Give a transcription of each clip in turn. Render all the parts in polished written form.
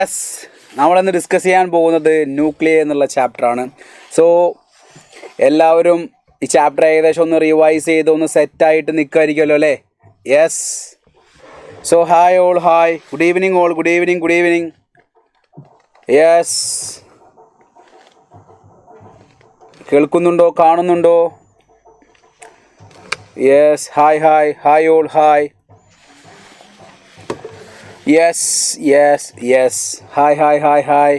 Yes, നമ്മളിന്ന് discuss ചെയ്യാൻ പോകുന്നത് ന്യൂക്ലിയർ എന്നുള്ള ചാപ്റ്ററാണ്. സോ എല്ലാവരും ഈ ചാപ്റ്റർ ഏകദേശം ഒന്ന് റിവൈസ് ചെയ്ത് ഒന്ന് സെറ്റായിട്ട് നിൽക്കുമായിരിക്കുമല്ലോ അല്ലേ? Yes. So hi all, hi, good evening all, good evening, good evening. Yes, കേൾക്കുന്നുണ്ടോ, കാണുന്നുണ്ടോ? Yes, hi hi, hi all, hi. Yes, yes, yes. Hi, hi, hi, hi.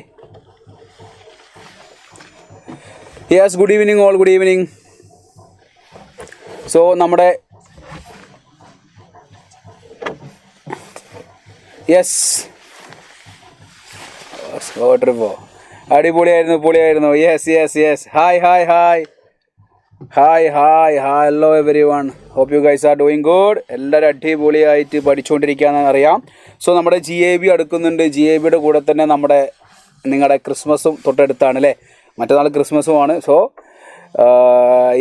Yes, good evening all, good evening. So, നമ്മുടെ yes അടിപൊളിയായിരുന്നു. Yes yes yes. Hi hi hi hi hi hi. Hello everyone, hope you guys are doing good. എല്ലാവരും അടിപൊളിയായിട്ട് പഠിച്ചുകൊണ്ടിരിക്കുകയെന്ന് അറിയാം. So നമ്മുടെ GIB അടുക്കുന്നുണ്ട്. GIBയുടെ കൂടെ തന്നെ നിങ്ങളുടെ ക്രിസ്മസും തൊട്ടടുത്താണ് അല്ലേ? മറ്റന്നാൾ ക്രിസ്മസുമാണ്. So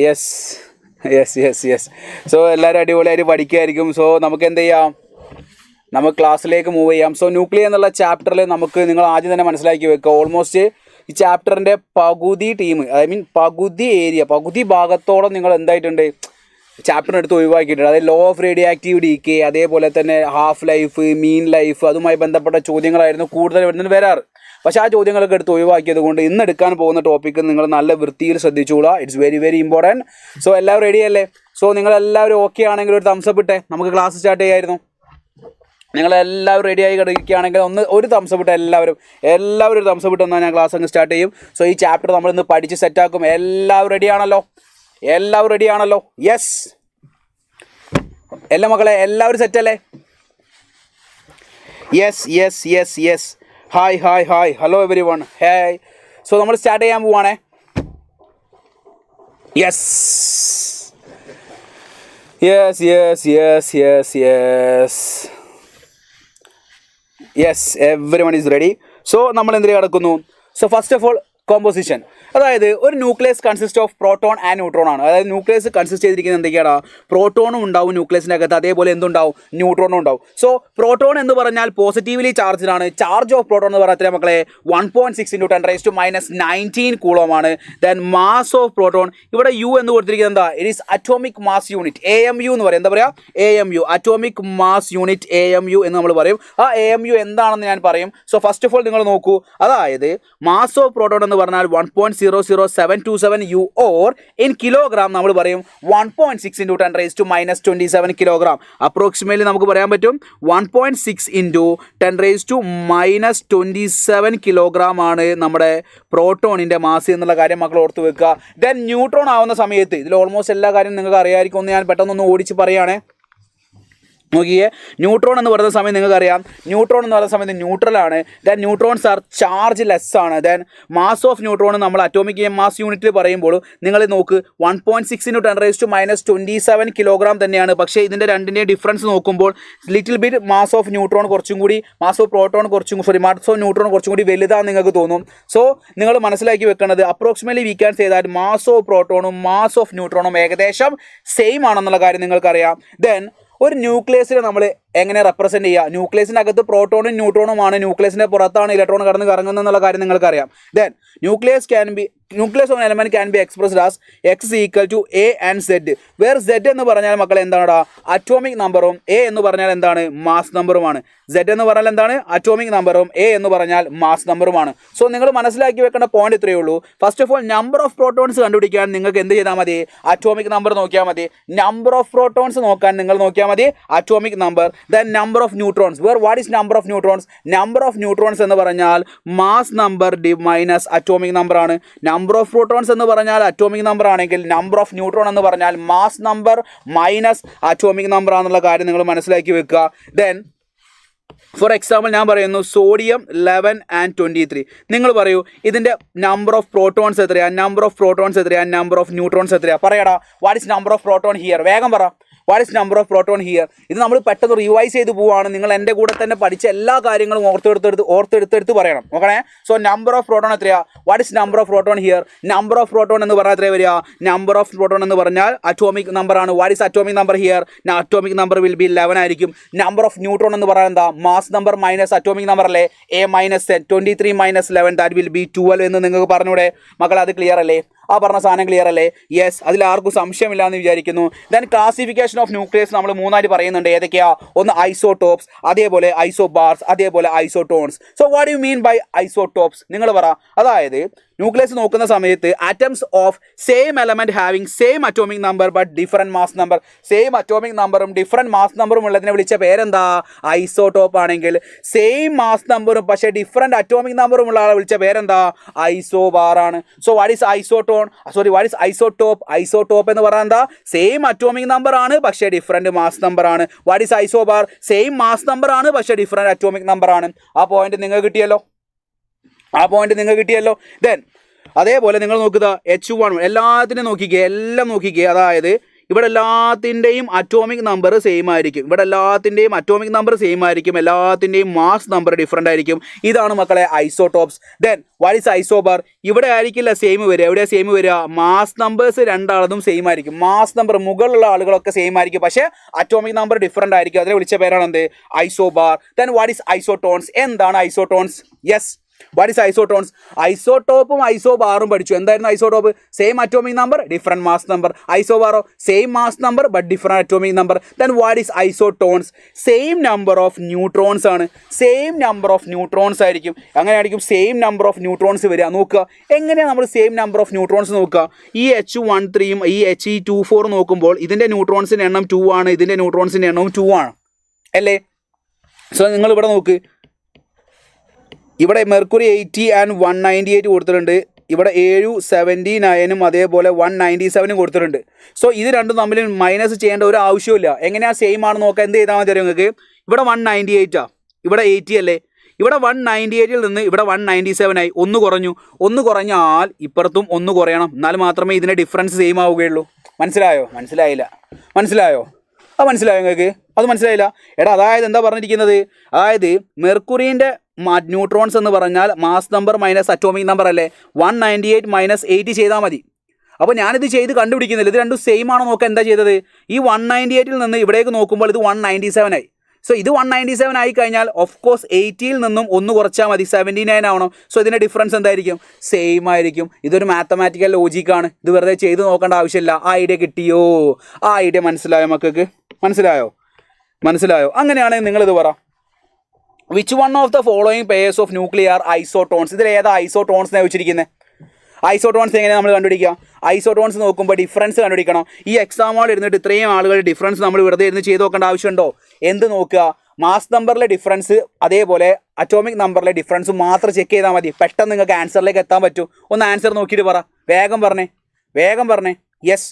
yes yes yes yes. So എല്ലാവരും അടിപൊളിയായിട്ട് പഠിക്കുമായിരിക്കും. സോ നമുക്ക് എന്ത് ചെയ്യാം, നമുക്ക് ക്ലാസ്സിലേക്ക് മൂവ് ചെയ്യാം. സോ ന്യൂക്ലിയർ എന്നുള്ള ചാപ്റ്ററിൽ നിങ്ങൾ ആദ്യം തന്നെ മനസ്സിലാക്കി വെക്കുക, ഓൾമോസ്റ്റ് ഈ ചാപ്റ്ററിൻ്റെ പകുതി ടീം, പകുതി ഏരിയ, പകുതി ഭാഗത്തോളം നിങ്ങൾ എന്തായിട്ടുണ്ട്, ചാപ്റ്ററിനെടുത്ത് ഒഴിവാക്കിയിട്ടുണ്ട്. അതായത് law of radio active decay, അതേപോലെ തന്നെ ഹാഫ് ലൈഫ്, മീൻ ലൈഫ്, അതുമായി ബന്ധപ്പെട്ട ചോദ്യങ്ങളായിരുന്നു കൂടുതൽ വരാറ്. പക്ഷേ ആ ചോദ്യങ്ങളൊക്കെ എടുത്ത് ഒഴിവാക്കിയത് കൊണ്ട് ഇന്ന് എടുക്കാൻ പോകുന്ന ടോപ്പിക്ക് നിങ്ങൾ നല്ല വൃത്തിയിൽ ശ്രദ്ധിച്ചോളാം. It's very very important. So എല്ലാവരും റെഡിയല്ലേ? സോ നിങ്ങളെല്ലാവരും ഓക്കെ ആണെങ്കിൽ ഒരു തംസപ്പ് ഇട്ടേ, നമുക്ക് ക്ലാസ് സ്റ്റാർട്ട് ചെയ്യായിരുന്നു. നിങ്ങളെല്ലാവരും റെഡിയായി കിടക്കുകയാണെങ്കിൽ ഒരു തംസപ്പ് ഇട്ട് എല്ലാവരും ഒരു തംസപ്പ് ഇട്ട് എന്നാൽ ഞാൻ ക്ലാസ് അങ്ങ് സ്റ്റാർട്ട് ചെയ്യും. സോ ഈ ചാപ്റ്റർ നമ്മളിന്ന് പഠിച്ച് സെറ്റാക്കും. എല്ലാവരും റെഡിയാണല്ലോ? യെസ്. എല്ലാ മക്കളെ എല്ലാവരും സെറ്റല്ലേ? Yes yes yes yes. Hi hi hi, hello everyone, hi. So നമ്മൾ സ്റ്റാർട്ട് ചെയ്യാൻ പോവാണേ. Yes yes yes yes yes yes yes, everyone is ready. So നമ്മൾ എന്തിനു കിടക്കുന്നു? So first of all composition. അതായത് ഒരു nucleus consist of proton and neutron ആണ്. അതായത് ന്യൂക്ലിയസ് കൺസിസ്റ്റ് ചെയ്തിരിക്കുന്നത് എന്തൊക്കെയാണ്? പ്രോട്ടോണും ഉണ്ടാവും ന്യൂക്ലിയസിൻ്റെ അകത്ത്, അതേപോലെ എന്തുണ്ടാവും, ന്യൂട്രോണും ഉണ്ടാവും. സോ പ്രോട്ടോൺ എന്ന് പറഞ്ഞാൽ പോസിറ്റീവ്ലി ചാർജ്ഡാണ്. ചാർജ് ഓഫ് പ്രോട്ടോൺ എന്ന് പറഞ്ഞാൽ മക്കളെ 1.6 × 10⁻⁻19 കൂളോമാണ്. ദെൻ മാസ് ഓഫ് പ്രോട്ടോൺ, ഇവിടെ U എന്ന് കൊടുത്തിരിക്കുന്നത് എന്താ? It is atomic mass unit, AMU എന്ന് പറയും. എന്താ പറയുക? AMU, atomic mass unit, AMU എന്ന് നമ്മൾ പറയും. ആ AMU എന്താണെന്ന് ഞാൻ പറയും. സോ ഫസ്റ്റ് ഓഫ് ഓൾ നിങ്ങൾ നോക്കൂ, അതായത് മാസ് ഓഫ് പ്രോട്ടോൺ എന്ന് പറഞ്ഞാൽ 1.00727 U, ഓർ ഇൻ കിലോഗ്രാം നമ്മൾ പറയും 1.6 × 10⁻27 കിലോഗ്രാം. അപ്രോക്സിമേറ്റ്ലി നമുക്ക് പറയാൻ പറ്റും 1.6 × 10⁻27 കിലോഗ്രാം ആണ് നമ്മുടെ പ്രോട്ടോണിൻ്റെ മാസ് എന്നുള്ള കാര്യം മക്കൾ ഓർത്ത് വെക്കുക. ദെൻ ന്യൂട്രോൺ ആവുന്ന സമയത്ത് ഇതിൽ ഓൾമോസ്റ്റ് എല്ലാ കാര്യം നിങ്ങൾക്ക് അറിയാമായിരിക്കും. ഒന്ന് ഞാൻ പെട്ടെന്നൊന്ന് ഓടിച്ച് പറയുകയാണേ. നോക്കിയേ, ന്യൂട്രോൺ എന്ന് പറയുന്ന സമയം നിങ്ങൾക്കറിയാം, ന്യൂട്രോൺ എന്ന് പറയുന്ന സമയത്ത് ന്യൂട്രലാണ്. Then neutrons are chargeless ആണ്. ദെൻ മാസ് ഓഫ് ന്യൂട്രോൺ നമ്മൾ അറ്റോമിക് മാസ് യൂണിറ്റിൽ പറയുമ്പോൾ നിങ്ങൾ നോക്ക് 1.6 × 10⁻27 കിലോഗ്രാം തന്നെയാണ്. പക്ഷേ ഇതിൻ്റെ രണ്ടിൻ്റെയും ഡിഫറൻസ് നോക്കുമ്പോൾ little bit mass of neutron കുറച്ചും കൂടി, മാസ് ഓഫ് ന്യൂട്രോൺ കുറച്ചും കൂടി വലുതാണെന്ന് നിങ്ങൾക്ക് തോന്നും. സോ നിങ്ങൾ മനസ്സിലാക്കി വെക്കേണ്ടത് approximately we can say that mass of പ്രോട്ടോണും മാസ് ഓഫ് ന്യൂട്രോണും ഏകദേശം സെയിം ആണെന്നുള്ള കാര്യം നിങ്ങൾക്കറിയാം. ദെൻ ഒരു ന്യൂക്ലിയസിനെ നമ്മൾ എങ്ങനെ റെപ്രസെൻറ്റ് ചെയ്യുക? ന്യൂക്ലിയസിൻ്റെ അകത്ത് പ്രോട്ടോണും ന്യൂട്രോണുമാണ്, ന്യൂക്ലിയസിൻ്റെ പുറത്താണ് ഇലക്ട്രോൺ കറങ്ങുന്നത് എന്നുള്ള കാര്യം നിങ്ങൾക്കറിയാം. Then nucleus of element can be expressed as X = A and Z, where Z എന്ന് പറഞ്ഞാൽ മക്കളെ എന്താണ്? അറ്റോമിക് നമ്പറും A എന്ന് പറഞ്ഞാൽ എന്താണ്? മാസ് നമ്പറുമാണ്. Z എന്ന് പറഞ്ഞാൽ എന്താണ്? അറ്റോമിക് നമ്പറും A എന്ന് പറഞ്ഞാൽ മാസ് നമ്പറുമാണ്. സോ നിങ്ങൾ മനസ്സിലാക്കി വെക്കേണ്ട പോയിന്റ് ഇത്രയേ ഉള്ളൂ. First of all number of protons കണ്ടുപിടിക്കാൻ നിങ്ങൾക്ക് എന്ത് ചെയ്താൽ മതി? അറ്റോമിക് നമ്പർ നോക്കിയാൽ മതി. നമ്പർ ഓഫ് പ്രോട്ടോൺസ് നോക്കാൻ നിങ്ങൾ നോക്കിയാൽ മതി atomic number. Then number of neutrons, what is number of neutrons? Number of neutrons എന്ന് പറഞ്ഞാൽ mass number minus atomic number ആണ്. നമ്പർ ഓഫ് പ്രോട്ടോൺസ് എന്ന് പറഞ്ഞാൽ അറ്റോമിക് നമ്പർ ആണെങ്കിൽ നമ്പർ ഓഫ് ന്യൂട്രോൺ എന്ന് പറഞ്ഞാൽ mass number minus atomic number ആണെന്നുള്ള കാര്യം നിങ്ങൾ മനസ്സിലാക്കി വെക്കുക. ദെൻ ഫോർ എക്സാമ്പിൾ ഞാൻ പറയുന്നു സോഡിയം 11 and 23. നിങ്ങൾ പറയൂ ഇതിൻ്റെ നമ്പർ ഓഫ് പ്രോട്ടോൺസ് എത്രയാണ്, നമ്പർ ഓഫ് ന്യൂട്രോൺസ് എത്രയാണ്, പറയടാ. What is number of proton here? വേഗം പറ. What is number of proton here? ഇത് നമ്മൾ പെട്ടെന്ന് റിവൈസ് ചെയ്ത് പോവുകയാണ്. നിങ്ങൾ എൻ്റെ കൂടെ തന്നെ പഠിച്ച എല്ലാ കാര്യങ്ങളും ഓർത്തെടുത്ത് പറയണം. Okay. So number of proton എത്രയാ? What is number of proton here? Number of proton എന്ന് പറഞ്ഞാൽ എത്രയാണ് വരിക? നമ്പർ ഓഫ് പ്രോട്ടോൺ എന്ന് പറഞ്ഞാൽ അറ്റോമിക് നമ്പർ ആണ്. What is atomic number here? Atomic number will be 11 ആയിരിക്കും. നമ്പർ ഓഫ് ന്യൂട്രോൺ എന്ന് പറയാൻ എന്താ? Mass number minus atomic number അല്ലേ? A minus 10, 23 minus 11, that will be 12 എന്ന് നിങ്ങൾക്ക് പറഞ്ഞൂടെ മക്കളെ? അത് ക്ലിയർ അല്ലേ? ആ പറഞ്ഞ സാധനം ക്ലിയർ അല്ലേ? യെസ്, അതിൽ ആർക്കും സംശയമില്ല എന്ന് വിചാരിക്കുന്നു. ദെൻ ക്ലാസിഫിക്കേഷൻ ഓഫ് ന്യൂക്ലിയസ് നമ്മൾ മൂന്നായിട്ട് പറയുന്നുണ്ട്. ഏതൊക്കെയാ? ഒന്ന് ഐസോടോപ്സ്, അതേപോലെ ഐസോബാർസ്, അതേപോലെ isotones. So what you mean by isotopes? നിങ്ങൾ പറ. അതായത് ന്യൂക്ലിയസ് നോക്കുന്ന സമയത്ത് atoms of same element having same atomic number but different mass number. Same atomic നമ്പറും ഡിഫറെന്റ് മാസ് നമ്പറും ഉള്ളതിനെ വിളിച്ച പേരെന്താ? ഐസോടോപ്പ്. ആണെങ്കിൽ സെയിം മാസ് നമ്പറും പക്ഷേ ഡിഫറെന്റ് അറ്റോമിക് നമ്പറും ഉള്ള ആളെ വിളിച്ച പേരെന്താ? ഐസോബാർ ആണ്. So what is what is isotope? Isotope എന്ന് പറഞ്ഞാൽ എന്താ? സെയിം അറ്റോമിക് നമ്പർ ആണ് പക്ഷേ ഡിഫറെന്റ് മാസ് നമ്പർ ആണ്. What is isobar? Same mass number ആണ് പക്ഷേ ഡിഫറെന്റ് അറ്റോമിക് നമ്പർ ആണ്. ആ പോയിന്റ് നിങ്ങൾക്ക് കിട്ടിയല്ലോ. ദെൻ അതേപോലെ നിങ്ങൾ നോക്കുക H1 എല്ലാത്തിനും നോക്കിക്കേ, എല്ലാം നോക്കിക്കേ. അതായത് ഇവിടെ എല്ലാത്തിൻ്റെയും അറ്റോമിക് നമ്പർ സെയിം ആയിരിക്കും. എല്ലാത്തിൻ്റെയും മാസ് നമ്പർ ഡിഫറെൻ്റ് ആയിരിക്കും. ഇതാണ് മക്കളെ isotopes. Then what is isobar? ഇവിടെ ആയിരിക്കില്ല സെയിം വരിക. എവിടെയാണ് സെയിം വരിക? മാസ് നമ്പേഴ്സ് രണ്ടാളതും സെയിം ആയിരിക്കും. മാസ് നമ്പർ മുകളിലുള്ള ആളുകളൊക്കെ സെയിം ആയിരിക്കും, പക്ഷേ അറ്റോമിക് നമ്പർ ഡിഫറെൻ്റ് ആയിരിക്കും. അതിനെ വിളിച്ച പേരാണ് എന്ത്? Isobar. Then what is isotones? എന്താണ് isotones? Yes, what is isotones? ഐസോടോപ്പും ഐസോബാറും പഠിച്ചു. എന്തായിരുന്നു isotope? Same atomic number different mass number. ഐസോബാറോ? Same mass number but different atomic number. Then what is isotones? Same number of neutrons ആണ്. Same number of neutrons ആയിരിക്കും. അങ്ങനെയായിരിക്കും same number of neutrons വരിക. നോക്കുക എങ്ങനെയാണ് നമ്മൾ സെയിം നമ്പർ ഓഫ് ന്യൂട്രോൺസ് നോക്കുക. ഈ H13 ഈ He24 നോക്കുമ്പോൾ ഇതിൻ്റെ ന്യൂട്രോൺസിൻ്റെ എണ്ണം 2 ആണ്, ഇതിൻ്റെ ന്യൂട്രോൺസിൻ്റെ എണ്ണവും 2 ആണ് അല്ലേ? സോ നിങ്ങൾ ഇവിടെ നോക്ക്, ഇവിടെ മെർക്കുറി 80 ആൻഡ് 198 കൊടുത്തിട്ടുണ്ട്. ഇവിടെ 79 അതേപോലെ 197 കൊടുത്തിട്ടുണ്ട്. സോ ഇത് രണ്ടും തമ്മിൽ മൈനസ് ചെയ്യേണ്ട ഒരു ആവശ്യമില്ല. എങ്ങനെയാണ് സെയിം ആണ് നോക്കുക? എന്ത് ചെയ്താൽ മതി അറിയാം നിങ്ങൾക്ക്? ഇവിടെ 198 ഇവിടെ 80 അല്ലേ? ഇവിടെ 198 നിന്ന് ഇവിടെ 197 ആയി. ഒന്ന് കുറഞ്ഞാൽ ഇപ്പുറത്തും ഒന്ന് കുറയണം. എന്നാൽ മാത്രമേ ഇതിൻ്റെ ഡിഫറൻസ് സെയിം ആവുകയുള്ളൂ. മനസ്സിലായോ? മനസ്സിലായോ നിങ്ങൾക്ക്? അത് മനസ്സിലായില്ല? എടാ, അതായത് എന്താ പറഞ്ഞിരിക്കുന്നത്? അതായത് മെർക്കുറിൻ്റെ ന്യൂട്രോൺസ് എന്ന് പറഞ്ഞാൽ mass number minus atomic number അല്ലേ? 198 മൈനസ് 80 ചെയ്താൽ മതി. അപ്പോൾ ഞാനിത് ചെയ്ത് കണ്ടുപിടിക്കുന്നില്ല. ഇത് രണ്ടും സെയിം ആണോ നോക്കുക. എന്താ ചെയ്തത്? ഈ 198 നിന്ന് ഇവിടേക്ക് നോക്കുമ്പോൾ ഇത് 197 ആയി. സോ ഇത് 197 ആയി കഴിഞ്ഞാൽ ഓഫ് കോഴ്സ് 80 നിന്നും ഒന്ന് കുറച്ചാൽ മതി, 79 ആവണം. സോ ഇതിൻ്റെ ഡിഫറൻസ് എന്തായിരിക്കും? സെയിം ആയിരിക്കും. ഇതൊരു മാത്തമാറ്റിക്കൽ ലോജിക്കാണ്. ഇത് വെറുതെ ചെയ്ത് നോക്കേണ്ട ആവശ്യമില്ല. ആ ഐഡിയ കിട്ടിയോ? ആ ഐഡിയ മനസ്സിലായോ മക്കൾക്ക്? മനസ്സിലായോ? അങ്ങനെയാണെങ്കിൽ നിങ്ങളിത് പറ. Which one of the following pairs of nuclear isotones? ഇതിൽ ഏതാ ഐസോട്ടോൺസിനെ വെച്ചിരിക്കുന്നത്? ഐസോട്ടോൺസ് എങ്ങനെ നമ്മൾ കണ്ടുപിടിക്കുക? ഐസോട്ടോൺസ് നോക്കുമ്പോൾ ഡിഫറൻസ് കണ്ടുപിടിക്കണം. ഈ എക്സാം ഹാളിൽ ഇരുന്നിട്ട് ഇത്രയും ആളുകൾ ഡിഫറൻസ് നമ്മൾ വെറുതെ ഇരുന്ന് ചെയ്ത് നോക്കേണ്ട ആവശ്യമുണ്ടോ? എന്ത് നോക്കുക? മാസ് നമ്പറിലെ ഡിഫറൻസ് അതേപോലെ അറ്റോമിക് നമ്പറിലെ ഡിഫറൻസ് മാത്രം ചെക്ക് ചെയ്താൽ മതി. പെട്ടെന്ന് നിങ്ങൾക്ക് ആൻസറിലേക്ക് എത്താൻ പറ്റും. ഒന്ന് ആൻസർ നോക്കിയിട്ട് പറ. വേഗം പറഞ്ഞേ. യെസ്,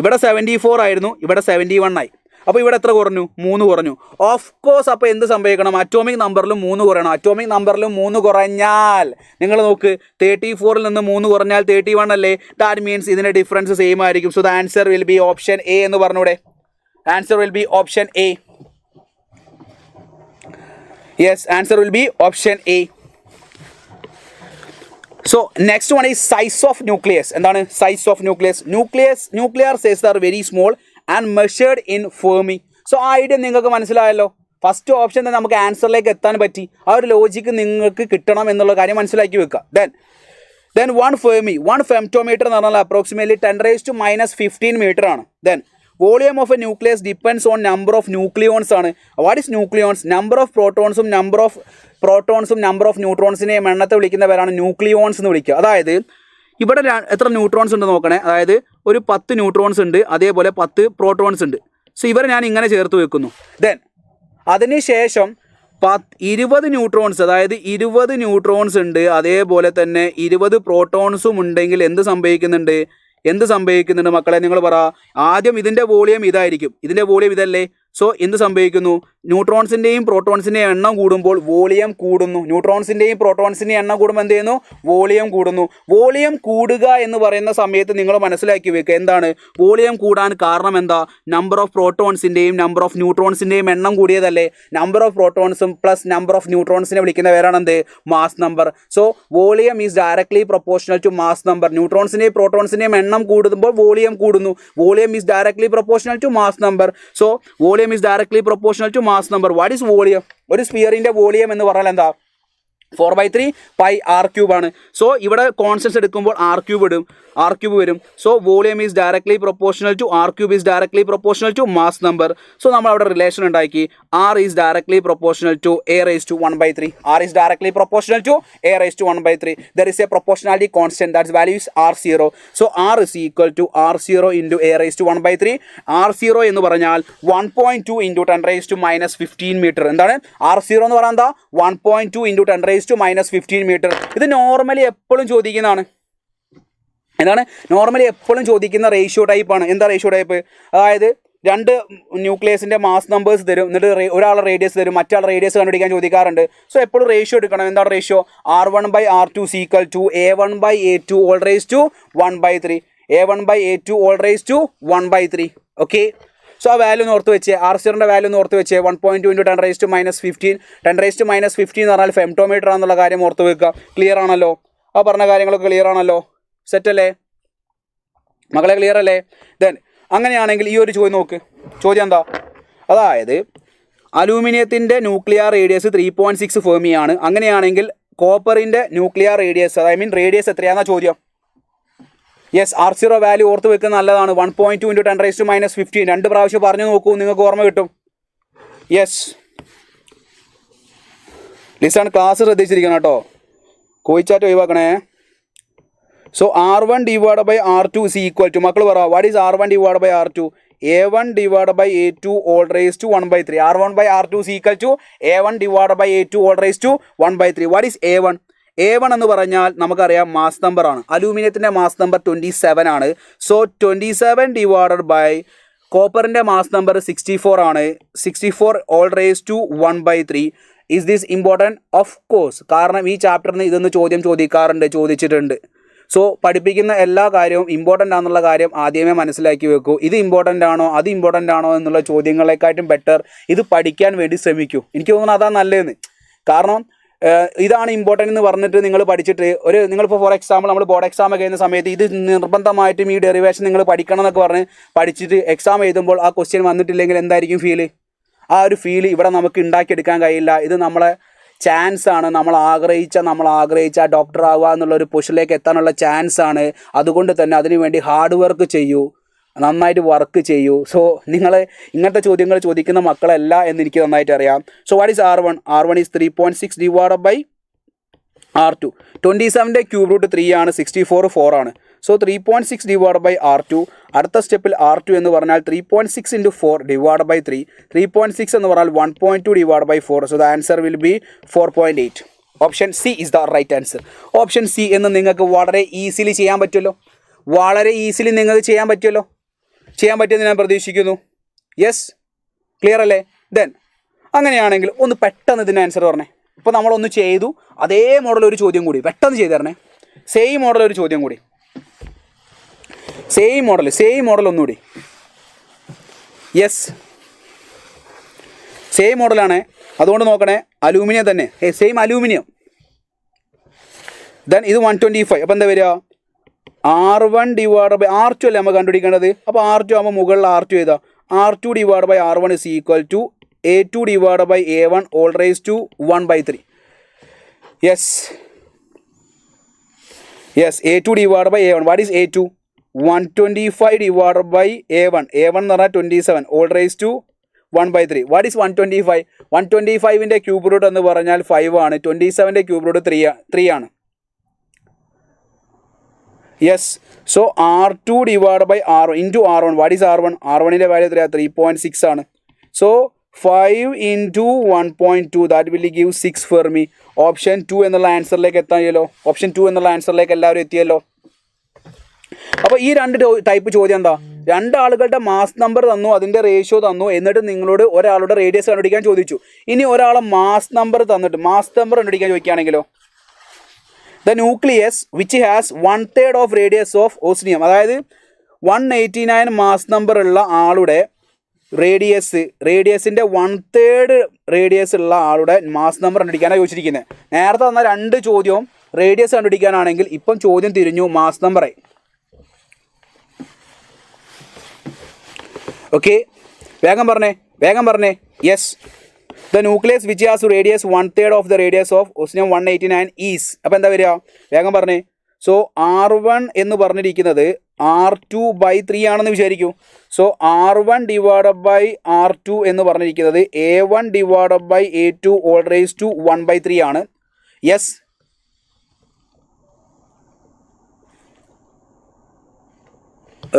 ഇവിടെ 74 ആയിരുന്നു, ഇവിടെ 71 ആയി. അപ്പോൾ ഇവിടെ എത്ര കുറഞ്ഞു? 3 കുറഞ്ഞു. ഓഫ് കോഴ്സ് അപ്പോൾ എന്ത് സംഭവിക്കണം? അറ്റോമിക് നമ്പറിലും 3 കുറയണം. അറ്റോമിക് നമ്പറിലും 3 കുറഞ്ഞാൽ നിങ്ങൾ നോക്ക്, 34 നിന്ന് 3 കുറഞ്ഞാൽ 31 അല്ലേ? ദാറ്റ് മീൻസ് ഇതിൻ്റെ ഡിഫറൻസ് സെയിം ആയിരിക്കും. So the answer will be option A എന്ന് പറഞ്ഞൂടെ? Answer will be option A. Yes, answer will be option A. So next one is size of nucleus. എന്താണ് size of nucleus? Nuclear size are very small and measured in fermi. So ആ idea നിങ്ങൾക്ക് മനസ്സിലായല്ലോ. First option തന്നെ നമുക്ക് ആൻസറിലേക്ക് എത്താൻ പറ്റി. ആ ഒരു ലോജിക്ക് നിങ്ങൾക്ക് കിട്ടണം എന്നുള്ള കാര്യം മനസ്സിലാക്കി വെക്കുക. ദെൻ 1 ഫെംറ്റോമീറ്റർ എന്ന് പറഞ്ഞാൽ അപ്രോക്സിമേറ്റ്ലി 10⁻⁻15 മീറ്റർ ആണ്. Then volume of a nucleus depends on number of nucleons ആണ്. What is nucleons? Number of പ്രോട്ടോൺസും നമ്പർ ഓഫ് ന്യൂട്രോൺസിനെയും എണ്ണത്തെ വിളിക്കുന്ന പേരാണ് ന്യൂക്ലിയോൺസ് എന്ന് വിളിക്കുക. അതായത് ഇവിടെ എത്ര ന്യൂട്രോൺസ് ഉണ്ട് നോക്കണേ. അതായത് ഒരു 10 ന്യൂട്രോൺസ് ഉണ്ട്, അതേപോലെ 10 പ്രോട്ടോൺസ് ഉണ്ട്. സോ ഇവരെ ഞാൻ ഇങ്ങനെ ചേർത്ത് വെക്കുന്നു. ദെൻ അതിനുശേഷം 20 ന്യൂട്രോൺസ്, അതായത് 20 ന്യൂട്രോൺസ് ഉണ്ട്, അതേപോലെ തന്നെ 20 പ്രോട്ടോൺസും ഉണ്ടെങ്കിൽ എന്ത് സംഭവിക്കുന്നുണ്ട് മക്കളെ? നിങ്ങൾ പറ. ആദ്യം ഇതിൻ്റെ വോളിയം ഇതായിരിക്കും, ഇതിൻ്റെ വോളിയം ഇതല്ലേ? സോ എന്ത് സംഭവിക്കുന്നു? ന്യൂട്രോൺസിൻ്റെയും പ്രോട്ടോൺസിൻ്റെയും എണ്ണം കൂടുമ്പോൾ വോളിയം കൂടുന്നു. ന്യൂട്രോൺസിൻ്റെയും പ്രോട്ടോൺസിൻ്റെയും എണ്ണം കൂടുമ്പോൾ എന്ത് ചെയ്യുന്നു? വോളിയം കൂടുന്നു. വോളിയം കൂടുക എന്ന് പറയുന്ന സമയത്ത് നിങ്ങൾ മനസ്സിലാക്കി വെക്കുക, എന്താണ് വോളിയം കൂടാൻ കാരണം? എന്താ? നമ്പർ ഓഫ് പ്രോട്ടോൺസിൻ്റെയും നമ്പർ ഓഫ് ന്യൂട്രോൺസിൻ്റെയും എണ്ണം കൂടിയതല്ലേ? നമ്പർ ഓഫ് പ്രോട്ടോൺസും പ്ലസ് നമ്പർ ഓഫ് ന്യൂട്രോൺസിനെ വിളിക്കുന്ന പേരാണ് എന്ത്? Mass number. So volume is directly proportional to mass number. ന്യൂട്രോൺസിൻ്റെയും പ്രോട്ടോൺസിൻ്റെയും എണ്ണം കൂടുമ്പോൾ വോളിയം കൂടുന്നു. Volume is directly proportional to mass number. So volume is directly proportional to mass number. What is volume? ഒരു സ്ഫിയറിൻ്റെ വോളിയം എന്ന് പറഞ്ഞാൽ എന്താ? 4/3 പൈ ആർ ക്യൂബ് ആണ്. സോ ഇവിടെ കോൺസ്റ്റൻസ് എടുക്കുമ്പോൾ ആർ ക്യൂബ് വരും. So volume is directly proportional to R cube is directly proportional to mass number. So നമ്മൾ അവിടെ റിലേഷൻ ഉണ്ടാക്കി. R is directly proportional to A raise to 1/3. R is directly proportional to A raise to 1/3. There is a proportionality constant that's value is R0. So R is equal to R0 into A raise to 1/3. R0 എന്ന് പറഞ്ഞാൽ 1.2 into 10⁻⁻15 metre. എന്താണ് R0 എന്ന് പറഞ്ഞാൽ? എന്താ? 1.2 into 10⁻⁻15 metre. ഇത് normally എപ്പോഴും ചോദിക്കുന്നതാണ്. എന്താണ്? നോർമലി എപ്പോഴും ചോദിക്കുന്ന റേഷ്യോ ടൈപ്പാണ്. എന്താ റേഷ്യോ ടൈപ്പ്? അതായത് രണ്ട് ന്യൂക്ലിയസിൻ്റെ മാസ് നമ്പേഴ്സ് തരും, എന്നിട്ട് ഒരാളുടെ റേഡിയസ് തരും, മറ്റാളുടെ റേഡിയസ് കണ്ടുപിടിക്കാൻ ചോദിക്കാറുണ്ട്. സോ എപ്പോഴും റേഷ്യോ എടുക്കണം. എന്താണ് ratio? R1/R2 equal to A1/A2 whole raise to 1/3. A1/A2 whole raise to 1/3. Okay. So ആ വാല്യൂ ഒന്ന് ഓർത്ത് വെച്ചേ. R0ൻ്റെ വാല്യൂ ഒന്ന് ഓർത്ത് വെച്ചേ. 1.2 ഇൻറ്റു 10⁻⁻15. 10⁻⁻15 എന്ന് പറഞ്ഞാൽ ഫെംറ്റോമീറ്റർ ആണെന്നുള്ള കാര്യം ഓർത്ത് വെക്കുക. ക്ലിയർ ആണല്ലോ? ആ പറഞ്ഞ കാര്യങ്ങളൊക്കെ ക്ലിയർ ആണല്ലോ? സെറ്റല്ലേ മക്കളെ? ക്ലിയർ അല്ലേ? ദെൻ അങ്ങനെയാണെങ്കിൽ ഈ ഒരു ചോദ്യം നോക്ക്. ചോദ്യം എന്താ? അതായത് അലൂമിനിയത്തിൻ്റെ ന്യൂക്ലിയർ റേഡിയസ് 3.6 ഫെർമിയാണ്. അങ്ങനെയാണെങ്കിൽ കോപ്പറിൻ്റെ nuclear radius, I mean radius എത്രയാണെന്നാ ചോദ്യം. യെസ്, R0 വാല്യൂ ഓർത്ത് വെക്കുന്നത് നല്ലതാണ്. 1.2 ഇൻറ്റു 10⁻⁻15. 2 പ്രാവശ്യം പറഞ്ഞു നോക്കൂ, നിങ്ങൾക്ക് ഓർമ്മ കിട്ടും. യെസ്, ലിസൺ, ക്ലാസ് ശ്രദ്ധിച്ചിരിക്കണം കേട്ടോ. കോയിച്ചാറ്റ് ഒഴിവാക്കണേ. So R1/R2 is equal to, മക്കൾ പറ, what is R1/R2? A1/A2 whole raise to 1/3. R1/R2 is equal to A1/A2 whole raise to 1/3. What is A1? A1 എന്ന് പറഞ്ഞാൽ നമുക്കറിയാം മാസ് നമ്പർ ആണ്. അലൂമിനിയത്തിൻ്റെ മാസ് നമ്പർ 27 ആണ്. സോ 27 ഡിവൈഡഡ് ബൈ കോപ്പറിൻ്റെ mass number 64 ആണ്. 64 whole raise to 1/3. Is this important? Of course, കാരണം ഈ ചാപ്റ്ററിന് ഇതൊന്ന് ചോദിച്ചിട്ടുണ്ട്. സോ പഠിപ്പിക്കുന്ന എല്ലാ കാര്യവും ഇമ്പോർട്ടൻ്റ് ആണെന്നുള്ള കാര്യം ആദ്യമേ മനസ്സിലാക്കി വെക്കൂ. ഇത് ഇമ്പോർട്ടൻ്റ് ആണോ അത് ഇമ്പോർട്ടൻ്റ് ആണോ എന്നുള്ള ചോദ്യങ്ങളെക്കാട്ടും ബെറ്റർ ഇത് പഠിക്കാൻ വേണ്ടി ശ്രമിക്കൂ. എനിക്ക് തോന്നുന്നു അതാണ് നല്ലതെന്ന്. കാരണം ഇതാണ് ഇമ്പോർട്ടൻ്റ് എന്ന് പറഞ്ഞിട്ട് നിങ്ങൾ പഠിച്ചിട്ട് നിങ്ങളിപ്പോൾ ഫോർ എക്സാമ്പിൾ നമ്മൾ ബോർഡ് എക്സാം ഒക്കെ ചെയ്യുന്ന സമയത്ത് ഇത് നിർബന്ധമായിട്ടും ഈ ഡെറിവേഷൻ നിങ്ങൾ പഠിക്കണം എന്നൊക്കെ പറഞ്ഞ് പഠിച്ചിട്ട് എക്സാം എഴുതുമ്പോൾ ആ ക്വസ്റ്റ്യൻ വന്നിട്ടില്ലെങ്കിൽ എന്തായിരിക്കും ഫീല്? ആ ഒരു ഫീല് ഇവിടെ നമുക്ക് ഉണ്ടാക്കിയെടുക്കാൻ കഴിയില്ല. ഇത് നമ്മളെ ചാൻസ് ആണ്. നമ്മൾ ആഗ്രഹിച്ച ഡോക്ടർ ആവുക എന്നുള്ളൊരു പൊസിഷനിലേക്ക് എത്താനുള്ള ചാൻസ് ആണ്. അതുകൊണ്ട് തന്നെ അതിനുവേണ്ടി ഹാർഡ് വർക്ക് ചെയ്യൂ, നന്നായിട്ട് വർക്ക് ചെയ്യൂ. സോ നിങ്ങൾ ഇങ്ങനത്തെ ചോദ്യങ്ങൾ ചോദിക്കുന്ന മക്കളല്ല എന്ന് എനിക്ക് നന്നായിട്ട് അറിയാം. So what is R1? R1 is 3.6 divided by R2. 27ൻ്റെ ക്യൂബ് റൂട്ട് 3 ആണ്. 64 4 ആണ്. So 3.6 divide by R2. അടുത്ത സ്റ്റെപ്പിൽ R2 എന്ന് പറഞ്ഞാൽ 3.6 ഇൻറ്റു 4 ഡിവൈഡ് ബൈ 3. 3.6 എന്ന് പറഞ്ഞാൽ 1.2 divide by 4. So the answer will be 4.8. Option C is the right answer. Option C എന്ന് നിങ്ങൾക്ക് വളരെ ഈസിലി ചെയ്യാൻ പറ്റുമല്ലോ. ചെയ്യാൻ പറ്റുമെന്ന് ഞാൻ പ്രതീക്ഷിക്കുന്നു. യെസ്, ക്ലിയർ അല്ലേ? ദെൻ അങ്ങനെയാണെങ്കിൽ ഒന്ന് പെട്ടെന്ന് ഇതിന് ആൻസർ പറഞ്ഞേ. ഇപ്പോൾ നമ്മളൊന്ന് ചെയ്തു, അതേ മോഡൽ ഒരു ചോദ്യം കൂടി പെട്ടെന്ന് ചെയ്ത് തരണേ. സെയിം മോഡൽ ഒരു ചോദ്യം കൂടി, സെയിം മോഡൽ ഒന്നുകൂടി. യെസ്, സെയിം മോഡലാണ്. അതുകൊണ്ട് നോക്കണേ, അലൂമിനിയം തന്നെ, സെയിം അലൂമിനിയം. ദെൻ ഇത് 125. അപ്പോൾ എന്താ വരിക? R1 ഡിവൈഡ് ബൈ R2 അല്ലേ നമ്മൾ കണ്ടുപിടിക്കേണ്ടത്. അപ്പോൾ R2 ആകുമ്പോൾ മുകളിൽ R2 ചെയ്താൽ R2 divide by R1 is equal to A2 divide by A1 whole raise to 1/3. Yes, A2 divide by A1. What is A2? 125 divide by A1 എന്ന് പറഞ്ഞാൽ 27 whole raise to 1/3. What is 125? 125ൻ്റെ cube root എന്ന് പറഞ്ഞാൽ 5 ആണ്. 27ൻ്റെ cube root 3 ആണ്. Yes, so R2 divide by R1 into R1. What is R1? R1ൻ്റെ value എത്രയാണ്? 3.6 ആണ്. So 5 into 1.2 that will give 6 fermi. Option 2 എന്നുള്ള ആൻസറിലേക്ക് എത്താമല്ലോ. ഓപ്ഷൻ 2 എന്നുള്ള ആൻസറിലേക്ക് എല്ലാവരും എത്തിയല്ലോ. അപ്പോൾ ഈ രണ്ട് ടൈപ്പ് ചോദ്യം എന്താ? രണ്ടാളുകളുടെ മാസ് നമ്പർ തന്നു, അതിൻ്റെ റേഷ്യോ തന്നു, എന്നിട്ട് നിങ്ങളോട് ഒരാളുടെ റേഡിയസ് കണ്ടുപിടിക്കാൻ ചോദിച്ചു. ഇനി ഒരാളെ മാസ് നമ്പർ തന്നിട്ട് മാസ് നമ്പർ കണ്ടുപിടിക്കാൻ ചോദിക്കുകയാണെങ്കിലോ, the nucleus which has 1/3 of radius of osmium, അതായത് 189 മാസ് നമ്പർ ഉള്ള ആളുടെ റേഡിയസിൻ്റെ 1/3 റേഡിയസ് ഉള്ള ആളുടെ മാസ് നമ്പർ കണ്ടുപിടിക്കാനാണ് ചോദിച്ചിരിക്കുന്നത്. നേരത്തെ തന്ന 2 ചോദ്യവും റേഡിയസ് കണ്ടുപിടിക്കാനാണെങ്കിൽ ഇപ്പം ചോദ്യം തിരിഞ്ഞു മാസ് നമ്പറായി. ഓക്കെ, വേഗം പറഞ്ഞേ. Yes, the nucleus which has radius 1/3 of the radius of osmium 189 is. അപ്പോൾ എന്താ വരിക? വേഗം പറഞ്ഞേ. സോ R1 എന്ന് പറഞ്ഞിരിക്കുന്നത് R2/3 ആണെന്ന് വിചാരിക്കൂ. So R1 divided by R2 എന്ന് പറഞ്ഞിരിക്കുന്നത് A1 divided by A2 whole raise to 1/3 ആണ്. Yes,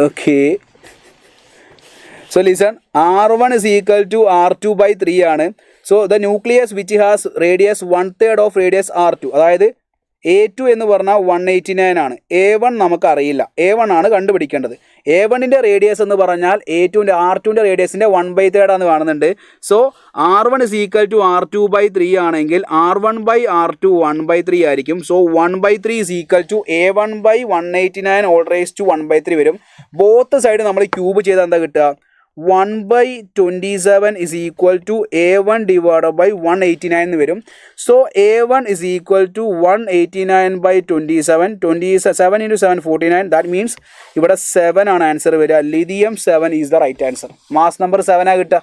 okay. So listen, R1 is equal to R2/3 ആണ്. So the nucleus which has radius 1/3 of radius R2, അതായത് A2 എന്ന് പറഞ്ഞാൽ 189 ആണ്. A1 നമുക്ക് അറിയില്ല, A1 ആണ് കണ്ടുപിടിക്കേണ്ടത്. A1ൻ്റെ റേഡിയസ് എന്ന് പറഞ്ഞാൽ R2ൻ്റെ റേഡിയസിൻ്റെ 1/3 ആണെന്ന് കാണുന്നുണ്ട്. So R1 is equal to R2/3 ആണെങ്കിൽ R1/R2 1/3 ആയിരിക്കും. So 1/3 is equal to A1/189 whole raise to 1/3 വരും. ബോത്ത് സൈഡ് നമ്മൾ ക്യൂബ് ചെയ്താൽ എന്താ കിട്ടുക? 1/27 is equal to A1 divided by 189 എന്ന് വരും. So A1 is equal to 189/27. 27 into 7 49. That means ഇവിടെ 7 ആണ് ആൻസർ വരിക. Lithium 7 is the right answer. Mass number 7 ആ കിട്ടുക.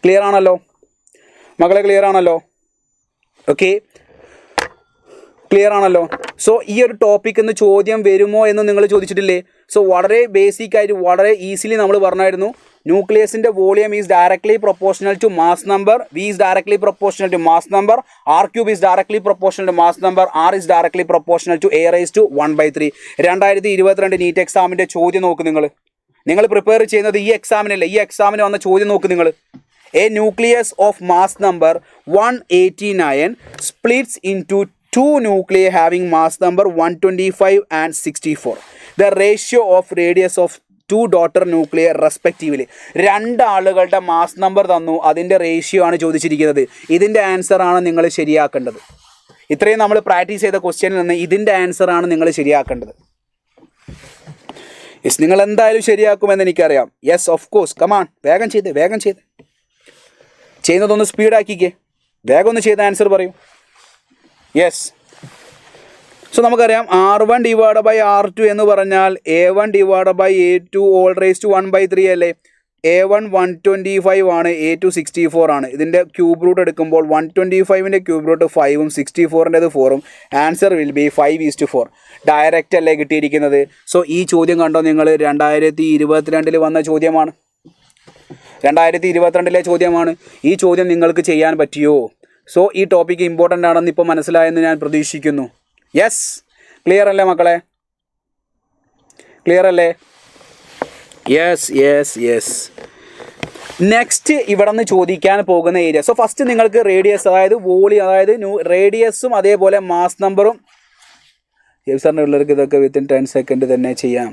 ക്ലിയർ ആണല്ലോ മക്കളെ? ക്ലിയർ ആണല്ലോ? ഓക്കെ, ക്ലിയർ ആണല്ലോ? സോ ഈ ഒരു ടോപ്പിക് എന്ന് ചോദ്യം വരുമോ എന്ന് നിങ്ങൾ ചോദിച്ചിട്ടില്ലേ? സോ വളരെ ബേസിക് ആയിട്ട് വളരെ ഈസിലി നമ്മൾ പറഞ്ഞായിരുന്നു, ന്യൂക്ലിയസിൻ്റെ volume is directly proportional to mass number, V is directly proportional to mass number, R cube is directly proportional to mass number, R is directly proportional to A raise to 1/3. 2022 NEET എക്സാമിൻ്റെ ചോദ്യം നോക്ക്. നിങ്ങൾ prepare ചെയ്യുന്നത് ഈ എക്സാമിനല്ലേ, ഈ എക്സാമിന് വന്ന ചോദ്യം നോക്ക് നിങ്ങൾ. A nucleus of mass number 189 splits into 2 nuclei having mass number 125 and 64. The ratio of radius of 2 daughter nuclei respectively. 2 ആളുകളുടെ മാസ് നമ്പർ തന്നു, അതിൻ്റെ റേഷ്യോ ആണ് ചോദിച്ചിരിക്കുന്നത്. ഇതിൻ്റെ ആൻസർ ആണ് നിങ്ങൾ ശരിയാക്കേണ്ടത്. ഇത്രയും നമ്മൾ പ്രാക്ടീസ് ചെയ്ത ക്വസ്റ്റ്യനിൽ നിന്ന് ഇതിൻ്റെ ആൻസർ ആണ് നിങ്ങൾ ശരിയാക്കേണ്ടത്. യെസ്, നിങ്ങൾ എന്തായാലും ശരിയാക്കുമെന്ന് എനിക്കറിയാം. Yes, of course. കമാൺ, വേഗം ചെയ്ത് ചെയ്യുന്നതൊന്ന് സ്പീഡാക്കിക്കേ. വേഗം ഒന്ന് ചെയ്ത ആൻസർ പറയൂ. യെസ്, സോ നമുക്കറിയാം R1 ഡിവൈഡ് ബൈ R2 എന്ന് പറഞ്ഞാൽ A1 divide by A2 whole raise to 1/3 അല്ലേ? A1 125 ആണ്, A2 64 ആണ്. ഇതിൻ്റെ ക്യൂബ് റൂട്ട് എടുക്കുമ്പോൾ 125ൻ്റെ ക്യൂബ് റൂട്ട് 5ഉം 64ൻ്റെത് 4ഉം. Answer will be 5:4. ഡയറക്റ്റ് അല്ലേ കിട്ടിയിരിക്കുന്നത്. സോ ഈ ചോദ്യം കണ്ടോ നിങ്ങൾ? 2022 വന്ന ചോദ്യമാണ്. 2022 ചോദ്യമാണ്. ഈ ചോദ്യം നിങ്ങൾക്ക് ചെയ്യാൻ പറ്റിയോ? സോ ഈ ടോപ്പിക്ക് ഇമ്പോർട്ടൻ്റ് ആണെന്ന് ഇപ്പോൾ മനസ്സിലായെന്ന് ഞാൻ പ്രതീക്ഷിക്കുന്നു. യെസ്, ക്ലിയർ അല്ലേ മക്കളെ? ക്ലിയർ അല്ലേ? യെസ്. നെക്സ്റ്റ് ഇവിടെ നിന്ന് ചോദിക്കാൻ പോകുന്ന ഏരിയ. സോ ഫസ്റ്റ് നിങ്ങൾക്ക് റേഡിയസ്, അതായത് വോളിയം, അതായത് റേഡിയസും അതേപോലെ മാസ് നമ്പറും. ജെ ബി സാറിൻ്റെ ഉള്ളവർക്ക് ഇതൊക്കെ വിത്തിൻ 10 സെക്കൻഡ് തന്നെ ചെയ്യാം.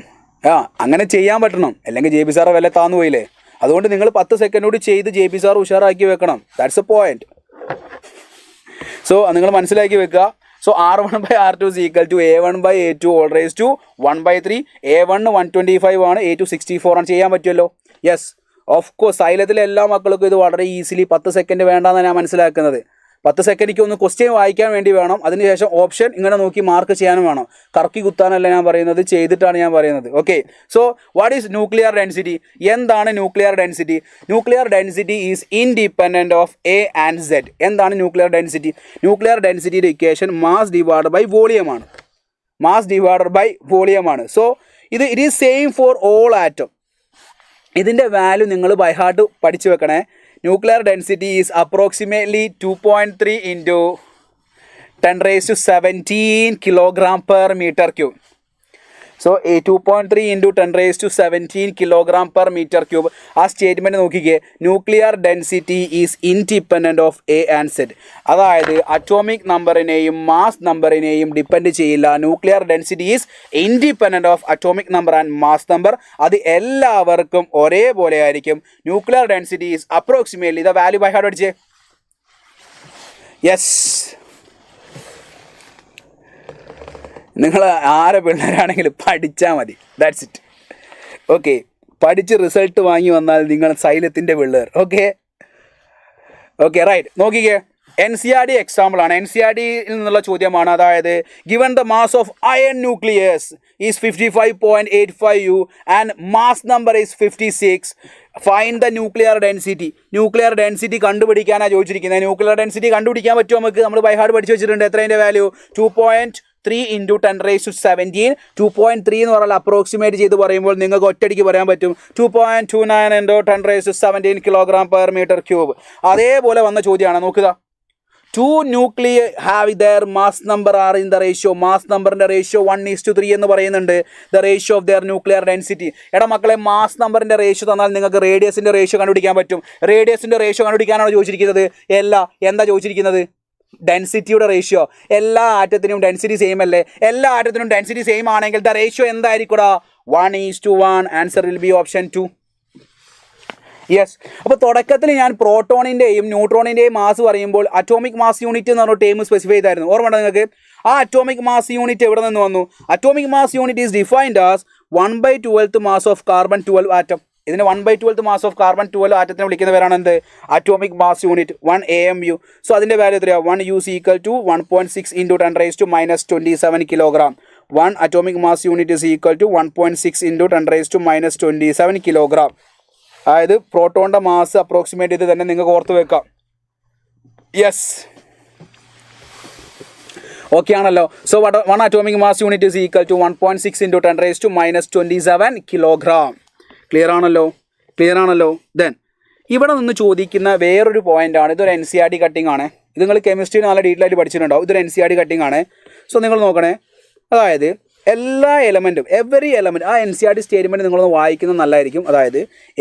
അങ്ങനെ ചെയ്യാൻ പറ്റണം, അല്ലെങ്കിൽ ജെ ബി സാറ് വല്ല താന്നു പോയില്ലേ. അതുകൊണ്ട് നിങ്ങൾ 10 സെക്കൻഡ് കൂടി ചെയ്ത് ജെ ബി സാർ ഉഷാറാക്കി വെക്കണം. That's A point. സോ നിങ്ങൾ മനസ്സിലാക്കി വെക്കുക. So R1/R2 is equal to A1/A2 all raised to 1/3. A1 125 ആണ്, A2 64 ആണ്. ചെയ്യാൻ പറ്റുമല്ലോ? Yes, of course. സൈലത്തിലെ എല്ലാ മക്കൾക്കും ഇത് വളരെ ഈസിലി 10 സെക്കൻഡ് വേണ്ടെന്നാണ് ഞാൻ മനസ്സിലാക്കുന്നത്. 10 സെക്കൻഡിക്ക് ഒന്ന് ക്വസ്റ്റ്യൻ വായിക്കാൻ വേണ്ടി വേണം. അതിനുശേഷം ഓപ്ഷൻ ഇങ്ങനെ നോക്കി മാർക്ക് ചെയ്യാനും വേണം. കറക്കി കുത്താനല്ല ഞാൻ പറയുന്നത്, ചെയ്തിട്ടാണ് ഞാൻ പറയുന്നത്. Okay, so what is nuclear density? എന്താണ് nuclear density? Nuclear density is independent of A and Z. എന്താണ് ന്യൂക്ലിയർ ഡെൻസിറ്റി? ന്യൂക്ലിയർ ഡെൻസിറ്റിയുടെ ഇക്വേഷൻ മാസ് ഡിവൈഡഡ് ബൈ വോളിയമാണ്. So it is same for all atom. ഇതിൻ്റെ വാല്യൂ നിങ്ങൾ by heart പഠിച്ചു വെക്കണേ. Nuclear density is approximately 2.3 into 10 raised to 17 kilogram per meter cube. So 2.3 into 10⁻17 kilogram per metre cube. ആ statement നോക്കിക്കേ, nuclear density is independent of A and Z. അതായത് atomic നമ്പറിനെയും mass നമ്പറിനെയും depend ചെയ്യില്ല. Nuclear density is independent of atomic number and mass number. അത് എല്ലാവർക്കും ഒരേപോലെ ആയിരിക്കും. Nuclear density is approximately the value by heart അടിച്ചേ. യെസ്, നിങ്ങൾ ആരെ പിള്ളേരാണെങ്കിലും പഠിച്ചാൽ മതി, ദാറ്റ്സ് ഇറ്റ്. ഓക്കെ, പഠിച്ച് റിസൾട്ട് വാങ്ങി വന്നാൽ നിങ്ങൾ സൈലത്തിൻ്റെ പിള്ളേർ. Okay okay right. നോക്കിക്കേ, NCERT എക്സാമ്പിളാണ്, NCERTയിൽ നിന്നുള്ള ചോദ്യമാണ്. അതായത് given the mass of iron nucleus is 55.85 U and mass number is 56. Find the nuclear density. Nuclear density കണ്ടുപിടിക്കാനാണ് ചോദിച്ചിരിക്കുന്നത്. ന്യൂക്ലിയർ ഡെൻസിറ്റി കണ്ടുപിടിക്കാൻ പറ്റുമോ നമുക്ക്? നമ്മൾ ബൈ ഹാർട്ട് പഠിച്ചു വെച്ചിട്ടുണ്ട്. എത്രേൻ്റെ വാല്യൂ? 2.3 ഇൻറ്റു 10⁻17. 2.3 എന്ന് പറഞ്ഞാൽ അപ്രോക്സിമേറ്റ് ചെയ്ത് പറയുമ്പോൾ നിങ്ങൾക്ക് ഒറ്റയടിക്ക് പറയാൻ പറ്റും 2.29 into 10⁻17 kilogram per metre cube. അതേപോലെ വന്ന ചോദ്യമാണ്, നോക്കുക. 2 nuclei have their mass number are in the ratio. Mass നമ്പറിൻ്റെ റേഷ്യോ 1:3 എന്ന് പറയുന്നുണ്ട്. The ratio of their nuclear density. എടാ മക്കളെ, മാസ് നമ്പറിൻ്റെ റേഷ്യോ തന്നാൽ നിങ്ങൾക്ക് റേഡിയസിൻ്റെ റേഷ്യോ കണ്ടുപിടിക്കാൻ പറ്റും. റേഡിയസിൻ്റെ റേഷ്യോ കണ്ടുപിടിക്കാനാണ് ചോദിച്ചിരിക്കുന്നത്. എന്താ ചോദിച്ചിരിക്കുന്നത്? ഡെൻസിറ്റിയുടെ റേഷ്യോ. എല്ലാ ആറ്റത്തിനും ഡെൻസിറ്റി സെയിം അല്ലേ? എല്ലാ ആറ്റത്തിനും ഡെൻസിറ്റി സെയിം ആണെങ്കിൽ ദ റേഷ്യോ എന്തായിരിക്കും? 1:1. Answer will be option 2. Yes. അപ്പോൾ തുടക്കത്തിൽ ഞാൻ പ്രോട്ടോണിൻ്റെയും ന്യൂട്രോണിൻ്റെയും മാസ് പറയുമ്പോൾ അറ്റോമിക് മാസ് യൂണിറ്റ് എന്ന് പറഞ്ഞ ടേം സ്പെസിഫൈ ചെയ്തായിരുന്നു. ഓർമ്മ നിങ്ങൾക്ക്? ആ അറ്റോമിക് മാസ് യൂണിറ്റ് എവിടെ നിന്ന് വന്നു? Atomic mass unit is defined as 1/12th mass of carbon 12 atom. ഇതിന് 1/12th മാസ് ഓഫ് കാർബൺ 12 ആറ്റത്തിനെ വിളിക്കുന്ന പേരാണ് എന്ത്? Atomic mass unit, 1 AMU. So അതിൻ്റെ വാല്യൂ എത്രയാണ്? 1 U is equal to 1.6 into 10⁻27 kilogram. 1 atomic mass unit is equal to 1.6 into 10⁻27 kilogram. അതായത് പ്രോട്ടോണിൻ്റെ mass approximate ചെയ്ത് തന്നെ നിങ്ങൾക്ക് ഓർത്ത് വെക്കാം. യെസ്, ഓക്കെ ആണല്ലോ. So 1 atomic mass unit is equal to 1.6 into 10⁻27 kilogram. Clear ആണല്ലോ. ദെൻ ഇവിടെ നിന്ന് ചോദിക്കുന്ന വേറൊരു പോയിൻ്റാണ്. ഇതൊരു NCERT കട്ടിംഗ് ആണ്. ഇത് നിങ്ങൾ കെമിസ്ട്രി നല്ല ഡീറ്റെയിൽ ആയിട്ട് പഠിച്ചിട്ടുണ്ടാവും. ഇതൊരു NCERT കട്ടിംഗ് ആണ്. സോ നിങ്ങൾ നോക്കണേ, അതായത് എല്ലാ എലമെൻറ്റും, എവറി എലമെൻറ്റ്, ആ NCERT സ്റ്റേറ്റ്മെൻറ്റ് നിങ്ങളൊന്ന് വായിക്കുന്നത് നല്ലതായിരിക്കും. അതായത്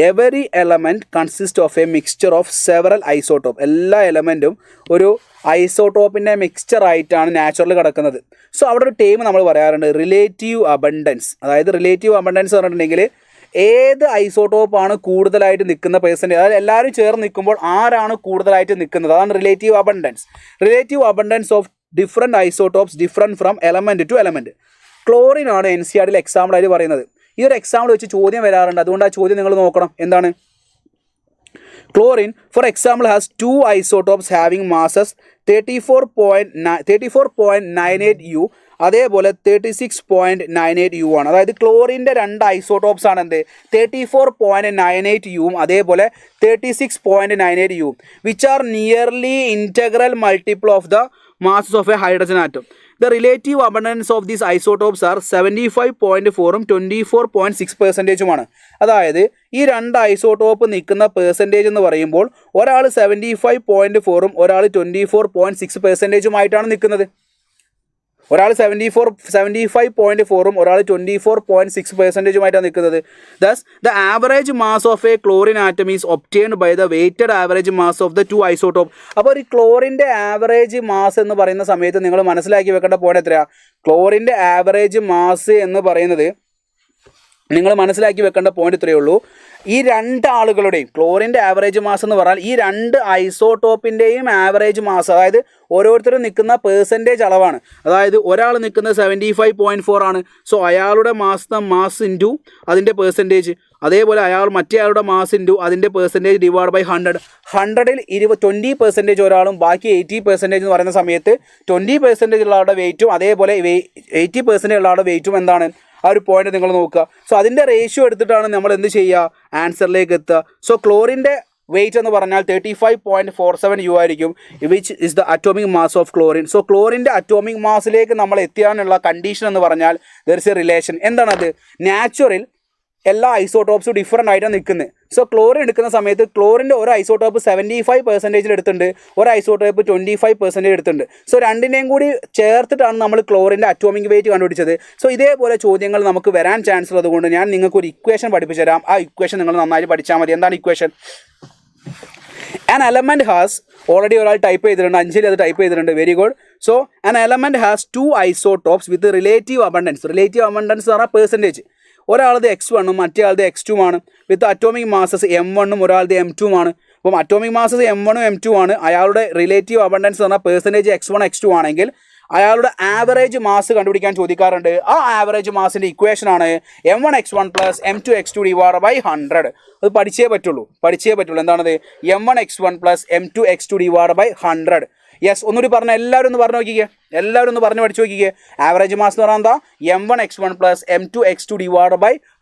every element consist of A mixture of several isotope. എല്ലാ എലമെൻറ്റും ഒരു ഐസോട്ടോപ്പിൻ്റെ മിക്സ്ചർ ആയിട്ടാണ് നാച്ചുറൽ കിടക്കുന്നത്. സോ അവിടെ ഒരു ടേം നമ്മൾ പറയാറുണ്ട്, റിലേറ്റീവ് അബണ്ടൻസ്. അതായത് റിലേറ്റീവ് അബണ്ടൻസ് പറഞ്ഞിട്ടുണ്ടെങ്കിൽ ഏത് ഐസോട്ടോപ്പാണ് കൂടുതലായിട്ട് നിൽക്കുന്ന പേഴ്സൻറ്റേജ്, അതായത് എല്ലാവരും ചേർന്ന് നിൽക്കുമ്പോൾ ആരാണ് കൂടുതലായിട്ട് നിൽക്കുന്നത്, അതാണ് relative abundance. Relative abundance of different isotopes different from element to element. Chlorine ആണ് NCERTയിൽ എക്സാമ്പിളായിട്ട് പറയുന്നത്. ഈ ഒരു എക്സാമ്പിൾ വെച്ച് ചോദ്യം വരാറുണ്ട്. അതുകൊണ്ട് ആ ചോദ്യം നിങ്ങൾ നോക്കണം. എന്താണ്? Chlorine for example has 2 isotopes having masses 34.98 U, അതേപോലെ 36.98 U ആണ്. അതായത് ക്ലോറിൻ്റെ 2 ഐസോട്ടോപ്സ് ആണ് എന്ത്? 34.98 U അതേപോലെ 36.98 U, which are nearly integral multiple of the masses of a hydrogen atom. The relative abundance of these isotopes are 75.4 24.6%. അതായത് ഈ 2 isotope നിൽക്കുന്ന percentage എന്ന് പറയുമ്പോൾ ഒരാൾ 75.4 ഒരാൾ 24.6% നിൽക്കുന്നത്. ഒരാൾ 75.4 ഒരാൾ 24.6% നിൽക്കുന്നത്. Thus the average mass of a chlorine atom is obtained by the weighted average mass of the 2 isotope. അപ്പോൾ ഒരു ക്ലോറിൻ്റെ ആവറേജ് മാസ് എന്ന് പറയുന്ന സമയത്ത് നിങ്ങൾ മനസ്സിലാക്കി വെക്കേണ്ട പോയിന്റ് എത്രയാണ്? ക്ലോറിൻ്റെ ആവറേജ് മാസ് എന്ന് പറയുന്നത് നിങ്ങൾ മനസ്സിലാക്കി വെക്കേണ്ട പോയിന്റ് ഇത്രയേ ഉള്ളൂ. ഈ 2 ആളുകളുടെയും ക്ലോറിൻ്റെ ആവറേജ് മാസ് എന്ന് പറഞ്ഞാൽ ഈ 2 ഐസോട്ടോപ്പിൻ്റെയും ആവറേജ് മാസ്, അതായത് ഓരോരുത്തരും നിൽക്കുന്ന പേഴ്സൻറ്റേജ് അളവാണ്. അതായത് ഒരാൾ നിൽക്കുന്നത് 75.4 ആണ്. സോ അയാളുടെ മാസ് ഇൻറ്റു അതിൻ്റെ പേഴ്സൻറ്റേജ്, അതേപോലെ മറ്റേ ആളുടെ മാസ് ഇൻറ്റു അതിൻ്റെ പേഴ്സൻറ്റേജ് ഡിവൈഡ് ബൈ 100. 100ൽ 20% ഒരാളും ബാക്കി 80% എന്ന് പറയുന്ന സമയത്ത് 20% ഉള്ള ആളുടെ വെയിറ്റും അതേപോലെ 80% ഉള്ള ആളുടെ വെയിറ്റും എന്താണ്? ആ ഒരു പോയിന്റ് നിങ്ങൾ നോക്കുക. സോ അതിൻ്റെ റേഷ്യോ എടുത്തിട്ടാണ് നമ്മൾ എന്ത് ചെയ്യുക? ആൻസറിലേക്ക് എത്തുക. സോ ക്ലോറിൻ്റെ വെയിറ്റ് എന്ന് പറഞ്ഞാൽ 35.47 U ആയിരിക്കും, which is the atomic mass of chlorine. So ക്ലോറിൻ്റെ അറ്റോമിക് മാസിലേക്ക് നമ്മൾ എത്തിയാനുള്ള കണ്ടീഷൻ എന്ന് പറഞ്ഞാൽ ദർ ഇസ് എ റിലേഷൻ. എന്താണത്? നാച്ചുറൽ എല്ലാ ഐസോട്ടോപ്സും ഡിഫറൻ്റ് ആയിട്ടാണ് നിൽക്കുന്നത്. സോ ക്ലോറിൻ എടുക്കുന്ന സമയത്ത് ക്ലോറിൻ്റെ ഒരു ഐസോട്ടോപ്പ് 75% എടുത്തിട്ടുണ്ട്, ഒരു ഐസോട്ടോപ്പ് 25% എടുത്തിട്ടുണ്ട്. സോ രണ്ടിനെയും കൂടി ചേർത്തിട്ടാണ് നമ്മൾ ക്ലോറിൻ്റെ അറ്റോമിക് വെയിറ്റ് കണ്ടുപിടിച്ചത്. സോ ഇതേപോലെ ചോദ്യങ്ങൾ നമുക്ക് വരാൻ ചാൻസ് ഉള്ളതുകൊണ്ട് ഞാൻ നിങ്ങൾക്ക് ഒരു ഇക്വേഷൻ പഠിപ്പിച്ചു തരാം. ആ ഇക്വേഷൻ നിങ്ങൾ നന്നായിട്ട് പഠിച്ചാൽ മതി. എന്താണ് equation? An element has, already ഒരാൾ ടൈപ്പ് ചെയ്തിട്ടുണ്ട്, അഞ്ചിൽ അത് ടൈപ്പ് ചെയ്തിട്ടുണ്ട്, very good. So an element has two isotopes with relative abundance. Relative abundance എന്ന് പറഞ്ഞാൽ പെർസെൻറ്റേജ്. ഒരാളത് x1 മറ്റേ ആളത് x2 ആണ്. വിത്ത് അറ്റോമിക് മാസസ് m1 ഒരാളത് m2 ആണ്. അപ്പം അറ്റോമിക് മാസസ് m1 m2 ആണ്. അയാളുടെ റിലേറ്റീവ് അബണ്ടൻസ് എന്ന് പറഞ്ഞാൽ പെർസെൻറ്റേജ് x1 x2 ആണെങ്കിൽ അയാളുടെ ആവറേജ് മാസ് കണ്ടുപിടിക്കാൻ ചോദിക്കാറുണ്ട്. ആ ആവറേജ് മാസിൻ്റെ ഇക്വേഷനാണ് m1x1 + m2x2 / 100. അത് പഠിച്ചേ പറ്റുള്ളൂ. എന്താണത്? m1x1 + m2x2 / 100. യെസ്, ഒന്നുകൂടി പറഞ്ഞാൽ എല്ലാവരും ഒന്ന് പറഞ്ഞു നോക്കിക്കേ, എല്ലാവരും ഒന്ന് പറഞ്ഞ് പഠിച്ചു നോക്കിക്കേ. ആവറേജ് മാസ് എന്ന് പറഞ്ഞാൽ എന്താ? m1x1 + m2x2 /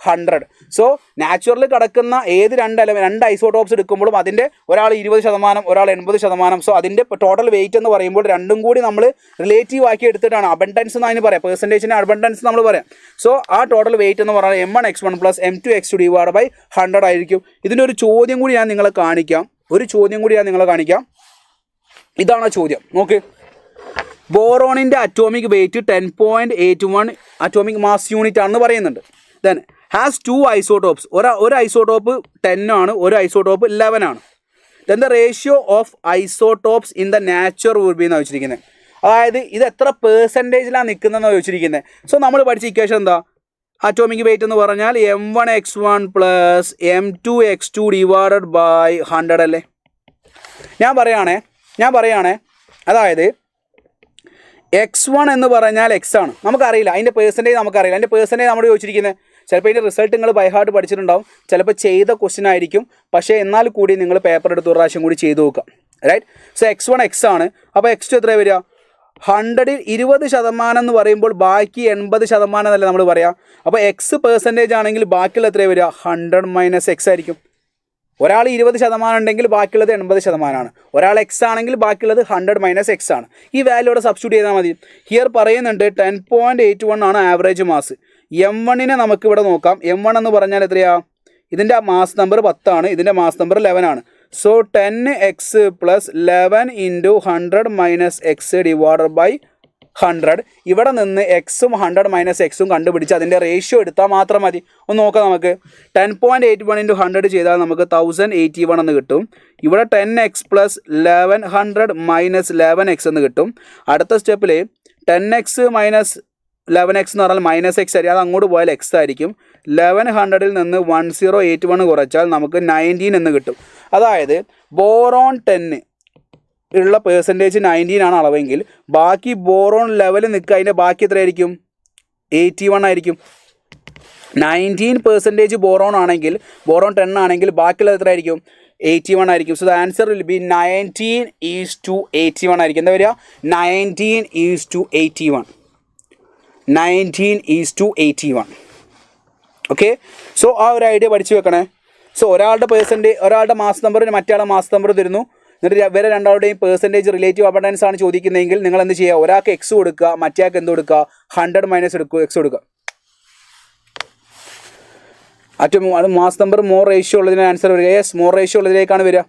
100. സോ നാച്ചുറൽ കിടക്കുന്ന ഏത് രണ്ട് ഐസോട്ടോപ്സ് എടുക്കുമ്പോഴും അതിൻ്റെ ഒരാൾ 20%, ഒരാൾ 80%. സോ അതിൻ്റെ ടോട്ടൽ വെയിറ്റ് എന്ന് പറയുമ്പോൾ രണ്ടും കൂടി നമ്മൾ റിലേറ്റീവ് ആക്കി എടുത്തിട്ടാണ് അബണ്ടൻസ് എന്ന് അതിന് പറയാം. പെർസെൻറ്റേജിന് അബണ്ടൻസ് നമ്മൾ പറയാം. സോ ആ ടോട്ടൽ വെയിറ്റ് എന്ന് പറഞ്ഞാൽ m1x1 + m2x2 / 100 ആയിരിക്കും. ഇതിൻ്റെ ഒരു ചോദ്യം കൂടി ഞാൻ നിങ്ങളെ കാണിക്കാം. ഇതാണ് ചോദ്യം. നോക്ക്, ബോറോണിൻ്റെ atomic weight 10.81 atomic mass unit ആണെന്ന് പറയുന്നുണ്ട്. Then has 2 isotopes. ഒരു ഐസോട്ടോപ്പ് 10 ആണ്, ഒരു ഐസോട്ടോപ്പ് 11 ആണ്. Then the ratio of isotopes in the nature would be എന്നാണ് ചോദിച്ചിരിക്കുന്നത്. അതായത് ഇത് എത്ര പെർസെൻറ്റേജിലാണ് നിൽക്കുന്നതെന്നാണ് ചോദിച്ചിരിക്കുന്നത്. സോ നമ്മൾ പഠിച്ച ഇക്വേഷൻ എന്താ? അറ്റോമിക് വെയിറ്റ് എന്ന് പറഞ്ഞാൽ m1x1 + m2x2 / 100 അല്ലേ? ഞാൻ പറയുകയാണേ അതായത് x1 എന്ന് പറഞ്ഞാൽ x ആണ്, നമുക്കറിയില്ല അതിൻ്റെ പെർസെൻറ്റേജ്. അതിൻ്റെ പെർസെൻറ്റേജ് നമ്മൾ ചോദിച്ചിരിക്കുന്നത്. ചിലപ്പോൾ ഇതിൻ്റെ റിസൾട്ട് നിങ്ങൾ ബൈ ഹാർട്ട് പഠിച്ചിട്ടുണ്ടാവും, ചിലപ്പോൾ ചെയ്ത ക്വസ്റ്റ്യൻ ആയിരിക്കും. പക്ഷേ എന്നാൽ കൂടി നിങ്ങൾ പേപ്പർ എടുത്ത് ഒരു പ്രാവശ്യം കൂടി ചെയ്ത് നോക്കുക. റൈറ്റ്? സോ x1 x ആണ്. അപ്പോൾ x2 എത്ര വരിക? 100ൽ 20% എന്ന് പറയുമ്പോൾ ബാക്കി 80% എന്നല്ലേ നമ്മൾ പറയാം. അപ്പോൾ x പെർസെൻറ്റേജ് ആണെങ്കിൽ ബാക്കിയുള്ള എത്ര വരിക? 100 - x ആയിരിക്കും. ഒരാൾ 20% ഉണ്ടെങ്കിൽ ബാക്കിയുള്ളത് 80%. ഒരാൾ x ആണെങ്കിൽ ബാക്കിയുള്ളത് 100 - x ആണ്. ഈ വാല്യൂടെ സബ്സ്റ്റിറ്റ്യൂട്ട് ചെയ്താൽ മതി. ഹിയർ പറയുന്നുണ്ട് 10.81 ആണ് ആവറേജ് മാസ്. m1നെ നമുക്ക് ഇവിടെ നോക്കാം. m1 എന്ന് പറഞ്ഞാൽ എത്രയാ? ഇതിൻ്റെ മാസ് നമ്പർ 10 ആണ്, ഇതിൻ്റെ മാസ് നമ്പർ 11 ആണ്. So 10x + 11 × 100 - x / 100. ഇവിടെ നിന്ന് എക്സും 100 - x കണ്ടുപിടിച്ച് അതിൻ്റെ റേഷ്യോ എടുത്താൽ മാത്രം മതി. ഒന്ന് നോക്കാം നമുക്ക്. 10.81 × 100 ചെയ്താൽ നമുക്ക് 1081 എന്ന് കിട്ടും. ഇവിടെ 10x + 1100 - 11x എന്ന് കിട്ടും. അടുത്ത സ്റ്റെപ്പിൽ 10x - 11x എന്ന് പറഞ്ഞാൽ -x ആയിരിക്കും. അത് അങ്ങോട്ട് പോയാൽ x ആയിരിക്കും. 1100ൽ നിന്ന് 1081 കുറച്ചാൽ നമുക്ക് 19 എന്ന് കിട്ടും. അതായത് ബോറോൺ 10 ഉള്ള പെർസെൻറ്റേജ് 19 ആണ് അളവെങ്കിൽ ബാക്കി ബോറോൺ ലെവലിൽ നിൽക്കുക. അതിൻ്റെ ബാക്കി എത്രയായിരിക്കും? 81 ആയിരിക്കും. 19% ബോറോൺ ആണെങ്കിൽ, ബോറോൺ 10 ആണെങ്കിൽ ബാക്കിയുള്ളത് എത്രയായിരിക്കും? 81 ആയിരിക്കും. So the answer will B 19:81 ആയിരിക്കും. എന്താ വരിക? 19:81. 19:81. ഓക്കെ, സോ ആ ഒരു ഐഡിയ പഠിച്ചു വെക്കണേ. സോ ഒരാളുടെ മാസ് നമ്പർ മറ്റേ മാസ് നമ്പർ തരുന്നു. എന്നിട്ട് ഇവരെ രണ്ടാളുടെയും പെർസെൻറ്റേജ് റിലേറ്റീവ് അബണ്ടൻസ് ആണ് ചോദിക്കുന്നതെങ്കിൽ നിങ്ങൾ എന്ത് ചെയ്യുക? ഒരാൾക്ക് x കൊടുക്കുക, മറ്റേ ആൾക്ക് എന്ത് കൊടുക്കുക? 100 - x കൊടുക്കുക. അത് മാസ് നമ്പർ മോർ റേഷ്യോ ഉള്ളതിന് ആൻസർ വരിക. യെസ്, മോർ റേഷ്യോ ഉള്ളതിലേക്കാണ് വരിക.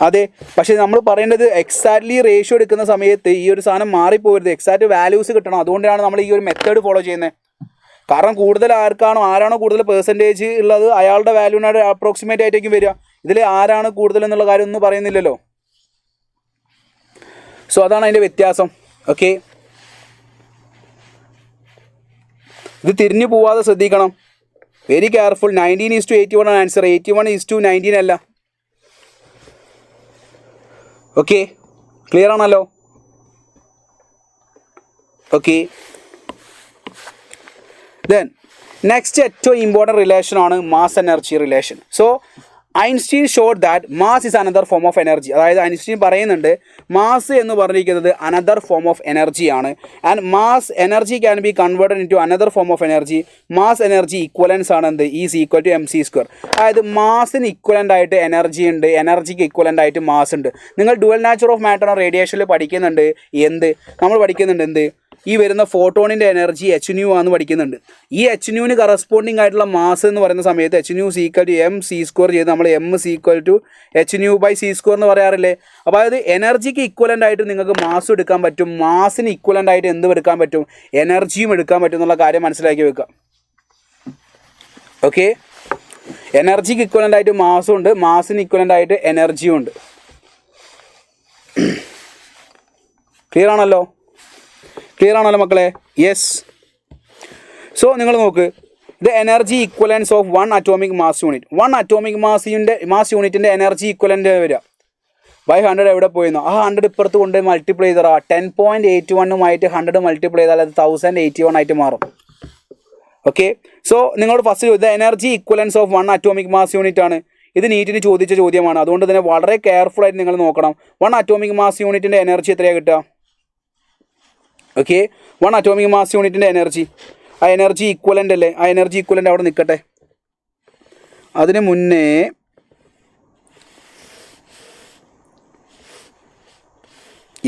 അതെ, പക്ഷേ നമ്മൾ പറയേണ്ടത് എക്സാക്ട്ലി റേഷ്യോ എടുക്കുന്ന സമയത്ത് ഈ ഒരു സാധനം മാറിപ്പോകരുത്. എക്സാക്റ്റ് വാല്യൂസ് കിട്ടണം. അതുകൊണ്ടാണ് നമ്മൾ ഈ ഒരു മെത്തേഡ് ഫോളോ ചെയ്യുന്നത്. കാരണം കൂടുതൽ ആരാണോ കൂടുതൽ പെർസെൻറ്റേജ് ഉള്ളത് അയാളുടെ വാല്യൂവിനോട് അപ്രോക്സിമേറ്റ് ആയിട്ടേക്കും വരിക. ഇതിൽ ആരാണ് കൂടുതൽ എന്നുള്ള കാര്യം ഒന്നും പറയുന്നില്ലല്ലോ. സോ അതാണ് അതിൻ്റെ വ്യത്യാസം. ഓക്കെ, ഇത് തിരിഞ്ഞു പോവാതെ ശ്രദ്ധിക്കണം. Very careful. 19:81 ആണ് ആൻസർ. 81:19 അല്ല. ഓക്കെ, ക്ലിയർ ആണല്ലോ? ഓക്കെ, ദെൻ നെക്സ്റ്റ് ഏറ്റവും ഇമ്പോർട്ടൻറ്റ് റിലേഷൻ ആണ് mass energy relation. So Einstein showed that mass is another form of energy. അതായത് ഐൻസ്റ്റീൻ പറയുന്നുണ്ട് മാസ് എന്ന് പറഞ്ഞിരിക്കുന്നത് അനദർ ഫോം ഓഫ് എനർജിയാണ്. And mass energy can be converted in to another form of energy. Mass energy equivalence ആണ് എന്ത്? Is equal to MC². അതായത് മാസിന് equivalent ആയിട്ട് energy ഉണ്ട്, എനർജിക്ക് ഇക്വലൻ്റ് ആയിട്ട് മാസ് ഉണ്ട്. നിങ്ങൾ ഡുവൽ നാച്ചർ ഓഫ് മാറ്റർ റേഡിയേഷനിൽ പഠിക്കുന്നുണ്ട്. നമ്മൾ പഠിക്കുന്നുണ്ട് എന്ത്? ഈ വരുന്ന ഫോട്ടോണിൻ്റെ എനർജി Hν ആണെന്ന് പഠിക്കുന്നുണ്ട്. ഈ Hν കറസ്പോണ്ടിങ് ആയിട്ടുള്ള മാസ് എന്ന് പറയുന്ന സമയത്ത് Hν ഈക്വൽ ടു MC² ചെയ്ത് നമ്മൾ M ഈക്വൽ ടു Hν/c² എന്ന് പറയാറില്ലേ? അപ്പോൾ അതായത് എനർജിക്ക് ഇക്വലൻ്റ് ആയിട്ട് നിങ്ങൾക്ക് മാസ് എടുക്കാൻ പറ്റും, മാസിന് ഇക്വലൻ്റ് ആയിട്ട് എന്തും എടുക്കാൻ പറ്റും? എനർജിയും എടുക്കാൻ പറ്റും എന്നുള്ള കാര്യം മനസ്സിലാക്കി വെക്കുക. ഓക്കെ, എനർജിക്ക് ഇക്വലൻ്റ് ആയിട്ട് മാസും ഉണ്ട്, മാസിന് ഇക്വലൻ്റ് ആയിട്ട് എനർജിയും ഉണ്ട്. ക്ലിയർ ആണല്ലോ മക്കളെ? യെസ്. സോ നിങ്ങൾ നോക്ക്, the energy equivalence of 1 atomic mass unit. 1 atomic mass യൂണിറ്റിൻ്റെ എനർജി ഇക്വലൻ്റ് വരിക ബൈ 100 എവിടെ പോയിരുന്നു? ആ 100 ഇപ്പുറത്ത് കൊണ്ട് മൾട്ടിപ്ലൈ ചെയ്താൽ 10.81 100 മൾട്ടിപ്ലൈ ചെയ്താൽ അത് 1081 ആയിട്ട് മാറും. ഓക്കെ, സോ നിങ്ങളോട് ഫസ്റ്റ് ചോദിച്ചത് energy equivalence of 1 atomic mass unit ആണ്. ഇത് നീറ്റിന് ചോദിച്ച ചോദ്യമാണ്. അതുകൊണ്ട് തന്നെ വളരെ കെയർഫുൾ ആയിട്ട് നിങ്ങൾ നോക്കണം. 1 അറ്റോമിക് മാസ് യൂണിറ്റിൻ്റെ എനർജി എത്രയാണ് കിട്ടുക? ഓക്കെ, 1 അറ്റോമിക് മാസ് യൂണിറ്റിൻ്റെ എനർജി, ആ എനർജി ഇക്വലൻ്റ് അല്ലേ? ആ എനർജി ഇക്വലൻ്റ് അവിടെ നിൽക്കട്ടെ. അതിന് മുന്നേ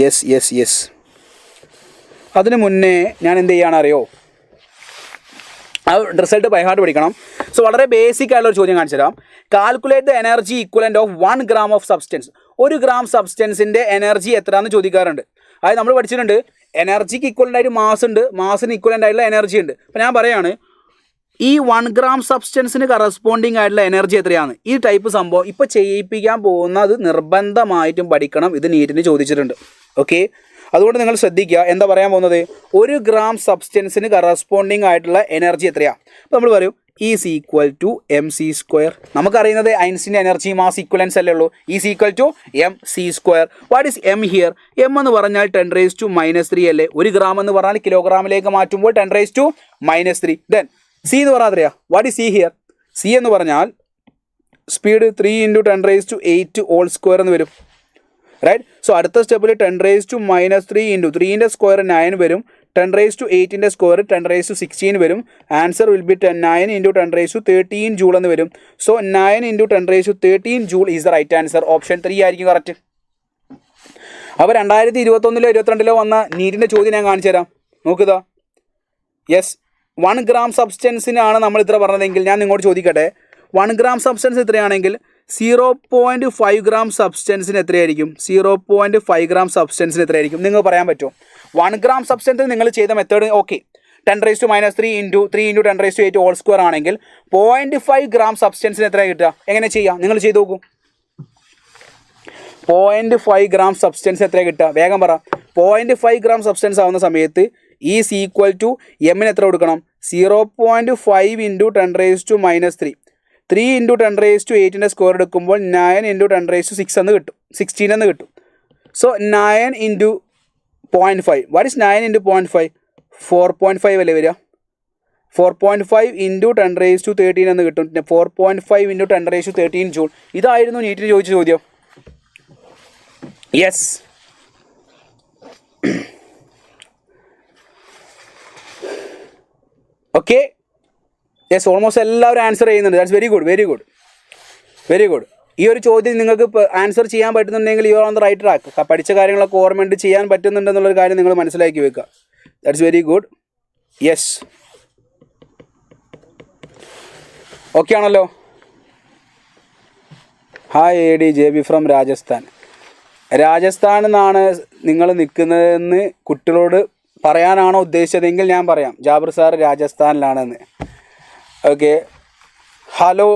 യെസ് അതിന് മുന്നേ ഞാൻ എന്ത് ചെയ്യുകയാണ് അറിയോ? ആ റിസൾട്ട് ബൈ ഹാർട്ട് പഠിക്കണം. സോ വളരെ ബേസിക് ആയിട്ടുള്ള ഒരു ചോദ്യം കാണിച്ചു തരാം. Calculate the energy equivalent of 1 gram of substance. 1 gram സബ്സ്റ്റൻസിൻ്റെ എനർജി എത്രയാണെന്ന് ചോദിക്കാറുണ്ട്. അതായത് നമ്മൾ പഠിച്ചിട്ടുണ്ട് എനർജിക്ക് ഇക്വലൻ്റ് ആയിട്ട് മാസ് ഉണ്ട്, മാസിന് ഇക്വലൻ്റ് ആയിട്ടുള്ള എനർജി ഉണ്ട്. അപ്പോൾ ഞാൻ പറയുകയാണ് ഈ 1 gram സബ്സ്റ്റൻസിന് കറസ്പോണ്ടിങ് ആയിട്ടുള്ള എനർജി എത്രയാണ്? ഈ ടൈപ്പ് സംഭവം ഇപ്പോൾ ചെയ്യിപ്പിക്കാൻ പോകുന്നത് നിർബന്ധമായിട്ടും പഠിക്കണം. ഇത് നീറ്റിന് ചോദിച്ചിട്ടുണ്ട്. ഓക്കെ, അതുകൊണ്ട് നിങ്ങൾ ശ്രദ്ധിക്കുക. എന്താ പറയാൻ പോകുന്നത്? 1 gram സബ്സ്റ്റൻസിന് കറസ്പോണ്ടിങ് ആയിട്ടുള്ള എനർജി എത്രയാണ്? അപ്പോൾ നമ്മൾ പറയും ഈസ് ഈക്വൽ ടു MC². നമുക്കറിയുന്നത് ഐൻസ്റ്റീൻ്റെ എനർജി മാസ് ഇക്വലൻസ് അല്ലേ ഉള്ളൂ. Is equal to MC². What is M here? M എന്ന് പറഞ്ഞാൽ 10⁻³ അല്ലേ? 1 gram എന്ന് പറഞ്ഞാൽ കിലോഗ്രാമിലേക്ക് മാറ്റുമ്പോൾ 10⁻³ ദെൻ C എന്ന് പറഞ്ഞാൽ എത്രയാ? What is C here? C എന്ന് പറഞ്ഞാൽ സ്പീഡ് 3 × 10⁸ ഹോൾ² എന്ന് വരും. റൈറ്റ്. സോ അടുത്ത സ്റ്റെപ്പിൽ 10⁻³ ഇൻറ്റു 3ൻ്റെ സ്ക്വയർ 9 വരും, 10⁸ സ്ക്വയർ 10⁻16 വരും. ആൻസർ വിൽ ബി 9 × 10⁻13 ജൂൾ എന്ന് വരും. So 9 × 10⁻13 joule is the right answer. Option 3 ആയിരിക്കും കറക്റ്റ്. അപ്പോൾ 2021 22 വന്ന നീറ്റിൻ്റെ ചോദ്യം ഞാൻ കാണിച്ചു തരാം. നോക്കുക. യെസ്, 1 gram സബ്സ്റ്റൻസിനാണ് നമ്മൾ ഇത്ര പറഞ്ഞതെങ്കിൽ ഞാൻ നിങ്ങളോട് ചോദിക്കട്ടെ, 1 gram സബ്സ്റ്റൻസ് ഇത്രയാണെങ്കിൽ 0.5 gram സബ്സ്റ്റൻസിന് എത്രയായിരിക്കും? 0.5 gram സബ്സ്റ്റൻസിന് എത്രയായിരിക്കും? നിങ്ങൾ പറയാൻ പറ്റുമോ? 1 gram സബ്സ്റ്റൻസ് നിങ്ങൾ ചെയ്ത മെത്തേഡ് ഓക്കെ, 10⁻³ ഇൻറ്റു 3 × 10⁸8 ഹോൾ² ആണെങ്കിൽ 0.5 gram സബ്സ്റ്റൻസിന് എത്രയാണ് കിട്ടുക? എങ്ങനെ ചെയ്യാം? നിങ്ങൾ ചെയ്ത് നോക്കൂ. 0.5 gram സബ്സ്റ്റൻസ് എത്രയാണ് കിട്ടുക? വേഗം പറ. 0.5 gram സബ്സ്റ്റൻസ് ആവുന്ന സമയത്ത് ഈസ് ഈക്വൽ ടു എമ്മിന് എത്ര കൊടുക്കണം? 0.5 × 10⁻³ 3 × 10⁸8ൻ്റെ സ്ക്വയർ എടുക്കുമ്പോൾ 9 × 10⁻6 എന്ന് കിട്ടും, 16 എന്ന് കിട്ടും. സോ 9 × 0.5. What is 9 × 0.5? 4.5 അല്ലേ വരിക? 4.5 × 10⁻13 എന്ന് കിട്ടും. 4.5 × 10⁻13 ജൂൾ. ഇതായിരുന്നു നീറ്റിന് ചോദിച്ച ചോദ്യം. യെസ്. ഓക്കെ, യെസ്, ഓൾമോസ്റ്റ് എല്ലാവരും ആൻസർ ചെയ്യുന്നുണ്ട്. That's very good. ഈ ഒരു ചോദ്യം നിങ്ങൾക്ക് ആൻസർ ചെയ്യാൻ പറ്റുന്നുണ്ടെങ്കിൽ you are on the right track. പഠിച്ച കാര്യങ്ങളൊക്കെ ഓർമ്മയുണ്ട്, ചെയ്യാൻ പറ്റുന്നുണ്ടെന്നുള്ളൊരു കാര്യം നിങ്ങൾ മനസ്സിലാക്കി വെക്കുക. That's very good. Yes, okay ആണല്ലോ. Hi AD JB from Rajasthan. Rajasthan എന്നാണ് നിങ്ങൾ നിൽക്കുന്നതെന്ന് കുട്ടികളോട് പറയാനാണോ ഉദ്ദേശിച്ചതെങ്കിൽ ഞാൻ പറയാം, ജാബിർ സാർ രാജസ്ഥാനിലാണെന്ന്. Okay, hello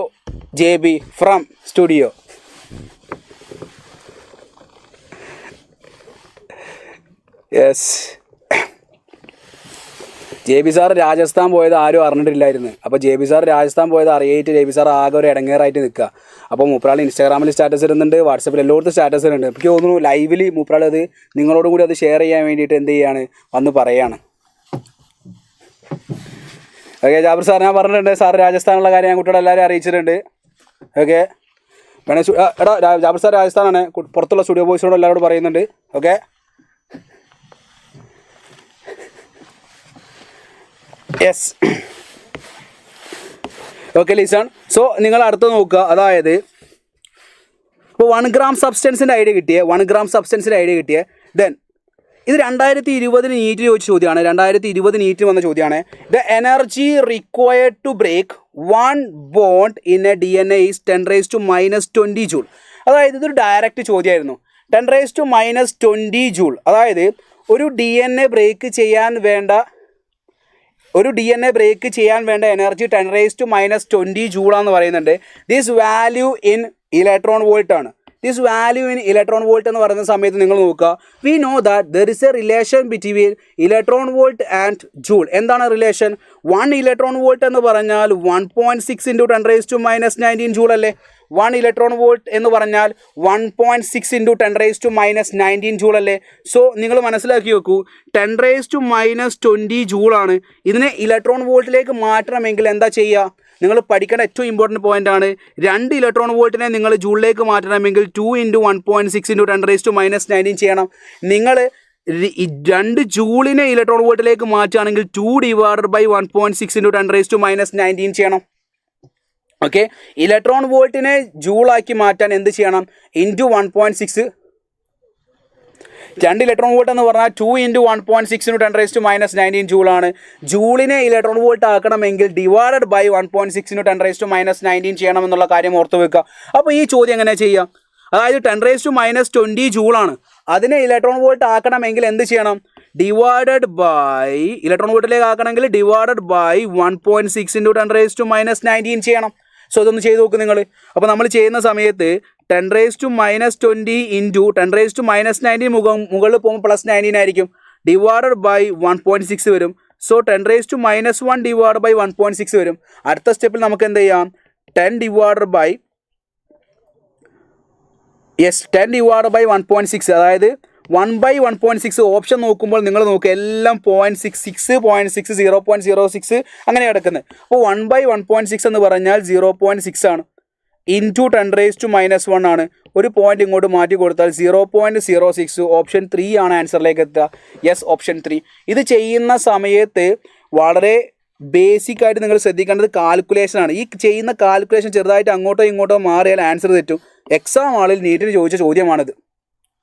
JB from studio. Yes, JB sir Rajasthan പോയത് ആരും അറിഞ്ഞിട്ടില്ലായിരുന്നു. അപ്പോൾ JB സാർ രാജസ്ഥാൻ പോയത് അറിയായിട്ട് JB സാർ ആകെ ഒരു ഇടങ്ങേറായിട്ട് നിൽക്കുക. അപ്പോൾ മൂപ്പരാൾ ഇൻസ്റ്റാഗ്രാമിൽ സ്റ്റാറ്റസ് ഇടുന്നുണ്ട്, വാട്സപ്പിൽ എല്ലായിടത്തും സ്റ്റാറ്റസ് ഇടുന്നുണ്ട്. എനിക്ക് തോന്നുന്നു ലൈവിൽ മൂപ്പരാൾ അത് നിങ്ങളോടും കൂടി അത് ഷെയർ ചെയ്യാൻ വേണ്ടിയിട്ട് എന്ത് ചെയ്യാണ്, വന്ന് പറയാണ്. ഓക്കെ, ജാബിർ സാർ ഞാൻ പറഞ്ഞിട്ടുണ്ട്, സാർ രാജസ്ഥാനുള്ള കാര്യം ഞാൻ കുട്ടികളെ എല്ലാവരും അറിയിച്ചിട്ടുണ്ട്. ഓക്കെ, വേണേൽ എടാ ജാബർ സാർ രാജസ്ഥാനാണ്, പുറത്തുള്ള സ്റ്റുഡിയോ ബോയ്സിനോട് എല്ലാവരോടും പറയുന്നുണ്ട്. Okay, yes. Okay listen. So നിങ്ങൾ അടുത്ത് നോക്കുക. അതായത് ഇപ്പോൾ 1 gram സബ്സ്റ്റൻസിൻ്റെ ഐഡിയ കിട്ടിയേ, 1 gram സബ്സ്റ്റൻസിൻ്റെ ഐഡിയ കിട്ടിയേ. ദെൻ ഇത് 2020 നീറ്റിൽ ചോദിച്ച ചോദ്യമാണ്. 2020 നീറ്റിൽ വന്ന ചോദ്യമാണ്. The energy required to break 1 bond in a DNA is 10⁻⁻20 joule. അതായത് ഇതൊരു ഡയറക്റ്റ് ചോദ്യമായിരുന്നു. 10⁻⁻20 ജൂൾ. അതായത് ഒരു DNA ബ്രേക്ക് ചെയ്യാൻ വേണ്ട എനർജി 10⁻⁻20 ജൂളാന്ന് പറയുന്നുണ്ട്. This value in electron volt ആണ്. This value in electron volt എന്ന് പറയുന്ന സമയത്ത് നിങ്ങൾ നോക്കുക, we know that there is a relation between electron volt and joule. എന്താണ് റിലേഷൻ? 1 ഇലക്ട്രോൺ വോൾട്ട് എന്ന് പറഞ്ഞാൽ 1.6 × 10⁻⁻19 ജൂൾ അല്ലേ? 1 ഇലക്ട്രോൺ വോൾട്ട് എന്ന് പറഞ്ഞാൽ 1.6 × 10⁻⁻19 ജൂൾ അല്ലേ? സോ നിങ്ങൾ മനസ്സിലാക്കി വെക്കൂ, 10⁻⁻20 ജൂളാണ്. ഇതിനെ ഇലക്ട്രോൺ വോൾട്ടിലേക്ക് മാറ്റണമെങ്കിൽ എന്താ ചെയ്യുക? നിങ്ങൾ പഠിക്കേണ്ട ഏറ്റവും ഇമ്പോർട്ടൻറ്റ് പോയിൻ്റ് ആണ്. 2 ഇലക്ട്രോൺ വോൾട്ടിനെ നിങ്ങൾ ജൂളിലേക്ക് മാറ്റണമെങ്കിൽ 2 × 1.6 × 10⁻⁻19 ചെയ്യണം. നിങ്ങൾ 2 ജൂളിനെ ഇലക്ട്രോൺ വോൾട്ടിലേക്ക് മാറ്റുകയാണെങ്കിൽ 2 / 1.6 × 10⁻⁻19 ചെയ്യണം. ഓക്കെ, ഇലക്ട്രോൺ വോൾട്ടിനെ ജൂളാക്കി മാറ്റാൻ എന്ത് ചെയ്യണം? ഇൻറ്റു 1.6. 2 ഇലക്ട്രോൺ വോൾട്ട് എന്ന് പറഞ്ഞാൽ 2 × 1.6 × 10⁻⁻19 ജൂളാണ്. ജൂളിനെ ഇലക്ട്രോൺ വോൾട്ട് ആക്കണമെങ്കിൽ ഡിവൈഡഡ് ബൈ 1.6 × 10⁻⁻19 ചെയ്യണം എന്നുള്ള കാര്യം ഓർത്ത് വെക്കുക. അപ്പോൾ ഈ ചോദ്യം എങ്ങനെ ചെയ്യാം? അതായത് 10⁻⁻20 ജൂളാണ്. അതിനെ ഇലക്ട്രോൺ വോൾട്ട് ആക്കണമെങ്കിൽ എന്ത് ചെയ്യണം? ഡിവൈഡഡ് ബൈ, ഇലക്ട്രോൺ വോൾട്ടിലേക്ക് ആക്കണമെങ്കിൽ ഡിവൈഡഡ് ബൈ 1.6 × 10⁻⁻19 ചെയ്യണം. സോ ഇതൊന്ന് ചെയ്ത് നോക്ക് നിങ്ങൾ. അപ്പോൾ നമ്മൾ ചെയ്യുന്ന സമയത്ത് 10⁻⁻20 ഇൻറ്റു 10⁻⁻19 മുകളിൽ പോകുമ്പോൾ +19 ആയിരിക്കും, ഡിവൈഡഡ് ബൈ 1.6 വരും. സോ 10⁻⁻1 ഡിവൈഡ് ബൈ 1.6 വരും. അടുത്ത സ്റ്റെപ്പിൽ നമുക്ക് എന്ത് ചെയ്യാം? 10 ഡിവൈഡഡ് ബൈ 1.6, അതായത് 1/1.6. ഓപ്ഷൻ നോക്കുമ്പോൾ നിങ്ങൾ നോക്കുക, എല്ലാം 0.66, 0.6, 0.06 അങ്ങനെ കിടക്കുന്നത്. അപ്പോൾ 1/1.6 എന്ന് പറഞ്ഞാൽ 0.6 ആണ്. ഇൻറ്റു 10⁻⁻1 ആണ്. ഒരു പോയിന്റ് ഇങ്ങോട്ട് മാറ്റി കൊടുത്താൽ 0.06. ഓപ്ഷൻ 3 ആണ് ആൻസറിലേക്ക് എത്തുക. Yes, option 3. ഇത് ചെയ്യുന്ന സമയത്ത് വളരെ ബേസിക് ആയിട്ട് നിങ്ങൾ ശ്രദ്ധിക്കേണ്ടത് കാൽക്കുലേഷൻ ആണ്. ഈ ചെയ്യുന്ന കാൽക്കുലേഷൻ ചെറുതായിട്ട് അങ്ങോട്ടോ ഇങ്ങോട്ടോ മാറിയാൽ ആൻസർ തെറ്റും. എക്സാം ആളിൽ നീറ്റിന് ചോദിച്ച ചോദ്യമാണിത്.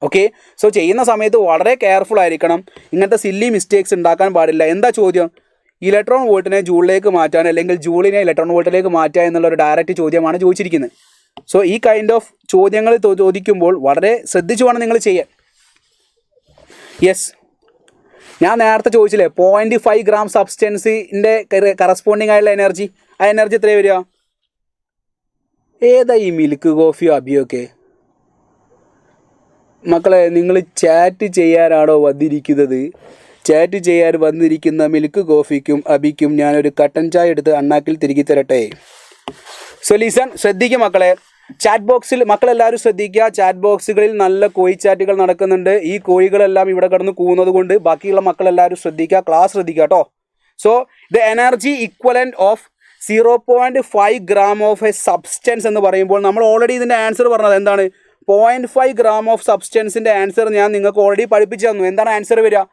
ഓക്കെ, സോ ചെയ്യുന്ന സമയത്ത് വളരെ കെയർഫുൾ ആയിരിക്കണം. ഇങ്ങനത്തെ സില്ലി മിസ്റ്റേക്സ് ഉണ്ടാക്കാൻ പാടില്ല. എന്താ ചോദ്യം? ഇലക്ട്രോൺ വോൾട്ടിനെ ജൂളിലേക്ക് മാറ്റാൻ അല്ലെങ്കിൽ ജൂളിനെ ഇലക്ട്രോൺ വോൾട്ടിലേക്ക് മാറ്റുക എന്നുള്ളൊരു ഡയറക്റ്റ് ചോദ്യമാണ് ചോദിച്ചിരിക്കുന്നത്. സോ ഈ കൈൻഡ് ഓഫ് ചോദ്യങ്ങൾ ചോദിക്കുമ്പോൾ വളരെ ശ്രദ്ധിച്ചു വേണം നിങ്ങൾ ചെയ്യാൻ. യെസ്, ഞാൻ നേരത്തെ ചോദിച്ചില്ലേ 0.5 gram സബ്സ്റ്റൻസിൻ്റെ കറസ്പോണ്ടിങ് ആയുള്ള എനർജി. ആ എനർജി എത്രയാണ് വരിക? ഏതാ ഈ മിൽക്ക് കോഫിയോ അബിയൊക്കെ? മക്കളെ, നിങ്ങൾ ചാറ്റ് ചെയ്യാനാണോ വന്നിരിക്കുന്നത്? ചാറ്റ് ചെയ്യാൻ വന്നിരിക്കുന്ന മിൽക്ക് കോഫിക്കും അബിക്കും ഞാനൊരു കട്ടൻ ചായ എടുത്ത് അണ്ണാക്കിൽ തിരികെ തരട്ടെ. സോ ലിസൺ, ശ്രദ്ധിക്കുക മക്കളെ. ചാറ്റ് ബോക്സിൽ മക്കളെല്ലാവരും ശ്രദ്ധിക്കുക. ചാറ്റ് ബോക്സുകളിൽ നല്ല കോഴി ചാറ്റുകൾ നടക്കുന്നുണ്ട്. ഈ കോഴികളെല്ലാം ഇവിടെ കിടന്ന് കൂവുന്നത് കൊണ്ട് ബാക്കിയുള്ള മക്കളെല്ലാവരും ശ്രദ്ധിക്കുക, ക്ലാസ് ശ്രദ്ധിക്കുക കേട്ടോ. So the energy equivalent of 0.5 gram of A substance എന്ന് പറയുമ്പോൾ നമ്മൾ ഓൾറെഡി ഇതിൻ്റെ ആൻസർ പറഞ്ഞത് എന്താണ്? 0.5 gram ഓഫ് സബ്സ്റ്റൻസിൻ്റെ ആൻസർ ഞാൻ നിങ്ങൾക്ക് ഓൾറെഡി പഠിപ്പിച്ചു തന്നു. എന്താണ് ആൻസർ വരിക?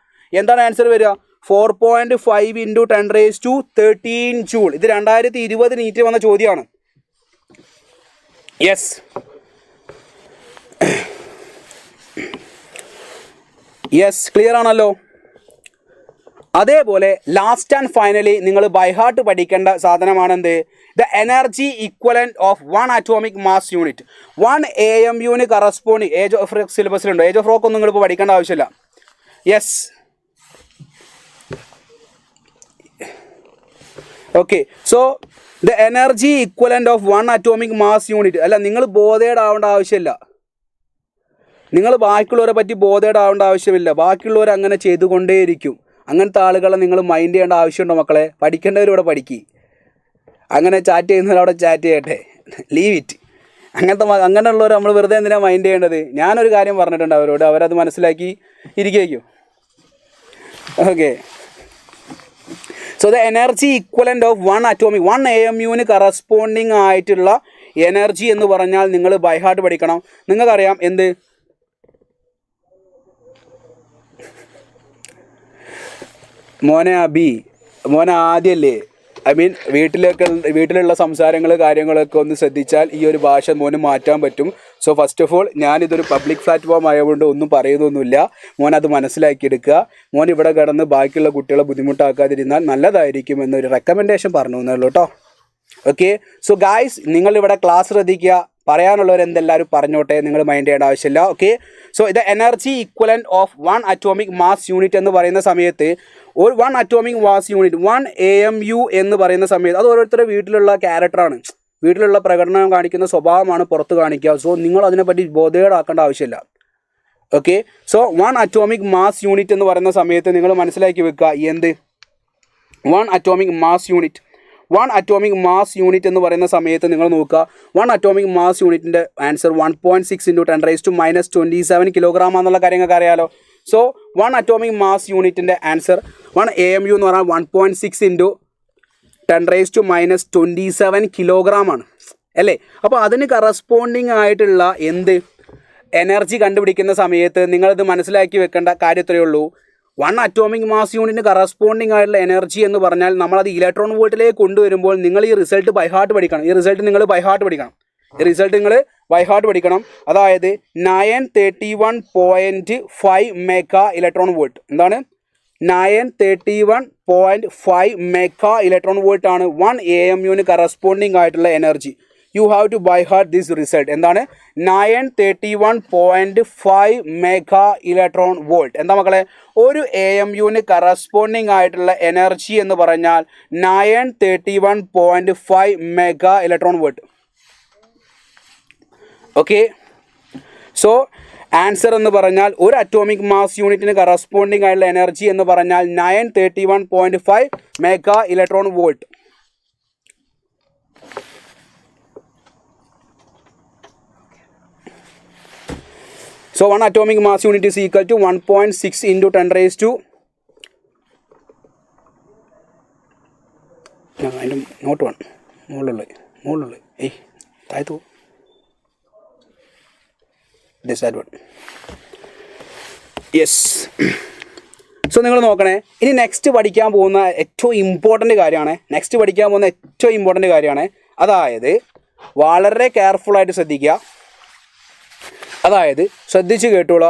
4.5 × 10⁻13 ജൂൾ. ഇത് 2020 നീറ്റ് വന്ന ചോദ്യമാണ്. യെസ്, ക്ലിയർ ആണല്ലോ. അതേപോലെ ലാസ്റ്റ് ആൻഡ് ഫൈനലി നിങ്ങൾ ബൈ ഹാർട്ട് പഠിക്കേണ്ട സാധനമാണെന്ത്? The energy equivalent of 1 atomic mass unit. 1 AMUന് കറസ്പോണ്ടിങ് ഏജ് ഓഫ് റോക്ക് സിലബസിലുണ്ടോ? ഏജ് ഓഫ് റോക്ക് ഒന്നും നിങ്ങളിപ്പോൾ പഠിക്കേണ്ട ആവശ്യമില്ല. Yes, okay. So the energy equivalent of 1 atomic mass unit. അല്ല, നിങ്ങൾ ബോധേഡ് ആവേണ്ട ആവശ്യമില്ല. നിങ്ങൾ ബാക്കിയുള്ളവരെ പറ്റി ബോധേഡ് ആവേണ്ട ആവശ്യമില്ല. ബാക്കിയുള്ളവർ അങ്ങനെ ചെയ്തുകൊണ്ടേയിരിക്കും. അങ്ങനത്തെ ആളുകളെ നിങ്ങൾ മൈൻഡ് ചെയ്യേണ്ട ആവശ്യമുണ്ടോ മക്കളെ? പഠിക്കേണ്ടവരിവിടെ പഠിക്കുക. അങ്ങനെ ചാറ്റ് ചെയ്യുന്നവരവിടെ ചാറ്റ് ചെയ്യട്ടെ, ലീവ് ഇറ്റ്. അങ്ങനെയുള്ളവർ നമ്മൾ വെറുതെ എന്തിനാണ് മൈൻഡ് ചെയ്യേണ്ടത്? ഞാനൊരു കാര്യം പറഞ്ഞിട്ടുണ്ട് അവരോട്, അവരത് മനസ്സിലാക്കി ഇരിക്കും. Okay, so the energy equivalent of 1 atomic 1 AMUന് കറസ്പോണ്ടിങ് ആയിട്ടുള്ള എനർജി എന്ന് പറഞ്ഞാൽ നിങ്ങൾ ബൈ ഹാർട്ട് പഠിക്കണം. നിങ്ങൾക്കറിയാം എന്ത് മോനെ മോനെ ആദ്യമല്ലേ വീട്ടിലുള്ള സംസാരങ്ങൾ കാര്യങ്ങളൊക്കെ ഒന്ന് ശ്രദ്ധിച്ചാൽ ഈ ഒരു ഭാഷ മോന് മാറ്റാൻ പറ്റും. സോ ഫസ്റ്റ് ഓഫ് ഓൾ ഞാനിതൊരു പബ്ലിക് പ്ലാറ്റ്ഫോം ആയതുകൊണ്ട് ഒന്നും പറയുന്നൊന്നുമില്ല. മോൻ അത് മനസ്സിലാക്കിയെടുക്കുക. മോൻ ഇവിടെ കിടന്ന് ബാക്കിയുള്ള കുട്ടികളെ ബുദ്ധിമുട്ടാക്കാതിരുന്നാൽ നല്ലതായിരിക്കും എന്നൊരു റെക്കമെൻഡേഷൻ പറഞ്ഞു എന്നുള്ളൂ കേട്ടോ. ഓക്കെ, സോ ഗായ്സ് നിങ്ങളിവിടെ ക്ലാസ് ശ്രദ്ധിക്കുക. പറയാനുള്ളവരെന്തെല്ലാവരും പറഞ്ഞോട്ടെ, നിങ്ങൾ മൈൻഡ് ചെയ്യേണ്ട ആവശ്യമില്ല. ഓക്കെ, സോ ഇത് energy equivalent of 1 atomic mass unit എന്ന് പറയുന്ന സമയത്ത് ഒരു 1 അറ്റോമിക് മാസ് യൂണിറ്റ് 1 AMU എന്ന് പറയുന്ന സമയത്ത് അത് ഓരോരുത്തരുടെ വീട്ടിലുള്ള ക്യാരക്ടറാണ്, വീട്ടിലുള്ള പ്രകടനം കാണിക്കുന്ന സ്വഭാവമാണ് പുറത്ത് കാണിക്കുക. സോ നിങ്ങൾ അതിനെപ്പറ്റി ബോധേടാക്കേണ്ട ആവശ്യമില്ല. Okay, so 1 atomic mass unit എന്ന് പറയുന്ന സമയത്ത് നിങ്ങൾ മനസ്സിലാക്കി വെക്കുക എന്ത് 1 atomic mass unit 1 atomic mass unit എന്ന് പറയുന്ന സമയത്ത് നിങ്ങൾ നോക്കുക 1 അറ്റോമിക് മാസ് യൂണിറ്റിൻ്റെ ആൻസർ 1.6 × 10⁻27 കിലോഗ്രാം എന്നുള്ള കാര്യങ്ങൾക്ക് അറിയാലോ. സോ 1 അറ്റോമിക് മാസ് യൂണിറ്റിൻ്റെ ആൻസർ 1 AMU എന്ന് പറഞ്ഞാൽ 1.6 × 10⁻27 കിലോഗ്രാം ആണ് അല്ലേ. അപ്പോൾ അതിന് കറസ്പോണ്ടിങ് ആയിട്ടുള്ള എന്ത് എനർജി കണ്ടുപിടിക്കുന്ന സമയത്ത് നിങ്ങളിത് മനസ്സിലാക്കി വെക്കേണ്ട കാര്യത്രയേ ഉള്ളൂ. 1 അറ്റോമിക് മാസ് യൂണിറ്റിന് കറസ്പോണ്ടിങ് ആയിട്ടുള്ള എനർജി എന്ന് പറഞ്ഞാൽ നമ്മളത് ഇലക്ട്രോൺ വോൾട്ടിലേക്ക് കൊണ്ടുവരുമ്പോൾ നിങ്ങൾ ഈ റിസൾട്ട് ബൈ ഹാർട്ട് പഠിക്കണം. ഈ റിസൾട്ട് നിങ്ങൾ ബൈ ഹാർട്ട് പഠിക്കണം. അതായത് 931.5 മെഗാ ഇലക്ട്രോൺ വോൾട്ട്. എന്താണ് 931.5 മെഗാ ഇലക്ട്രോൺ വോൾട്ട് ആണ് 1 AMUന് കറസ്പോണ്ടിങ് ആയിട്ടുള്ള energy. You have to by heart this result. എന്താണ് 931.5 മെഗാ ഇലക്ട്രോൺ വോൾട്ട്. എന്താ മക്കളെ, ഒരു AMUന് കറസ്പോണ്ടിങ് ആയിട്ടുള്ള എനർജി എന്ന് പറഞ്ഞാൽ 931.5 mega electron volt. Okay, so answer എന്ന് പറഞ്ഞാൽ ഒരു അറ്റോമിക് മാസ് യൂണിറ്റിന് കറസ്പോണ്ടിങ് ആയിട്ടുള്ള എനർജി എന്ന് പറഞ്ഞാൽ 931.5 mega electron volt. So 1 atomic mass unit is equal to 1.6 into 10 raised to not 1 മുകളിലുള്ള താഴത്തു this that one. Yes, so നിങ്ങൾ നോക്കണേ. ഇനി നെക്സ്റ്റ് പഠിക്കാൻ പോകുന്ന ഏറ്റവും ഇമ്പോർട്ടൻ്റ് കാര്യമാണ്. അതായത് വളരെ കെയർഫുള്ളായിട്ട് ശ്രദ്ധിക്കുക. അതായത് ശ്രദ്ധിച്ച് കേട്ടോളൂ.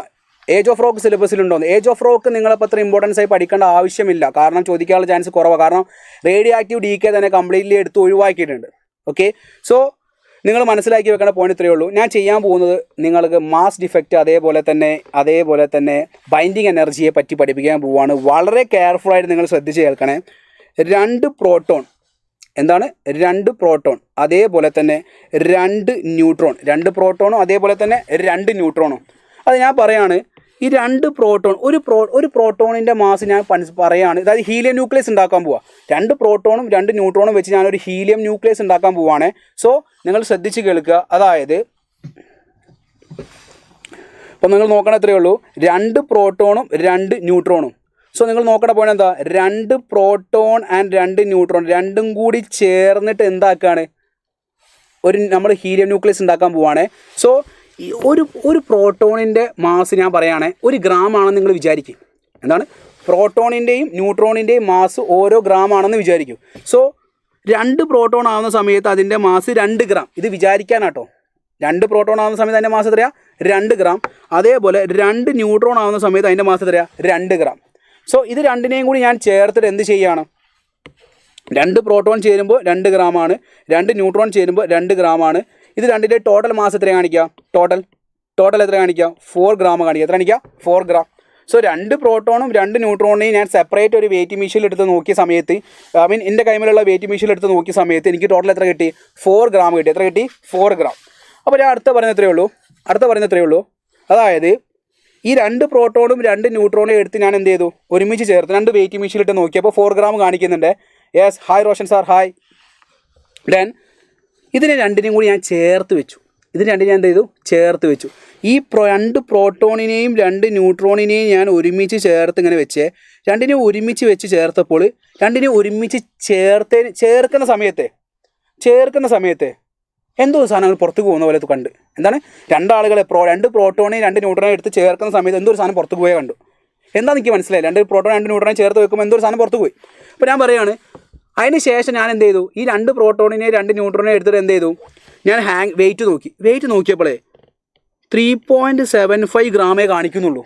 ഏജ് ഓഫ് റോക്ക് സിലബസിലുണ്ടോന്ന്. ഏജ് ഓഫ് റോക്ക് നിങ്ങളപ്പോൾ അത്ര ഇമ്പോർട്ടൻസ് ആയി പഠിക്കേണ്ട ആവശ്യമില്ല. കാരണം ചോദിക്കാനുള്ള ചാൻസ് കുറവാണ്. കാരണം റേഡിയോ ആക്റ്റീവ് DK തന്നെ കംപ്ലീറ്റ്ലി എടുത്ത് ഒഴിവാക്കിയിട്ടുണ്ട്. ഓക്കെ, സോ നിങ്ങൾ മനസ്സിലാക്കി വെക്കേണ്ട പോയിന്റ് ഇത്രയേ ഉള്ളൂ. ഞാൻ ചെയ്യാൻ പോകുന്നത് നിങ്ങൾക്ക് മാസ് ഡിഫക്റ്റ് അതേപോലെ തന്നെ ബൈൻഡിങ് എനർജിയെ പറ്റി പഠിപ്പിക്കാൻ പോവുകയാണ്. വളരെ കെയർഫുള്ളായിട്ട് നിങ്ങൾ ശ്രദ്ധിച്ച് കേൾക്കണേ. 2 പ്രോട്ടോൺ എന്താണ് 2 പ്രോട്ടോൺ അതേപോലെ തന്നെ 2 ന്യൂട്രോൺ. 2 പ്രോട്ടോണും അതേപോലെ തന്നെ 2 ന്യൂട്രോണും. അത് ഞാൻ പറയാണ്, ഈ 2 പ്രോട്ടോൺ ഒരു പ്രോട്ടോണിൻ്റെ മാസ് ഞാൻ പറയാണ്. അതായത് ഹീലിയം ന്യൂക്ലിയസ് ഉണ്ടാക്കാൻ പോവാം. 2 പ്രോട്ടോണും 2 ന്യൂട്രോണും വെച്ച് ഞാനൊരു ഹീലിയം ന്യൂക്ലിയസ് ഉണ്ടാക്കാൻ പോവാണ്. സോ നിങ്ങൾ ശ്രദ്ധിച്ച് കേൾക്കുക. അതായത് അപ്പോൾ നിങ്ങൾ നോക്കണ എത്രയേ ഉള്ളൂ 2 പ്രോട്ടോണും 2 ന്യൂട്രോണും. സോ നിങ്ങൾ നോക്കേണ്ട പോയിന്റ് എന്താ 2 പ്രോട്ടോൺ ആൻഡ് 2 ന്യൂട്രോൺ രണ്ടും കൂടി ചേർന്നിട്ട് എന്താക്കുകയാണ് നമ്മൾ ഹീലിയം ന്യൂക്ലിയസ് ഉണ്ടാക്കാൻ പോവുകയാണ്. സോ ഈ ഒരു പ്രോട്ടോണിൻ്റെ മാസ് ഞാൻ പറയുകയാണെങ്കിൽ 1 ഗ്രാം ആണെന്ന് നിങ്ങൾ വിചാരിക്കും. എന്താണ് പ്രോട്ടോണിൻ്റെയും ന്യൂട്രോണിൻ്റെയും മാസ് ഓരോ ഗ്രാം ആണെന്ന് വിചാരിക്കും. സോ 2 പ്രോട്ടോൺ ആവുന്ന സമയത്ത് അതിൻ്റെ മാസ് 2 ഗ്രാം. ഇത് വിചാരിക്കാനാട്ടോ. 2 പ്രോട്ടോൺ ആവുന്ന സമയത്ത് അതിൻ്റെ മാസ് എത്രയാണ് 2 ഗ്രാം. അതേപോലെ 2 ന്യൂട്രോൺ ആവുന്ന സമയത്ത് അതിൻ്റെ മാസ് എത്രയാണ് 2 ഗ്രാം. സോ ഇത് രണ്ടിനെയും കൂടി ഞാൻ ചേർത്തിട്ട് എന്ത് ചെയ്യുകയാണ് 2 പ്രോട്ടോൺ ചേരുമ്പോൾ 2 ഗ്രാമാണ്, 2 ന്യൂട്രോൺ ചേരുമ്പോൾ 2 ഗ്രാമാണ്. ഇത് രണ്ടിൻ്റെ ടോട്ടൽ മാസ് എത്ര കാണിക്കുക ടോട്ടൽ എത്ര കാണിക്കുക 4 ഗ്രാം കാണിക്കുക. എത്ര കാണിക്കുക 4 ഗ്രാം. സോ 2 പ്രോട്ടോണും 2 ന്യൂട്രോണിനെയും ഞാൻ സെപ്പറേറ്റ് ഒരു വെയിറ്റ് മെഷീനിൽ എടുത്ത് നോക്കിയ സമയത്ത് എൻ്റെ കൈമിലുള്ള വെയിറ്റ് മെഷീനിൽ എടുത്ത് നോക്കിയ സമയത്ത് എനിക്ക് ടോട്ടൽ എത്ര കിട്ടി 4 ഗ്രാം കിട്ടി. എത്ര കിട്ടി 4 ഗ്രാം. അപ്പോൾ ഞാൻ അടുത്ത പറയുന്ന എത്രയേ ഉള്ളൂ. അതായത് ഈ 2 പ്രോട്ടോണും 2 ന്യൂട്രോണും എടുത്ത് ഞാൻ എന്ത് ചെയ്തു ഒരുമിച്ച് ചേർത്ത് 2 വെയിറ്റ് മെഷീനിലിട്ട് നോക്കിയപ്പോൾ 4 ഗ്രാം കാണിക്കുന്നുണ്ട്. Yes, hi Roshan sir, hi. Then ഇതിനെ രണ്ടിനെയും കൂടി ഞാൻ ചേർത്ത് വെച്ചു. ഈ 2 പ്രോട്ടോണിനെയും 2 ന്യൂട്രോണിനെയും ഞാൻ ഒരുമിച്ച് ചേർത്ത് ഇങ്ങനെ വെച്ചേ. രണ്ടിനെയും ഒരുമിച്ച് വെച്ച് ചേർത്തപ്പോൾ രണ്ടിനെയും ഒരുമിച്ച് ചേർക്കുന്ന സമയത്ത് എന്തോ സാധനങ്ങൾ പുറത്ത് പോകുന്ന പോലെ കണ്ട്. എന്താണ്, രണ്ടാളുകളെ രണ്ട് പ്രോട്ടോണെയും 2 ന്യൂട്രോണെയും എടുത്ത് ചേർക്കുന്ന സമയത്ത് എന്തോ ഒരു സാധനം പുറത്ത് പോയേ കണ്ടു. എന്താണെന്ന് എനിക്ക് മനസ്സിലായില്ല. 2 പ്രോട്ടോൺ 2 ന്യൂട്രോണെ ചേർത്ത് വെക്കുമ്പോൾ എന്തോ ഒരു സാധനം പുറത്ത് പോയി. അപ്പോൾ ഞാൻ പറയുകയാണ്, അതിന് ശേഷം ഞാൻ എന്ത് ചെയ്തു, ഈ 2 പ്രോട്ടോണിനെ 2 ന്യൂട്രോണെ എടുത്തിട്ട് എന്ത് ചെയ്തു, ഞാൻ വെയിറ്റ് നോക്കിയപ്പോഴേ 3.75 ഗ്രാമേ കാണിക്കുന്നുള്ളൂ.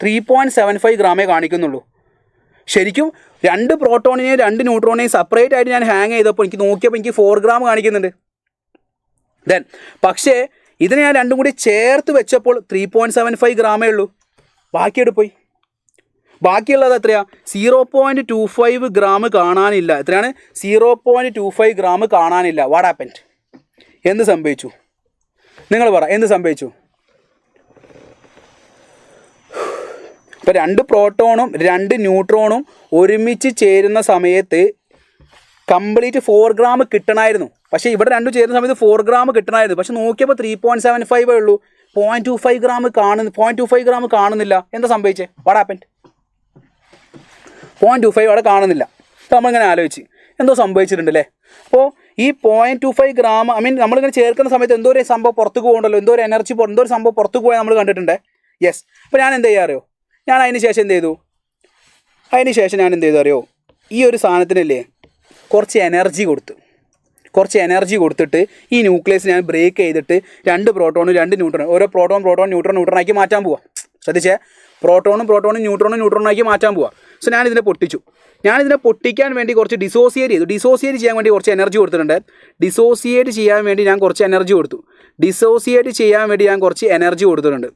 3.75 ഗ്രാമേ കാണിക്കുന്നുള്ളൂ. ശരിക്കും 2 പ്രോട്ടോണിനെയും 2 ന്യൂട്രോണെയും സെപ്പറേറ്റ് ആയിട്ട് ഞാൻ ഹാങ് ചെയ്തപ്പോൾ എനിക്ക് നോക്കിയപ്പോൾ എനിക്ക് 4 ഗ്രാം കാണിക്കുന്നുണ്ട്. പക്ഷേ ഇതിനെ ഞാൻ രണ്ടും കൂടി ചേർത്ത് വെച്ചപ്പോൾ 3.75 ഗ്രാമേ ഉള്ളൂ. ബാക്കിയെടുത്ത് പോയി. ബാക്കിയുള്ളത് എത്രയാണ്? 0.25 ഗ്രാം കാണാനില്ല. എത്രയാണ്? 0.25 ഗ്രാം കാണാനില്ല. What happened? എന്ത് സംഭവിച്ചു? നിങ്ങൾ പറ, എന്ത് സംഭവിച്ചു? ഇപ്പോൾ 2 പ്രോട്ടോണും 2 ന്യൂട്രോണും ഒരുമിച്ച് ചേരുന്ന സമയത്ത് കംപ്ലീറ്റ് 4 ഗ്രാം കിട്ടണമായിരുന്നു. പക്ഷേ ഇവിടെ 2 ചേരുന്ന സമയത്ത് 4 ഗ്രാം കിട്ടണമായിരുന്നു. പക്ഷെ നോക്കിയപ്പോൾ 3.75 ഉള്ളൂ. 0.25 ഗ്രാം കാണുന്നില്ല. എന്താ സംഭവിച്ചേ? What happened? 0.25 അവിടെ കാണുന്നില്ല. അപ്പോൾ നമ്മളിങ്ങനെ ആലോചിച്ച് എന്തോ സംഭവിച്ചിട്ടുണ്ടല്ലേ. അപ്പോൾ ഈ 0.25 ഗ്രാം നമ്മളിങ്ങനെ ചേർക്കുന്ന സമയത്ത് എന്തോ ഒരു സംഭവം പുറത്ത് പോകുന്നുണ്ടല്ലോ, എന്തോ ഒരു എനർജി, എന്തോ ഒരു സംഭവം പുറത്ത് പോയാൽ നമ്മൾ കണ്ടിട്ടുണ്ട്. യെസ്. അപ്പോൾ ഞാൻ എന്ത് ചെയ്യാറിയോ, ഞാൻ അതിന് ശേഷം എന്ത് ചെയ്തു അറിയോ, ഈ ഒരു സാധനത്തിനല്ലേ കുറച്ച് എനർജി കൊടുത്തിട്ട് ഈ ന്യൂക്ലിയസ് ഞാൻ ബ്രേക്ക് ചെയ്തിട്ട് 2 പ്രോട്ടോണും 2 ന്യൂട്രോണും, ഓരോ ന്യൂട്രോണാക്കി മാറ്റാൻ പോവാം. ശ്രദ്ധിച്ചേ, പ്രോട്ടോണും ന്യൂട്രോണാക്കി മാറ്റാൻ പോവാം. സോ ഞാനിതിനെ പൊട്ടിച്ചു. ഞാനിതിനെ പൊട്ടിക്കാൻ വേണ്ടി കുറച്ച് ഡിസോസിയേറ്റ് ചെയ്യാൻ വേണ്ടി കുറച്ച് എനർജി കൊടുത്തിട്ടുണ്ട്. ഡിസോസിയേറ്റ് ചെയ്യാൻ വേണ്ടി ഞാൻ കുറച്ച് എനർജി കൊടുത്തിട്ടുണ്ട്.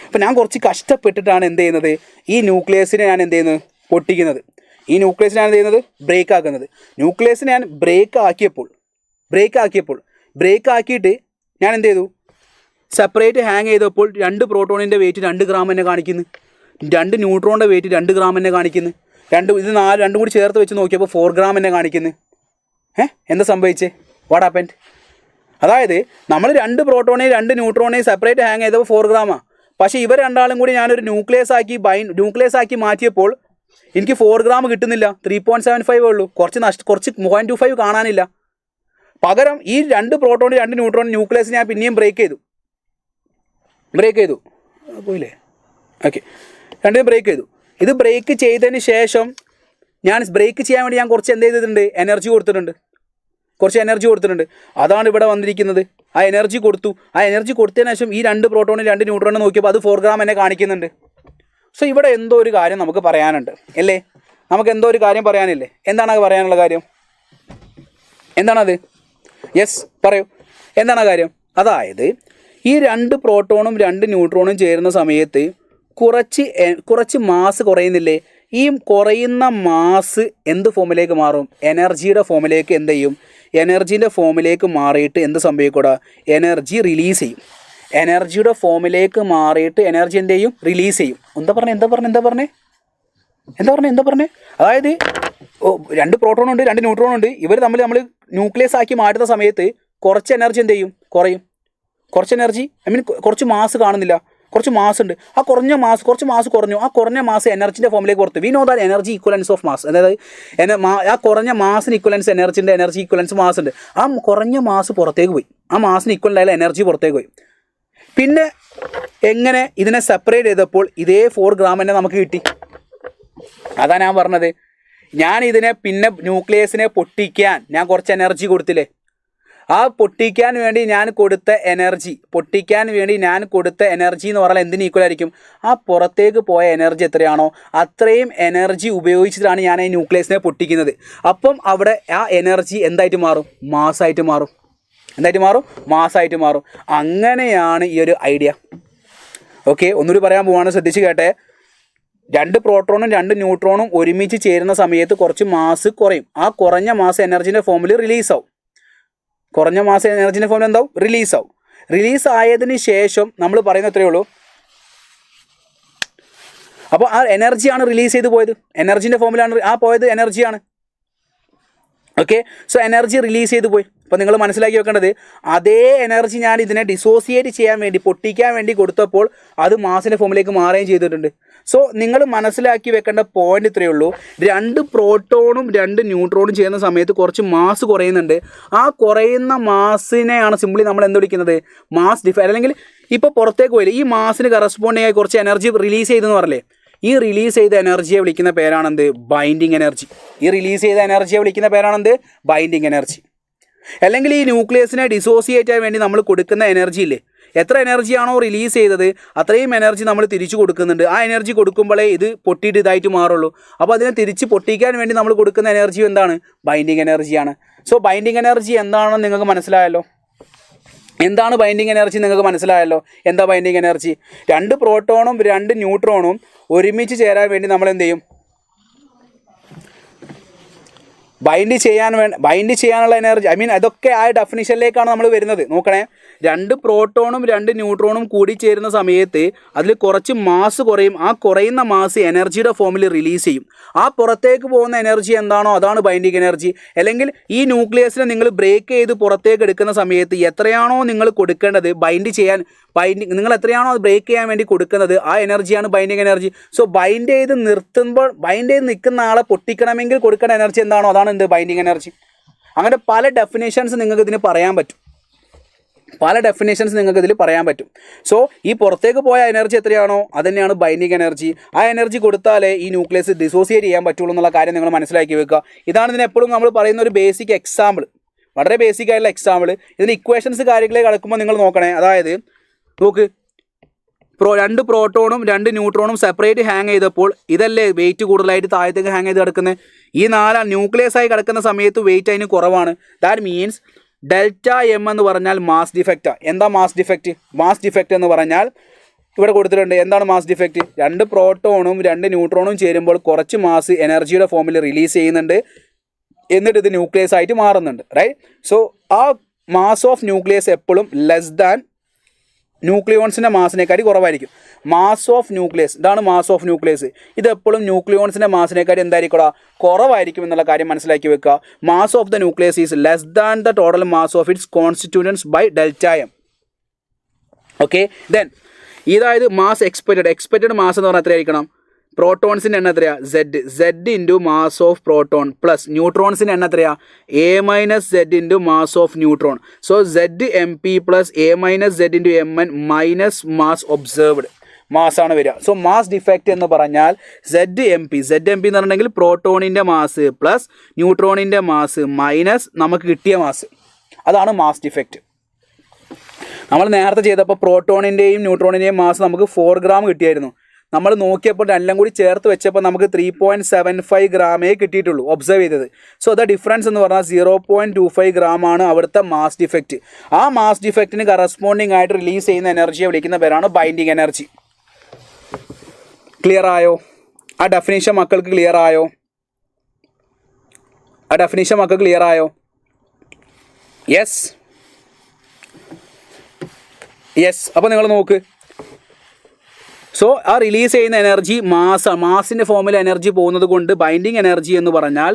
അപ്പോൾ ഞാൻ കുറച്ച് കഷ്ടപ്പെട്ടിട്ടാണ് എന്ത് ചെയ്യുന്നത്, ഈ ന്യൂക്ലിയസിനെ ഞാൻ എന്ത് ചെയ്യുന്നത്, പൊട്ടിക്കുന്നത്. ഈ ന്യൂക്ലിയസിനെ ഞാൻ എന്ത് ചെയ്യുന്നത്, ബ്രേക്ക് ആക്കുന്നത്. ന്യൂക്ലിയസിനെ ഞാൻ ബ്രേക്ക് ആക്കിയിട്ട് ഞാൻ എന്ത് ചെയ്തു, സെപ്പറേറ്റ് ഹാങ് ചെയ്തപ്പോൾ 2 പ്രോട്ടോണിൻ്റെ വെയിറ്റ് 2 ഗ്രാം തന്നെ കാണിക്കുന്നു, 2 ന്യൂട്രോണിൻ്റെ വെയിറ്റ് 2 ഗ്രാം തന്നെ കാണിക്കുന്നു, രണ്ടും കൂടി ചേർത്ത് വെച്ച് നോക്കിയപ്പോൾ 4 ഗ്രാം തന്നെ കാണിക്കുന്നു. എന്താ സംഭവിച്ചേ? What happened? അതായത് നമ്മൾ 2 പ്രോട്ടോണെയും 2 ന്യൂട്രോണെയും സെപ്പറേറ്റ് ഹാങ് ചെയ്തപ്പോൾ 4 ഗ്രാമാണ്. പക്ഷേ ഇവർ രണ്ടാളും കൂടി ഞാനൊരു ന്യൂക്ലിയസ് ആക്കി മാറ്റിയപ്പോൾ എനിക്ക് 4 ഗ്രാം കിട്ടുന്നില്ല, 3.75 ഉള്ളൂ. കുറച്ച് 0.25 കാണാനില്ല. പകരം ഈ 2 പ്രോട്ടോൺ 2 ന്യൂട്രോൺ ന്യൂക്ലിയസ് ഞാൻ പിന്നെയും ബ്രേക്ക് ചെയ്തു. പോയില്ലേ? ഓക്കെ, രണ്ടും ബ്രേക്ക് ചെയ്തു. ഇത് ബ്രേക്ക് ചെയ്തതിന് ശേഷം ഞാൻ ബ്രേക്ക് ചെയ്യാൻ വേണ്ടി ഞാൻ കുറച്ച് എന്ത് ചെയ്തിട്ടുണ്ട്, എനർജി കൊടുത്തിട്ടുണ്ട്. അതാണ് ഇവിടെ വന്നിരിക്കുന്നത്. ആ എനർജി കൊടുത്തതിന് ശേഷം ഈ 2 പ്രോട്ടോണും 2 ന്യൂട്രോണും നോക്കിയപ്പോൾ അത് 4 ഗ്രാം എന്നെ കാണിക്കുന്നുണ്ട്. സോ ഇവിടെ എന്തോ ഒരു കാര്യം നമുക്ക് പറയാനുണ്ട് അല്ലേ? എന്താണ് പറയാനുള്ള കാര്യം? എന്താണത്? യെസ്, പറയൂ. എന്താണ് കാര്യം? അതായത് ഈ 2 പ്രോട്ടോണും 2 ന്യൂട്രോണും ചേരുന്ന സമയത്ത് കുറച്ച് മാസ് കുറയുന്നില്ലേ? ഈ കുറയുന്ന മാസ് എന്ത് ഫോമിലേക്ക് മാറും? എനർജിയുടെ ഫോമിലേക്ക് എന്ത് ചെയ്യും? എനർജീൻ്റെ ഫോമിലേക്ക് മാറിയിട്ട് എന്ത് സംഭവിക്കൂടാ? എനർജി റിലീസ് ചെയ്യും. എനർജിയുടെ ഫോമിലേക്ക് മാറിയിട്ട് എനർജി എന്ത് ചെയ്യും? റിലീസ് ചെയ്യും. എന്താ പറഞ്ഞേ? അതായത് 2 പ്രോട്ടോണുണ്ട് 2 ന്യൂട്രോണുണ്ട്. ഇവർ തമ്മിൽ നമ്മൾ ന്യൂക്ലിയസ് ആക്കി മാറ്റുന്ന സമയത്ത് കുറച്ച് എനർജി എന്ത് ചെയ്യും? കുറയും. കുറച്ച് എനർജി കുറച്ച് മാസ് കാണുന്നില്ല, കുറച്ച് മാസ് ഉണ്ട്. കുറച്ച് മാസ് കുറഞ്ഞു. ആ കുറഞ്ഞ മാസ് എനർജിൻ്റെ ഫോമിലേക്ക് പുറത്ത്. V know that energy equivalence of mass. അതായത് ആ കുറഞ്ഞ മാസിന് ഈക്വലൻസ് എനർജി ഈക്വലൻസ് മാസ് ഉണ്ട്. ആ കുറഞ്ഞ മാസ് പുറത്തേക്ക് പോയി. ആ മാസിന് ഈക്വലൻ്റ് ആയാലും എനർജി പുറത്തേക്ക് പോയി. പിന്നെ എങ്ങനെ ഇതിനെ സെപ്പറേറ്റ് ചെയ്തപ്പോൾ ഇതേ 4 ഗ്രാം തന്നെ നമുക്ക് കിട്ടി. അതാണ് ഞാൻ പറഞ്ഞത്. ഞാൻ ഇതിനെ പിന്നെ ന്യൂക്ലിയസിനെ പൊട്ടിക്കാൻ ഞാൻ കുറച്ച് എനർജി കൊടുത്തില്ലേ? ആ പൊട്ടിക്കാൻ വേണ്ടി ഞാൻ കൊടുത്ത എനർജി എന്ന് പറഞ്ഞാൽ എന്തിന് ഈക്വൽ ആയിരിക്കും? ആ പുറത്തേക്ക് പോയ എനർജി എത്രയാണോ അത്രയും എനർജി ഉപയോഗിച്ചിട്ടാണ് ഞാൻ ഈ ന്യൂക്ലിയസിനെ പൊട്ടിക്കുന്നത്. അപ്പം അവിടെ ആ എനർജി എന്തായിട്ട് മാറും? മാസ്സായിട്ട് മാറും. അങ്ങനെയാണ് ഈ ഒരു ഐഡിയ. ഓക്കെ, ഒന്നുകൂടി പറയാൻ പോവാണ്, ശ്രദ്ധിച്ച് കേട്ടെ. 2 പ്രോട്ടോണും 2 ന്യൂട്രോണും ഒരുമിച്ച് ചേരുന്ന സമയത്ത് കുറച്ച് മാസ് കുറയും. ആ കുറഞ്ഞ മാസ് എനർജിൻ്റെ ഫോമിൽ റിലീസാവും. റിലീസ് ആയതിന് ശേഷം നമ്മൾ പറയുന്ന എത്രയേ ഉള്ളൂ. അപ്പോൾ ആ എനർജിയാണ് റിലീസ് ചെയ്ത് പോയത്. എനർജിൻ്റെ ഫോമിലാണ് പോയത്, എനർജിയാണ്. ഓക്കെ, സോ എനർജി റിലീസ് ചെയ്ത് പോയി. അപ്പോൾ നിങ്ങൾ മനസ്സിലാക്കി വെക്കേണ്ടത് അതേ എനർജി ഞാൻ ഇതിനെ ഡിസോസിയേറ്റ് ചെയ്യാൻ വേണ്ടി പൊട്ടിക്കാൻ വേണ്ടി കൊടുത്തപ്പോൾ അത് മാസിൻ്റെ ഫോമിലേക്ക് മാറുകയും ചെയ്തിട്ടുണ്ട്. സോ നിങ്ങൾ മനസ്സിലാക്കി വെക്കേണ്ട പോയിന്റ് ഇത്രയേ ഉള്ളൂ. 2 പ്രോട്ടോണും 2 ന്യൂട്രോണും ചെയ്യുന്ന സമയത്ത് കുറച്ച് മാസ് കുറയുന്നുണ്ട്. ആ കുറയുന്ന മാസിനെയാണ് സിംപ്ലി നമ്മൾ എന്ത് വിളിക്കുന്നത്, മാസ് ഡിഫൈൻ. അല്ലെങ്കിൽ ഇപ്പോൾ പുറത്തേക്ക് പോയില്ല, ഈ മാസിന് കറസ്പോണ്ടിങ് ആയി കുറച്ച് എനർജി റിലീസ് ചെയ്തെന്ന് പറഞ്ഞില്ലേ, ഈ റിലീസ് ചെയ്ത എനർജിയെ വിളിക്കുന്ന പേരാണെന്ത്, ബൈൻഡിങ് എനർജി. ഈ റിലീസ് ചെയ്ത എനർജിയെ വിളിക്കുന്ന പേരാണെന്ത്, ബൈൻഡിങ് എനർജി. അല്ലെങ്കിൽ ഈ ന്യൂക്ലിയസിനെ ഡിസോസിയേറ്റ് ചെയ്യാൻ വേണ്ടി നമ്മൾ കൊടുക്കുന്ന എനർജി ഇല്ലേ, എത്ര എനർജിയാണോ റിലീസ് ചെയ്തത് അത്രയും എനർജി നമ്മൾ തിരിച്ചു കൊടുക്കുന്നുണ്ട്. ആ എനർജി കൊടുക്കുമ്പോഴേ ഇത് പൊട്ടിയിട്ട് ഇതായിട്ട് മാറുള്ളൂ. അപ്പോൾ അതിനെ തിരിച്ച് പൊട്ടിക്കാൻ വേണ്ടി നമ്മൾ കൊടുക്കുന്ന എനർജി എന്താണ്, ബൈൻഡിങ് എനർജിയാണ്. സോ ബൈൻഡിങ് എനർജി എന്താണെന്ന് നിങ്ങൾക്ക് മനസ്സിലായല്ലോ. എന്താണ് ബൈൻഡിങ് എനർജി നിങ്ങൾക്ക് മനസ്സിലായല്ലോ. എന്താ ബൈൻഡിങ് എനർജി? 2 പ്രോട്ടോണും 2 ന്യൂട്രോണും ഒരുമിച്ച് ചേരാൻ വേണ്ടി നമ്മൾ എന്ത് ചെയ്യും, ബൈൻഡ് ചെയ്യാനുള്ള എനർജി. അതൊക്കെ ആ ഡെഫിനിഷനിലേക്കാണ് നമ്മൾ വരുന്നത്. നോക്കണേ, 2 പ്രോട്ടോണും 2 ന്യൂട്രോണും കൂടി ചേരുന്ന സമയത്ത് അതിൽ കുറച്ച് മാസ് കുറയും. ആ കുറയുന്ന മാസ് എനർജിയുടെ ഫോമിൽ റിലീസ് ചെയ്യും. ആ പുറത്തേക്ക് പോകുന്ന എനർജി എന്താണോ അതാണ് ബൈൻഡിങ് എനർജി. അല്ലെങ്കിൽ ഈ ന്യൂക്ലിയസിനെ നിങ്ങൾ ബ്രേക്ക് ചെയ്ത് പുറത്തേക്ക് എടുക്കുന്ന സമയത്ത് എത്രയാണോ നിങ്ങൾ കൊടുക്കേണ്ടത് നിങ്ങൾ എത്രയാണോ അത് ബ്രേക്ക് ചെയ്യാൻ വേണ്ടി കൊടുക്കുന്നത് ആ എനർജിയാണ് ബൈൻഡിങ് എനർജി. സോ ബൈൻഡ് ചെയ്ത് നിൽക്കുന്ന ആളെ പൊട്ടിക്കണമെങ്കിൽ കൊടുക്കേണ്ട എനർജി എന്താണോ അതാണ് എന്ത്, ബൈൻഡിങ് എനർജി. അങ്ങനെ പല ഡെഫിനേഷൻസ് നിങ്ങൾക്ക് ഇതിന് പറയാൻ പറ്റും. സോ ഈ പുറത്തേക്ക് പോയ എനർജി എത്രയാണോ അത് തന്നെയാണ് ബൈൻഡിങ് എനർജി. ആ എനർജി കൊടുത്താലേ ഈ ന്യൂക്ലിയസ് ഡിസോസിയേറ്റ് ചെയ്യാൻ പറ്റുള്ളൂ എന്നുള്ള കാര്യം നിങ്ങൾ മനസ്സിലാക്കി വെക്കുക. ഇതാണ് ഇതിന് എപ്പോഴും നമ്മൾ പറയുന്ന ഒരു ബേസിക് എക്സാമ്പിൾ, വളരെ ബേസിക് ആയിട്ടുള്ള എക്സാമ്പിൾ. ഇതിന് ഇക്വേഷൻസ് കാര്യങ്ങളിലേക്ക് കടക്കുമ്പോൾ നിങ്ങൾ നോക്കണേ. അതായത് നോക്ക്, 2 പ്രോട്ടോണും 2 ന്യൂട്രോണും സെപ്പറേറ്റ് ഹാങ് ചെയ്തപ്പോൾ ഇതല്ലേ വെയിറ്റ് കൂടുതലായിട്ട് താഴത്തേക്ക് ഹാങ് ചെയ്ത് കിടക്കുന്നത്. ഈ 4 ന്യൂക്ലിയസ് ആയി കിടക്കുന്ന സമയത്ത് വെയിറ്റ് അതിന് കുറവാണ്. ദാറ്റ് മീൻസ് ഡെൽറ്റ എം എന്ന് പറഞ്ഞാൽ മാസ് ഡിഫക്റ്റാണ്. എന്താ മാസ് ഡിഫക്റ്റ്? മാസ് ഡിഫക്റ്റ് എന്ന് പറഞ്ഞാൽ ഇവിടെ കൊടുത്തിട്ടുണ്ട്. എന്താണ് മാസ് ഡിഫക്റ്റ്? 2 പ്രോട്ടോണും 2 ന്യൂട്രോണും ചേരുമ്പോൾ കുറച്ച് മാസ് എനർജിയുടെ ഫോമിൽ റിലീസ് ചെയ്യുന്നുണ്ട്, എന്നിട്ട് ഇത് ന്യൂക്ലിയസ് ആയിട്ട് മാറുന്നുണ്ട്, റൈറ്റ്? സോ ആ മാസ് ഓഫ് ന്യൂക്ലിയസ് എപ്പോഴും ലെസ് ദാൻ ന്യൂക്ലിയോൺസിൻ്റെ മാസിനേക്കാട്ടി കുറവായിരിക്കും. മാസ് ഓഫ് ന്യൂക്ലിയസ്, ഇതാണ് മാസ് ഓഫ് ന്യൂക്ലിയസ്. ഇതെപ്പോഴും ന്യൂക്ലിയോൺസിൻ്റെ മാസിനേക്കാട്ടി എന്തായിരിക്കും, കുറവായിരിക്കും എന്നുള്ള കാര്യം മനസ്സിലാക്കി വെക്കുക. Mass of the nucleus is less than the total mass of its constituents by delta M. Okay, then ഇതായത് മാസ് എക്സ്പെക്റ്റഡ് മാസ് എന്ന് പറഞ്ഞാൽ എത്രയായിരിക്കണം? പ്രോട്ടോൺസിൻ്റെ എണ്ണം എത്രയാ? Z into mass of proton plus ന്യൂട്രോൺസിൻ്റെ എണ്ണം എത്രയാ? A-Z into mass of neutron. So ZMP plus A-Z into MN minus mass observed മാസാണ് വരിക. സോ മാസ് ഡിഫക്റ്റ് എന്ന് പറഞ്ഞാൽ ZMP എന്ന് പറഞ്ഞിട്ടുണ്ടെങ്കിൽ പ്രോട്ടോണിൻ്റെ മാസ് പ്ലസ് ന്യൂട്രോണിൻ്റെ മാസ് മൈനസ് നമുക്ക് കിട്ടിയ മാസ്, അതാണ് മാസ് ഡിഫക്റ്റ്. നമ്മൾ നേരത്തെ ചെയ്തപ്പോൾ പ്രോട്ടോണിൻ്റെയും ന്യൂട്രോണിൻ്റെയും മാസ് നമുക്ക് 4 ഗ്രാം കിട്ടിയായിരുന്നു. നമ്മൾ നോക്കിയപ്പോൾ എല്ലാം കൂടി ചേർത്ത് വെച്ചപ്പോൾ നമുക്ക് 3.75 ഗ്രാമേ കിട്ടിയിട്ടുള്ളൂ ഒബ്സർവ് ചെയ്തത്. സോ ദ ഡിഫറൻസ് എന്ന് പറഞ്ഞാൽ 0.25 ഗ്രാമാണ് അവിടുത്തെ മാസ് ഡിഫക്റ്റ്. ആ മാസ് ഡിഫക്റ്റിന് കറസ്പോണ്ടിങ് ആയിട്ട് റിലീസ് ചെയ്യുന്ന എനർജിയെ വിളിക്കുന്ന പേരാണ് ബൈൻഡിങ് എനർജി. ക്ലിയർ ആയോ? ആ ഡെഫിനേഷൻ മക്കൾക്ക് ക്ലിയർ ആയോ? യെസ്. അപ്പോൾ നിങ്ങൾ നോക്ക്, സോ ആ റിലീസ് ചെയ്യുന്ന എനർജി മാസിൻ്റെ ഫോമിൽ എനർജി പോകുന്നത് കൊണ്ട് ബൈൻഡിങ് എനർജി എന്ന് പറഞ്ഞാൽ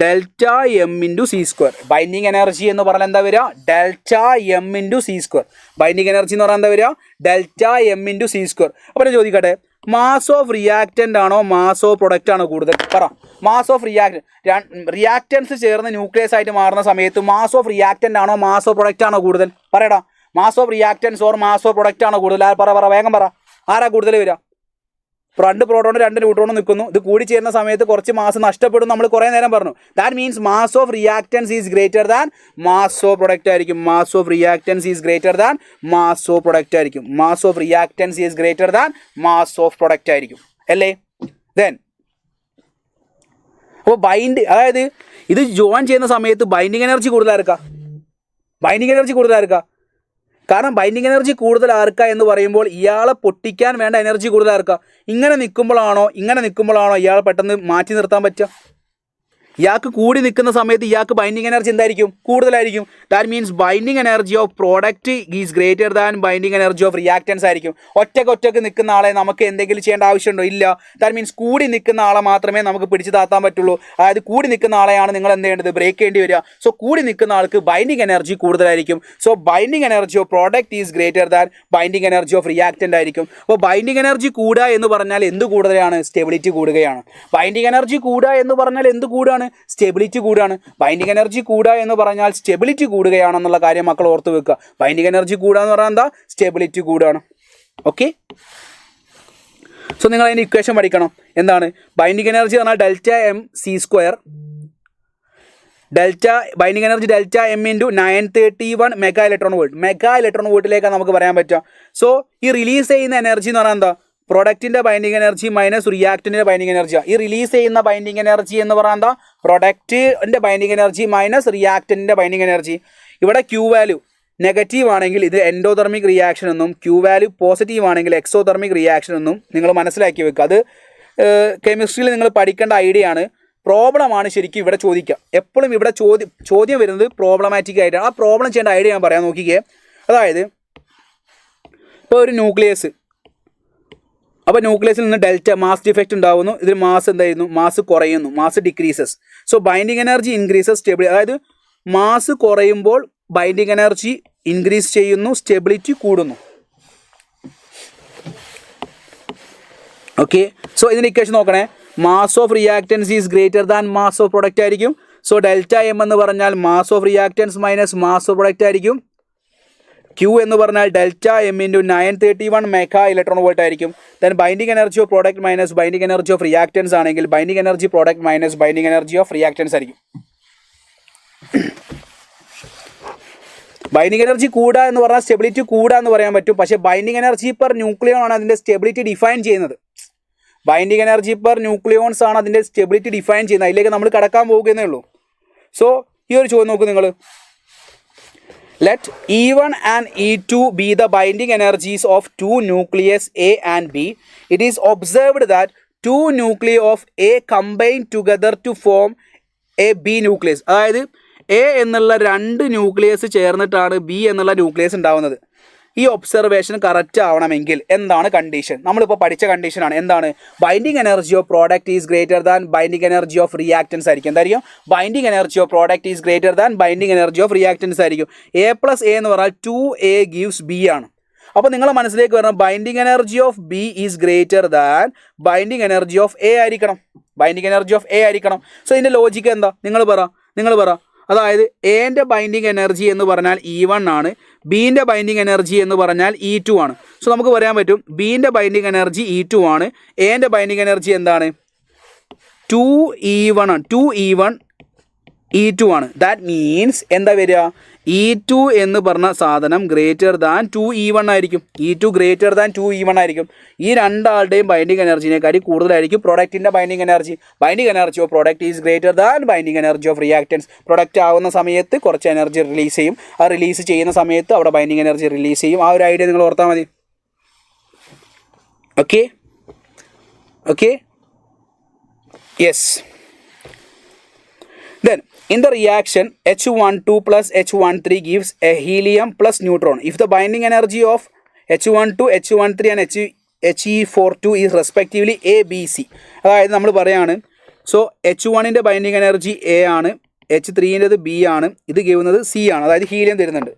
delta M into C square. Binding energy എന്ന് പറഞ്ഞാൽ എന്താ വരിക? Delta M into C square. Binding energy എന്ന് പറഞ്ഞാൽ എന്താ വരിക? Delta M into C square. അപ്പോൾ ഞാൻ ചോദിക്കട്ടെ, മാസ് ഓഫ് റിയാക്റ്റൻ്റ് ആണോ മാസ് ഓഫ് പ്രൊഡക്റ്റ് ആണോ കൂടുതൽ? പറ. മാസ് ഓഫ് റിയാക്റ്റൻസ് ചേർന്ന് ന്യൂക്ലിയസ് ആയിട്ട് മാറുന്ന സമയത്ത് മാസ് ഓഫ് റിയാക്റ്റൻ്റ് ആണോ മാസ് ഓഫ് പ്രൊഡക്റ്റ് ആണോ കൂടുതൽ? പറയടാ, mass of reactance or mass of product ആണോ കൂടുതൽ? വേഗം പറ. ആരാ കൂടുതൽ വരിക? 2 പ്രോട്ടോണും 2 ന്യൂട്രോണും നിൽക്കുന്നു. ഇത് കൂടി ചേരുന്ന സമയത്ത് കുറച്ച് മാസ് നഷ്ടപ്പെടും, നമ്മൾ കുറേ നേരം പറഞ്ഞു. That means mass of reactants is greater than mass of product ആയിരിക്കും. Mass of reactants is greater than mass of product ആയിരിക്കും. Mass of reactants is greater than mass of product ആയിരിക്കും, അല്ലേ? ദെൻ അപ്പോൾ അതായത് ഇത് ജോയിൻ ചെയ്യുന്ന സമയത്ത് binding energy കൂടുതലായിരിക്കാം. കാരണം ബൈൻഡിങ് എനർജി കൂടുതൽ ആർക്ക എന്ന് പറയുമ്പോൾ ഇയാളെ പൊട്ടിക്കാൻ വേണ്ട എനർജി കൂടുതൽ ആർക്ക. ഇങ്ങനെ നിൽക്കുമ്പോഴാണോ ഇയാളെ പെട്ടെന്ന് മാറ്റി നിർത്താൻ പറ്റുക? ഇയാൾക്ക് കൂടി നിൽക്കുന്ന സമയത്ത് ഇയാൾക്ക് ബൈൻഡിങ് എനർജി എന്തായിരിക്കും? കൂടുതലായിരിക്കും. That means binding energy of product is greater than binding energy of reactance ആയിരിക്കും. ഒറ്റക്ക് നിൽക്കുന്ന ആളെ നമുക്ക് എന്തെങ്കിലും ചെയ്യേണ്ട ആവശ്യമുണ്ടോ? ഇല്ല. ദാറ്റ് മീൻസ് കൂടി നിൽക്കുന്ന ആളെ മാത്രമേ നമുക്ക് പിടിച്ച് താത്താൻ പറ്റുള്ളൂ. അതായത് കൂടി നിൽക്കുന്ന ആളെയാണ് നിങ്ങൾ എന്ത് ചെയ്യേണ്ടത്? ബ്രേക്ക് ചെയ്യേണ്ടി വരിക. സോ കൂടി നിൽക്കുന്ന ആൾക്ക് ബൈൻഡിങ് എനർജി കൂടുതലായിരിക്കും. So binding energy of product is greater than binding energy of reactant ആയിരിക്കും. അപ്പോൾ ബൈൻഡിങ് എനർജി കൂടുക എന്ന് പറഞ്ഞാൽ എന്ത് കൂടുതലാണ്? സ്റ്റെബിലിറ്റി കൂടുകയാണ്. ബൈൻഡിങ് എനർജി കൂടുക എന്ന് പറഞ്ഞാൽ എന്ത് കൂടാണ്? സ്റ്റെബിലിറ്റി കൂടാണ്. ബൈൻഡിങ് എനർജി കൂടുക എന്ന് പറഞ്ഞാൽ സ്റ്റെബിലിറ്റി കൂടുകയാണെന്നുള്ള കാര്യം മക്കൾ ഓർത്ത് വെക്കുക. ബൈൻഡിങ് എനർജി കൂടുക എന്ന് പറഞ്ഞാൽ എന്താ? സ്റ്റെബിലിറ്റി കൂടുകയാണ്. ഓക്കെ. സോ നിങ്ങൾ അതിൻ്റെ ഇക്വേഷൻ പഠിക്കണം. എന്താണ് ബൈൻഡിങ് എനർജി പറഞ്ഞാൽ delta M C square delta binding energy delta M into 931 mega electron volt. Mega electron വോൾട്ടിലേക്കാണ് നമുക്ക് പറയാൻ പറ്റുക. സോ ഈ റിലീസ് ചെയ്യുന്ന എനർജി എന്ന് പറഞ്ഞാൽ എന്താ? പ്രൊഡക്റ്റിൻ്റെ ബൈൻഡിങ് എനർജി മൈനസ് റിയാക്റ്റിൻ്റെ ബൈൻഡിങ് എനർജിയാണ്. ഈ റിലീസ് ചെയ്യുന്ന ബൈൻഡിങ് എനർജി എന്ന് പറഞ്ഞാൽ എന്താ? പ്രൊഡക്റ്റിൻ്റെ ബൈൻഡിങ് എനർജി മൈനസ് റിയാക്റ്റിൻ്റെ ബൈൻഡിങ് എനർജി. ഇവിടെ ക്യൂ വാല്യൂ നെഗറ്റീവ് ആണെങ്കിൽ ഇത് എൻഡോതെർമിക് റിയാക്ഷൻ എന്നും ക്യൂ വാല്യൂ പോസിറ്റീവ് ആണെങ്കിൽ എക്സോതെർമിക് റിയാക്ഷൻ എന്നും നിങ്ങൾ മനസ്സിലാക്കി വെക്കുക. അത് കെമിസ്ട്രിയിൽ നിങ്ങൾ പഠിക്കേണ്ട ഐഡിയ ആണ്. പ്രോബ്ലമാണ് ശരിക്കും ഇവിടെ ചോദിക്കുക. എപ്പോഴും ഇവിടെ ചോദ്യം വരുന്നത് പ്രോബ്ലമാറ്റിക് ആയിട്ടാണ്. ആ പ്രോബ്ലം ചെയ്യേണ്ട ഐഡിയ ഞാൻ പറയാൻ നോക്കിക്കേ. അതായത് ഇപ്പോൾ ഒരു ന്യൂക്ലിയസ്, അപ്പോൾ ന്യൂക്ലിയസിൽ നിന്ന് ഡെൽറ്റ മാസ് ഡിഫക്റ്റ് ഉണ്ടാകുന്നു. ഇതിൽ മാസ് എന്തായിരുന്നു? മാസ് കുറയുന്നു, mass decreases. So binding energy increases, stability. അതായത് മാസ് കുറയുമ്പോൾ ബൈൻഡിങ് എനർജി ഇൻക്രീസ് ചെയ്യുന്നു, സ്റ്റെബിലിറ്റി കൂടുന്നു. ഓക്കെ. സോ ഇതിൻ്റെ ഇക്വേഷൻ നോക്കണേ. Mass of reactants is greater than mass of product ആയിരിക്കും. സോ ഡെൽറ്റ എം എന്ന് പറഞ്ഞാൽ mass of reactants minus mass of product ആയിരിക്കും. ക്യൂ എന്ന് പറഞ്ഞാൽ delta M into 931 mega electron volt ആയിരിക്കും. Then binding energy of product minus binding energy of reactants ആണെങ്കിൽ binding energy product minus binding energy of reactance ആയിരിക്കും. Binding energy കൂടുക എന്ന് പറഞ്ഞാൽ stability കൂടുക എന്ന് പറയാൻ പറ്റും. പക്ഷേ ബൈൻഡിങ് എനർജി പെർ ന്യൂക്ലിയോൺ ആണ് അതിൻ്റെ സ്റ്റെബിലിറ്റി ഡിഫൈൻ ചെയ്യുന്നത്. ബൈൻഡിങ് എനർജി പെർ ന്യൂക്ലിയോൺസ് ആണ് അതിൻ്റെ സ്റ്റെബിലിറ്റി ഡിഫൈൻ ചെയ്യുന്നത്. അതിലേക്ക് നമ്മൾ കടക്കാൻ പോകുന്നേ ഉള്ളൂ. സോ ഈ ഒരു ചോദ്യം നോക്കൂ നിങ്ങൾ. Let E1 and E2 be the binding energies of two nucleus A and B. It is observed that two nuclei of A combine together to form a B nucleus. അതായത് A എന്നുള്ള രണ്ട് nucleus ചേർന്നിട്ടാണ് B എന്നുള്ള nucleus ഉണ്ടാവുന്നത്. ഈ observation correct ആവണമെങ്കിൽ എന്താണ് condition? നമ്മളിപ്പോൾ പഠിച്ച കണ്ടീഷനാണ്. എന്താണ്? Binding energy of product is greater than binding energy of reactance ആയിരിക്കും. എന്തായിരിക്കും? Binding energy of product is greater than binding energy of reactance ആയിരിക്കും. A+A എന്ന് പറഞ്ഞാൽ 2A ഗീവ്സ് B ആണ്. അപ്പോൾ നിങ്ങളെ മനസ്സിലേക്ക് വരണം binding energy of B is greater than binding energy of A ആയിരിക്കണം. ബൈൻഡിങ് എനർജി ഓഫ് A ആയിരിക്കണം. സോ ഇതിൻ്റെ ലോജിക്ക് എന്താ? നിങ്ങൾ പറ. അതായത് എൻ്റെ ബൈൻഡിങ് എനർജി എന്ന് പറഞ്ഞാൽ E1 ആണ്, ബീൻ്റെ ബൈൻഡിങ് എനർജി എന്ന് പറഞ്ഞാൽ E2 ആണ്. സോ നമുക്ക് പറയാൻ പറ്റും ബീൻ്റെ ബൈൻഡിങ് എനർജി E2 ആണ്, എൻ്റെ ബൈൻഡിങ് എനർജി എന്താണ്? 2E1 ആണ്. 2E1 E2 ആണ്. ദാറ്റ് മീൻസ് എന്താ വരിക? E2 എന്ന് പറഞ്ഞ സാധനം ഗ്രേറ്റർ ദാൻ 2E1 ആയിരിക്കും. E2 ഗ്രേറ്റർ ദാൻ 2E1 ആയിരിക്കും. ഈ രണ്ടാളുടെയും ബൈൻഡിങ് എനർജിനെക്കാട്ടി കൂടുതലായിരിക്കും പ്രൊഡക്റ്റിൻ്റെ binding energy. Binding energy of product is greater than binding energy of reactants. Product ആവുന്ന സമയത്ത് കുറച്ച് എനർജി റിലീസ് ചെയ്യും. ആ റിലീസ് ചെയ്യുന്ന സമയത്ത് അവിടെ ബൈൻഡിങ് എനർജി റിലീസ് ചെയ്യും. ആ ഒരു ഐഡിയ നിങ്ങൾ ഓർത്താൽ മതി. Okay. Yes. Then in the reaction H12 plus H13 gives a helium plus neutron. If the binding energy of H12, H13 and He42 is respectively A, B, C. അതായത് നമ്മൾ പറയാണ് so H1ൻ്റെ binding energy A ആണ്, H3ൻ്റെത് B ആണ്, ഇത് ഗിവുന്നത് C ആണ്. അതായത് helium തരുന്നുണ്ട്.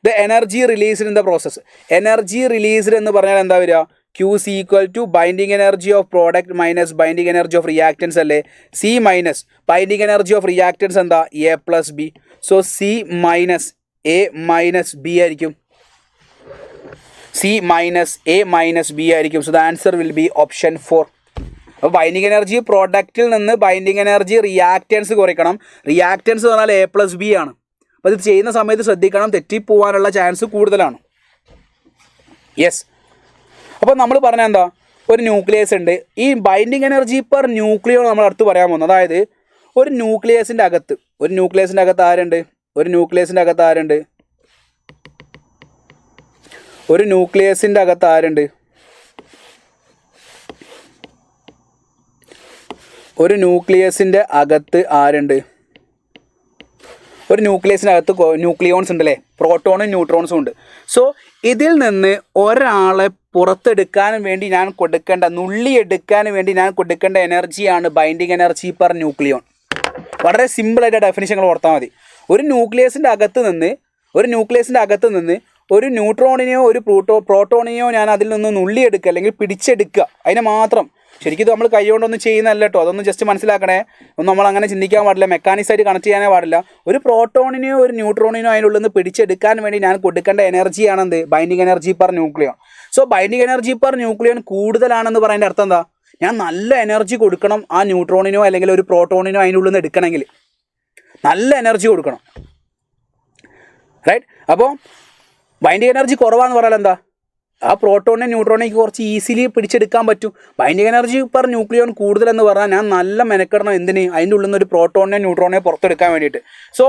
The energy released in the process. Energy released എന്ന് പറഞ്ഞാൽ എന്താ വരിക? Q is equal to binding energy of product minus binding energy of reactants അല്ലേ? C minus binding energy of reactants എന്താ? A plus B. So C minus A minus B ആയിരിക്കും. C minus A minus B ആയിരിക്കും. So the answer will be option 4. അപ്പോൾ binding energy പ്രോഡക്റ്റിൽ നിന്ന് binding energy reactance കുറയ്ക്കണം. Reactance പറഞ്ഞാൽ A plus B ആണ്. അപ്പോൾ ഇത് ചെയ്യുന്ന സമയത്ത് ശ്രദ്ധിക്കണം, തെറ്റിപ്പോവാനുള്ള ചാൻസ് കൂടുതലാണ്. യെസ്. അപ്പോൾ നമ്മൾ പറഞ്ഞാൽ എന്താ? ഒരു ന്യൂക്ലിയസ് ഉണ്ട്. ഈ ബൈൻഡിങ് എനർജി പെർ ന്യൂക്ലിയോ നമ്മൾ അടുത്ത് പറയാൻ പോകുന്നത്. അതായത് ഒരു ന്യൂക്ലിയസിൻ്റെ അകത്ത് ആരുണ്ട്? ഒരു ന്യൂക്ലിയസിൻ്റെ ഒരു ന്യൂക്ലിയസിൻ്റെ അകത്ത് ആരുണ്ട്? ഒരു ന്യൂക്ലിയസിനകത്ത് ന്യൂക്ലിയോൺസ് ഉണ്ടല്ലേ, പ്രോട്ടോണും ന്യൂട്രോൺസും ഉണ്ട്. സോ ഇതിൽ നിന്ന് ഒരാളെ പുറത്തെടുക്കാൻ വേണ്ടി ഞാൻ കൊടുക്കേണ്ട, നുള്ളിയെടുക്കാൻ വേണ്ടി ഞാൻ കൊടുക്കേണ്ട എനർജിയാണ് ബൈൻഡിങ് എനർജി പെർ ന്യൂക്ലിയോൺ. വളരെ സിമ്പിളായിട്ട് ഡെഫിനിഷൻ ഓർത്താൽ മതി. ഒരു ന്യൂക്ലിയസിൻ്റെ അകത്ത് നിന്ന് ഒരു ന്യൂട്രോണിനെയോ ഒരു പ്രോട്ടോണിനെയോ ഞാൻ അതിൽ നിന്ന് നുള്ളിയെടുക്കുക അല്ലെങ്കിൽ പിടിച്ചെടുക്കുക, അതിനെ മാത്രം. ശരിക്കും ഇത് നമ്മൾ കൈ കൊണ്ടൊന്നും ചെയ്യുന്നതല്ല കേട്ടോ, അതൊന്നും ജസ്റ്റ് മനസ്സിലാക്കണേ. ഒന്നും നമ്മൾ അങ്ങനെ ചിന്തിക്കാൻ പാടില്ല, മെക്കാനിക്സ് ആയിട്ട് കണക്ട് ചെയ്യാനേ പാടില്ല. ഒരു പ്രോട്ടോണിനെയോ ഒരു ന്യൂട്രോണിനെയോ അതിനുള്ളിൽ നിന്ന് പിടിച്ചെടുക്കാൻ വേണ്ടി ഞാൻ കൊടുക്കേണ്ട എനർജിയാണ് എന്ത്? Binding energy per nucleon. So binding energy per nucleon കൂടുതലാണെന്ന് പറയുന്ന അർത്ഥം എന്താ? ഞാൻ നല്ല എനർജി കൊടുക്കണം ആ ന്യൂട്രോണിനോ അല്ലെങ്കിൽ ഒരു പ്രോട്ടോണിനോ അതിനുള്ളിൽ നിന്ന് എടുക്കണമെങ്കിൽ നല്ല എനർജി കൊടുക്കണം, റൈറ്റ്? അപ്പോൾ ബൈൻഡിങ് എനർജി കുറവാന്ന് പറയാൻ എന്താ? ആ പ്രോട്ടോണിനെ ന്യൂട്രോണിനെ കുറച്ച് ഈസിലി പിടിച്ചെടുക്കാൻ പറ്റും. ബൈൻഡിങ് എനർജി പെർ ന്യൂക്ലിയോൺ കൂടുതലെന്ന് പറഞ്ഞാൽ ഞാൻ നല്ല മെനക്കെടണം എന്തിന്? അതിൻ്റെ ഉള്ളിൽ നിന്ന് ഒരു പ്രോട്ടോണിനെ ന്യൂട്രോണിനെ പുറത്തെടുക്കാൻ വേണ്ടിയിട്ട്. സോ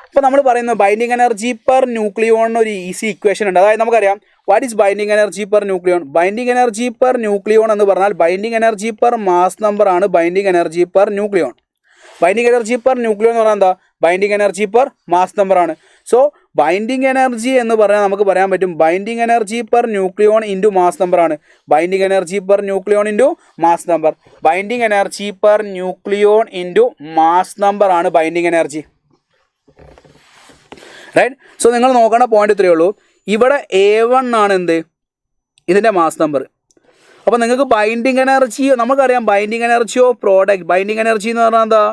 ഇപ്പോൾ നമ്മൾ പറയുന്നത് ബൈൻഡിങ് എനർജി പെർ ന്യൂക്ലിയോണിന് ഒരു ഈസി ഇക്വേഷൻ ഉണ്ട്. അതായത് നമുക്കറിയാം what is binding energy per nucleon. Binding energy per nucleon എന്ന് പറഞ്ഞാൽ binding energy per mass number ആണ് binding energy per nucleon. Binding energy per nucleon എന്ന് പറഞ്ഞാൽ എന്താ? Binding energy per mass number ആണ്. സോ ബൈൻഡിങ് എനർജി എന്ന് പറഞ്ഞാൽ നമുക്ക് പറയാൻ പറ്റും binding energy per nucleon into mass number ആണ്. Binding energy per nucleon into mass number. Binding energy per nucleon into mass number ആണ് ബൈൻഡിങ് എനർജി, റൈറ്റ്? സോ നിങ്ങൾ നോക്കേണ്ട പോയിന്റ് ഇത്രയേ ഉള്ളൂ. ഇവിടെ A1 ആണ് എന്ത്? ഇതിൻ്റെ മാസ് നമ്പർ. അപ്പോൾ നിങ്ങൾക്ക് ബൈൻഡിങ് എനർജി നമുക്കറിയാം, binding energy of product, binding energy എന്ന് പറഞ്ഞാൽ എന്താ?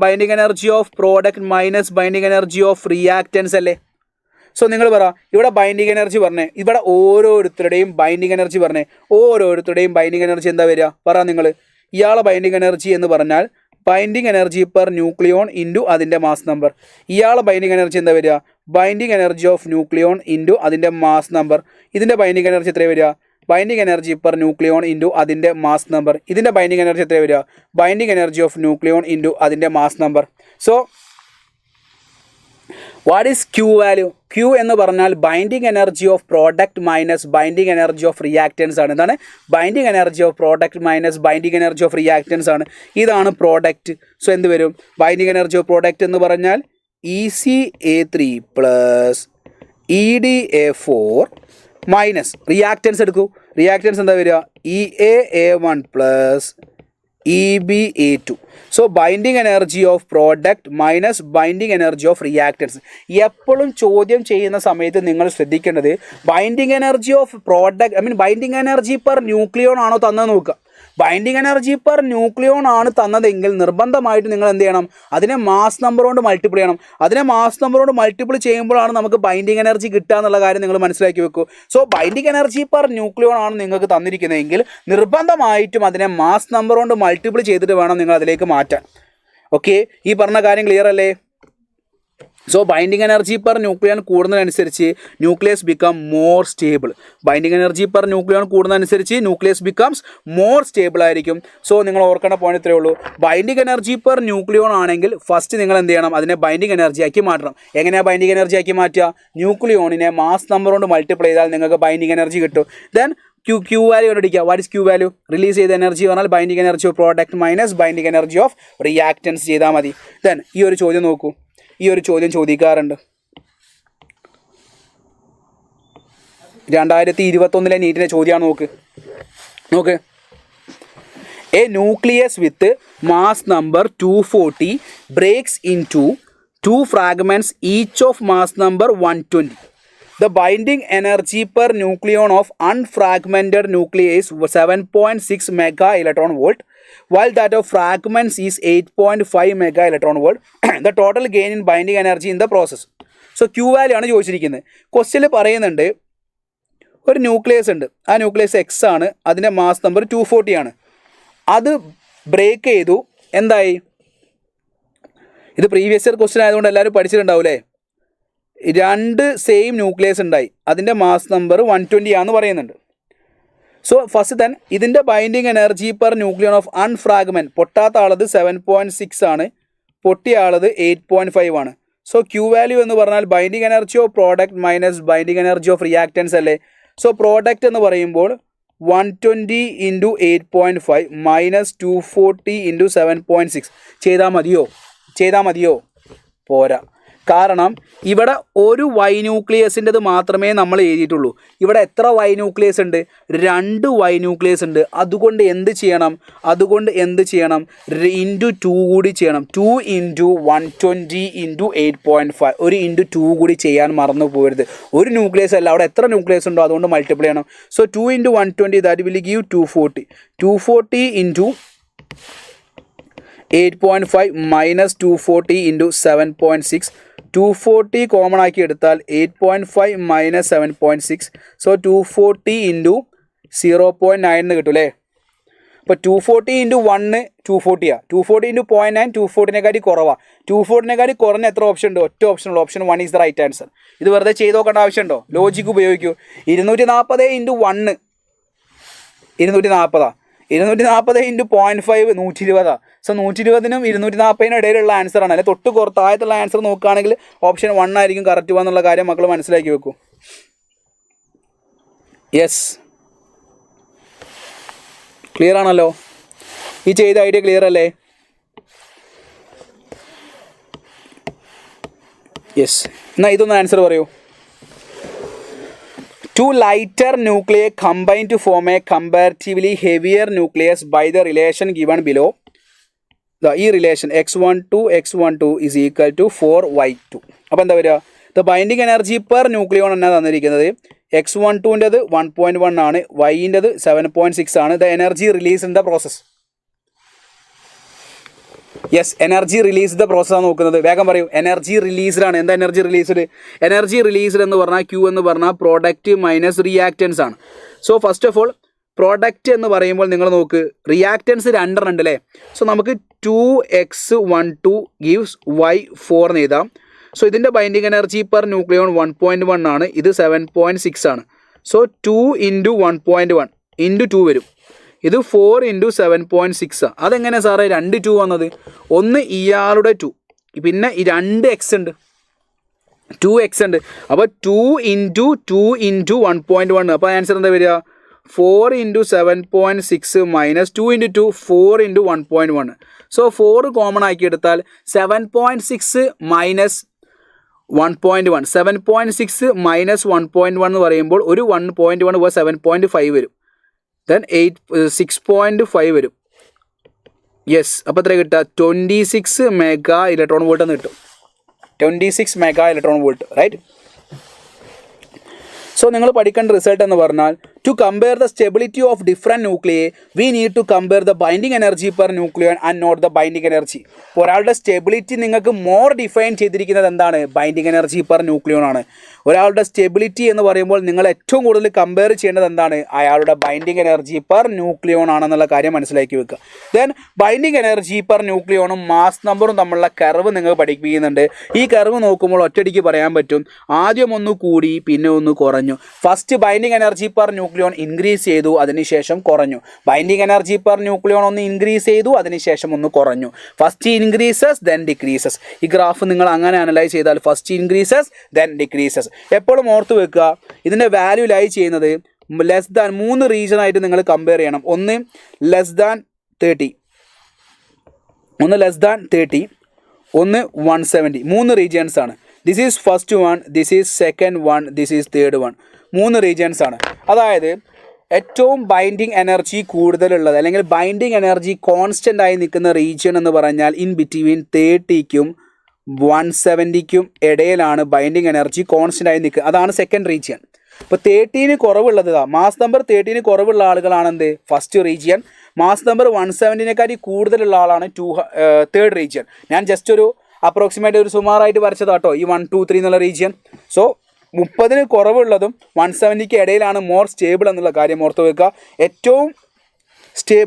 Binding energy of product minus binding energy of reactance അല്ലേ? സോ നിങ്ങൾ പറ, ഇവിടെ ബൈൻഡിങ് എനർജി പറഞ്ഞേ, ഇവിടെ ഓരോരുത്തരുടെയും ബൈൻഡിങ് എനർജി പറഞ്ഞേ, ഓരോരുത്തരുടെയും ബൈൻഡിങ് എനർജി എന്താ വരിക? പറ നിങ്ങൾ. ഇയാളെ ബൈൻഡിങ് എനർജി എന്ന് പറഞ്ഞാൽ binding energy per nucleon into അതിൻ്റെ മാസ് നമ്പർ. ഇയാളെ ബൈൻഡിങ് എനർജി എന്താ വരിക? Binding energy of nucleon into അതിൻ്റെ മാസ് നമ്പർ. ഇതിൻ്റെ ബൈൻഡിങ് എനർജി എത്ര വരിക? Binding energy per nucleon into അതിൻ്റെ മാസ് നമ്പർ. ഇതിൻ്റെ ബൈൻഡിങ് എനർജി എത്ര വരിക? Binding energy of nucleon into അതിൻ്റെ mass number. So what is Q value? Q എന്ന് പറഞ്ഞാൽ binding energy of product minus binding energy of reactants ആണ്. എന്താണ്? Binding energy of product minus binding energy of reactants ആണ്. ഇതാണ് product. So എന്ത് വരും? Binding energy of product എന്ന് പറഞ്ഞാൽ ECA3 plus EDA4 minus reactance എടുക്കൂ. റിയാക്റ്റൻസ് എന്താ വരിക? EAA1 plus EBA2. So binding energy of product minus binding energy of reactance. എപ്പോഴും ചോദ്യം ചെയ്യുന്ന സമയത്ത് നിങ്ങൾ ശ്രദ്ധിക്കേണ്ടത് binding energy of product binding energy per nucleon ആണോ തന്നത് നോക്കുക. ബൈൻഡിങ് എനർജി പെർ ന്യൂക്ലിയോൺ ആണ് തന്നതെങ്കിൽ നിർബന്ധമായിട്ട് നിങ്ങൾ എന്ത് ചെയ്യണം? അതിനെ മാസ് നമ്പർ കൊണ്ട് മൾട്ടിപ്പിൾ ചെയ്യണം. അതിനെ മാസ് നമ്പർ കൊണ്ട് മൾട്ടിപ്പിൾ ചെയ്യുമ്പോഴാണ് നമുക്ക് ബൈൻഡിങ് എനർജി കിട്ടുക എന്നുള്ള കാര്യം നിങ്ങൾ മനസ്സിലാക്കി വെക്കൂ. So binding energy per nucleon ആണ് നിങ്ങൾക്ക് തന്നിരിക്കുന്നതെങ്കിൽ നിർബന്ധമായിട്ടും അതിനെ മാസ് നമ്പർ കൊണ്ട് മൾട്ടിപ്പിൾ ചെയ്തിട്ട് വേണം നിങ്ങൾ അതിലേക്ക് മാറ്റാൻ. ഓക്കെ, ഈ പറഞ്ഞ കാര്യം ക്ലിയർ അല്ലേ? So binding energy per nucleon കൂടുന്നതനുസരിച്ച് nucleus become more stable. Binding energy per nucleon കൂടുന്നതനുസരിച്ച് ന്യൂക്ലിയസ് ബിക്കംസ് മോർ സ്റ്റേബിൾ ആയിരിക്കും. സോ നിങ്ങൾ ഓർക്കേണ്ട പോയിന്റ് ഇത്രയേ ഉള്ളൂ. ബൈൻഡിങ് എനർജി പെർ ന്യൂക്ലിയോൺ ആണെങ്കിൽ ഫസ്റ്റ് നിങ്ങൾ എന്ത് ചെയ്യണം? അതിനെ ബൈൻഡിങ് എനർജി ആക്കി മാറ്റണം. എങ്ങനെയാണ് ബൈൻഡിങ് എനർജി ആക്കി മാറ്റുക? ന്യൂക്ലിയോണിനെ മാസ് നമ്പർ കൊണ്ട് മൾട്ടിപ്ലൈ ചെയ്താൽ നിങ്ങൾക്ക് ബൈൻഡിങ് എനർജി കിട്ടും. ദെൻ ക്യൂ വാല്യൂ കണ്ടുപിടിക്കുക. What is Q value? Release ചെയ്ത എനർജി പറഞ്ഞാൽ binding energy of product minus binding energy of reactants ചെയ്താൽ മതി. ദെൻ ഈ ഒരു ചോദ്യം നോക്കൂ. ഈ ഒരു ചോദ്യം ചോദിക്കാറുണ്ട്. 2021 നീറ്റിൻ്റെ ചോദ്യമാണ്. നോക്ക്. A nucleus with mass number 240 breaks into 2 fragments each of mass number 120. The binding energy per nucleon of unfragmented nuclei is 7.6 mega electron volt, while that of fragments is 8.5 mega electron volt. The total gain in binding energy in the process. So Q value ആണ് ചോദിച്ചിരിക്കുന്നത്. ക്വസ്റ്റ്യനിൽ പറയുന്നുണ്ട് ഒരു nucleus ഉണ്ട്, ആ nucleus X ആണ്, അതിൻ്റെ mass number 240 ആണ്. അത് ബ്രേക്ക് ചെയ്തു, എന്തായി? ഇത് പ്രീവിയസ് ഇയർ ക്വസ്റ്റ്യൻ ആയതുകൊണ്ട് എല്ലാവരും പഠിച്ചിട്ടുണ്ടാവില്ലേ? 2 സെയിം ന്യൂക്ലിയസ് ഉണ്ടായി, അതിൻ്റെ മാസ് നമ്പർ 120 ആണെന്ന് പറയുന്നുണ്ട്. സോ ഫസ്റ്റ് തന്നെ ഇതിൻ്റെ binding energy per nucleon of unfragment, പൊട്ടാത്ത ആളത് 7.6 ആണ്, പൊട്ടിയ ആളത് 8.5 ആണ്. സോ ക്യൂ വാല്യൂ എന്ന് പറഞ്ഞാൽ binding energy of product minus binding energy of reactance അല്ലേ? സോ പ്രോഡക്റ്റ് എന്ന് പറയുമ്പോൾ 120 into 8.5 minus 240 into 7.6 ചെയ്താൽ മതിയോ പോരാ. കാരണം ഇവിടെ ഒരു വൈ ന്യൂക്ലിയസിൻ്റെത് മാത്രമേ നമ്മൾ എഴുതിയിട്ടുള്ളൂ. ഇവിടെ എത്ര വൈ ന്യൂക്ലിയസ് ഉണ്ട്? 2 വൈ ന്യൂക്ലിയസ് ഉണ്ട്. അതുകൊണ്ട് എന്ത് ചെയ്യണം? ഇൻറ്റു 2 കൂടി ചെയ്യണം. 2 into 120 into 8.5 ഒരു ഇൻറ്റു 2 കൂടി ചെയ്യാൻ മറന്നു പോകരുത്. ഒരു ന്യൂക്ലിയസ് അല്ല, അവിടെ എത്ര ന്യൂക്ലിയസ് ഉണ്ടോ അതുകൊണ്ട് മൾട്ടിപ്ലൈ ചെയ്യണം. So 2 into 120 that will give 240. 240 into 8.5 minus 240 into 7.6. 240 common ആക്കി എടുത്താൽ 8.5 minus 7.6. സോ 240 into 0.9 എന്ന് കിട്ടും അല്ലേ? അപ്പോൾ 240 into 1 240 240 into 0.9 240 കുറവാണ്. 240 കുറഞ്ഞ എത്ര ഓപ്ഷൻ ഉണ്ട്? ഒറ്റ ഓപ്ഷൻ ഉള്ളൂ. Option 1 is the right answer. ഇത് വെറുതെ ചെയ്ത് നോക്കേണ്ട ആവശ്യമുണ്ടോ? ലോജിക്ക് ഉപയോഗിക്കൂ. 240 into 1 240. 240 into 0.5 120. സോ 120നും 240നും ഇടയിലുള്ള ആൻസറാണ്. അല്ലെ തൊട്ട് താഴത്തുള്ള ആൻസർ നോക്കുകയാണെങ്കിൽ ഓപ്ഷൻ 1 ആയിരിക്കും കറക്റ്റ് എന്നുള്ള കാര്യം മക്കൾ മനസ്സിലാക്കി വെക്കൂ. യെസ്, ക്ലിയർ ആണല്ലോ? ഈ ചെയ്ത ഐഡിയ ക്ലിയർ അല്ലേ? യെസ്, എന്നാൽ ഇതൊന്ന് ആൻസർ പറയൂ. 2 lighter nuclei combine to form a comparatively heavier nucleus by the relation given below. ഈ relation x12 is equal to 4y2. അപ്പോൾ എന്താ വരിക? The binding energy per nucleon എന്നാണ് തന്നിരിക്കുന്നത്. x12ൻ്റെത് 1.1 ആണ്, y-ൻ്റെത് 7.6 ആണ്. The energy release in the process. Yes, energy release the പ്രോസസ്സാണ് നോക്കുന്നത്. വേഗം പറയൂ. എനർജി റിലീസ്ഡാണ്. എന്താ എനർജി റിലീസ്ഡ്? എനർജി റിലീസ്ഡ് എന്ന് പറഞ്ഞാൽ Q എന്ന് പറഞ്ഞാൽ പ്രോഡക്റ്റ് മൈനസ് റിയാക്റ്റൻസ് ആണ്. So first of all product എന്ന് പറയുമ്പോൾ നിങ്ങൾ നോക്ക്, റിയാക്റ്റൻസ് 2 ഉണ്ട് അല്ലേ? സോ നമുക്ക് 2x12 ഗീവ്സ് y4 എന്ന് എഴുതാം. സോ ഇതിൻ്റെ ബൈൻഡിങ് എനർജി പെർ ന്യൂക്ലിയോൺ 1.1 ആണ്, ഇത് 7.6 ആണ്. സോ 2 into 1.1 into 2 വരും. ഇത് 4 into 7.6. അതെങ്ങനെ സാറേ 2 2 വന്നത്? ഒന്ന് ഇയാളുടെ 2, പിന്നെ 2x ഉണ്ട്, 2x ഉണ്ട്. അപ്പോൾ 2 into 2 into 1.1. അപ്പോൾ ആൻസർ എന്താ വരിക? 4 into 7.6 minus 2 into 2 4 into 1.1. So 4 common ആക്കി എടുത്താൽ 7.6 minus 1.1. 7.6 minus 1.1 എന്ന് പറയുമ്പോൾ ഒരു 1.1 ഇപ്പോൾ 7.5 വരും. ദെൻ 6.5 വരും. യെസ്, അപ്പോൾ എത്ര കിട്ടുക? 26 മെഗാ ഇലക്ട്രോൺ വോൾട്ട് എന്ന് കിട്ടും. 26 mega electron volt, right? So നിങ്ങൾ പഠിക്കേണ്ട റിസൾട്ട് എന്ന് പറഞ്ഞാൽ, to compare the stability of different nuclei we need to compare the binding energy per nucleon and not the binding energy. ഒരാളുടെ സ്റ്റെബിലിറ്റി നിങ്ങൾക്ക് more define ചെയ്തിരിക്കുന്നത് എന്താണ്? ബൈൻഡിങ് എനർജി പെർ ന്യൂക്ലിയോൺ ആണ്. ഒരാളുടെ സ്റ്റെബിലിറ്റി എന്ന് പറയുമ്പോൾ നിങ്ങൾ ഏറ്റവും കൂടുതൽ കമ്പയർ ചെയ്യേണ്ടത് എന്താണ്? അയാളുടെ ബൈൻഡിങ് എനർജി പെർ ന്യൂക്ലിയോൺ ആണെന്നുള്ള കാര്യം മനസ്സിലാക്കി വെക്കുക. ദെൻ ബൈൻഡിങ് എനർജി പെർ ന്യൂക്ലിയോണും മാസ് നമ്പറും തമ്മിലുള്ള കർവ് നിങ്ങൾ പഠിപ്പിക്കുന്നുണ്ട്. ഈ കർവ് നോക്കുമ്പോൾ ഒറ്റയടിക്ക് പറയാൻ പറ്റും, ആദ്യം ഒന്ന് കൂടി പിന്നെ ഒന്ന് കുറഞ്ഞു. First binding energy per nucleon increase ചെയ്തു, അതിനുശേഷം കുറഞ്ഞു. ബൈൻഡിങ് എനർജി പെർ ന്യൂക്ലിയോൺ ഒന്ന് ഇൻക്രീസ് ചെയ്തു, അതിനുശേഷം ഒന്ന് കുറഞ്ഞു. First increases then decreases. ഈ ഗ്രാഫ് നിങ്ങൾ അങ്ങനെ അനലൈസ് ചെയ്താൽ ഫസ്റ്റ് ഇൻക്രീസസ് ദെൻ ഡിക്രീസസ്. എപ്പോഴും ഓർത്ത് വെക്കുക, ഇതിൻ്റെ വാല്യൂ ലൈ ചെയ്യുന്നത് ലെസ് ദാൻ 3 റീജൺ ആയിട്ട് നിങ്ങൾ കമ്പയർ ചെയ്യണം. ഒന്ന് ലെസ് ദാൻ 30, ഒന്ന് ലെസ് ദാൻ 30, ഒന്ന് 170. 3 റീജിയൻസ് ആണ്. This is first one, this is second one, this is third one. 3 regions ആണ്. അതായത് ഏറ്റവും ബൈൻഡിങ് എനർജി കൂടുതലുള്ളത് അല്ലെങ്കിൽ ബൈൻഡിങ് എനർജി കോൺസ്റ്റൻ്റ് ആയി നിൽക്കുന്ന റീജിയൻ എന്ന് പറഞ്ഞാൽ ഇൻ ബിറ്റ്വീൻ 30ക്കും 170ക്കും ഇടയിലാണ് ബൈൻഡിങ് എനർജി കോൺസ്റ്റൻ്റ് ആയി നിൽക്കുക. അതാണ് സെക്കൻഡ് റീജിയൻ. ഇപ്പോൾ 30ന് കുറവുള്ളത്, മാസ് നമ്പർ 30ന് കുറവുള്ള ആളുകളാണ് എന്ത്? First region. മാസ് നമ്പർ 170നെക്കാട്ടി കൂടുതലുള്ള ആളാണ് തേർഡ് റീജിയൻ. ഞാൻ ജസ്റ്റ് ഒരു അപ്രോക്സിമേറ്റ് ഒരു സുമാറായിട്ട് വരച്ചതാട്ടോ ഈ 1 2 3 എന്നുള്ള റീജിയൻ. സോ 30ന് കുറവുള്ളതും 170ക്ക് ഇടയിലാണ് മോർ സ്റ്റേബിൾ എന്നുള്ള കാര്യം ഓർത്ത് വെക്കുക. ഏറ്റവും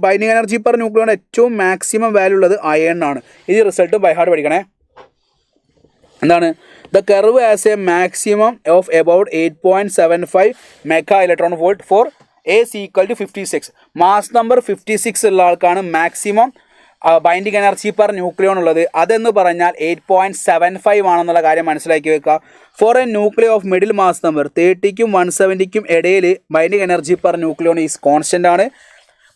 ബൈൻഡിങ് എനർജി പെർ ന്യൂക്ലിയോൺ ഏറ്റവും മാക്സിമം വാല്യൂ ഉള്ളത് അയൺ ആണ്. ഈ റിസൾട്ട് ബൈ ഹാർട്ട് പഠിക്കണേ. എന്താണ്? The curve has a maximum of about 8.75 mega electron volt for A C equal to 56. Mass number 56 ഉള്ള ആൾക്കാണ് maximum binding energy per nucleon ഉള്ളത്. അതെന്ന് പറഞ്ഞാൽ 8.75 ആണെന്നുള്ള കാര്യം മനസ്സിലാക്കി വെക്കുക. For a nuclei of middle mass number 30ക്കും 170ക്കും ഇടയിൽ binding energy per nucleon is constant ആണ്.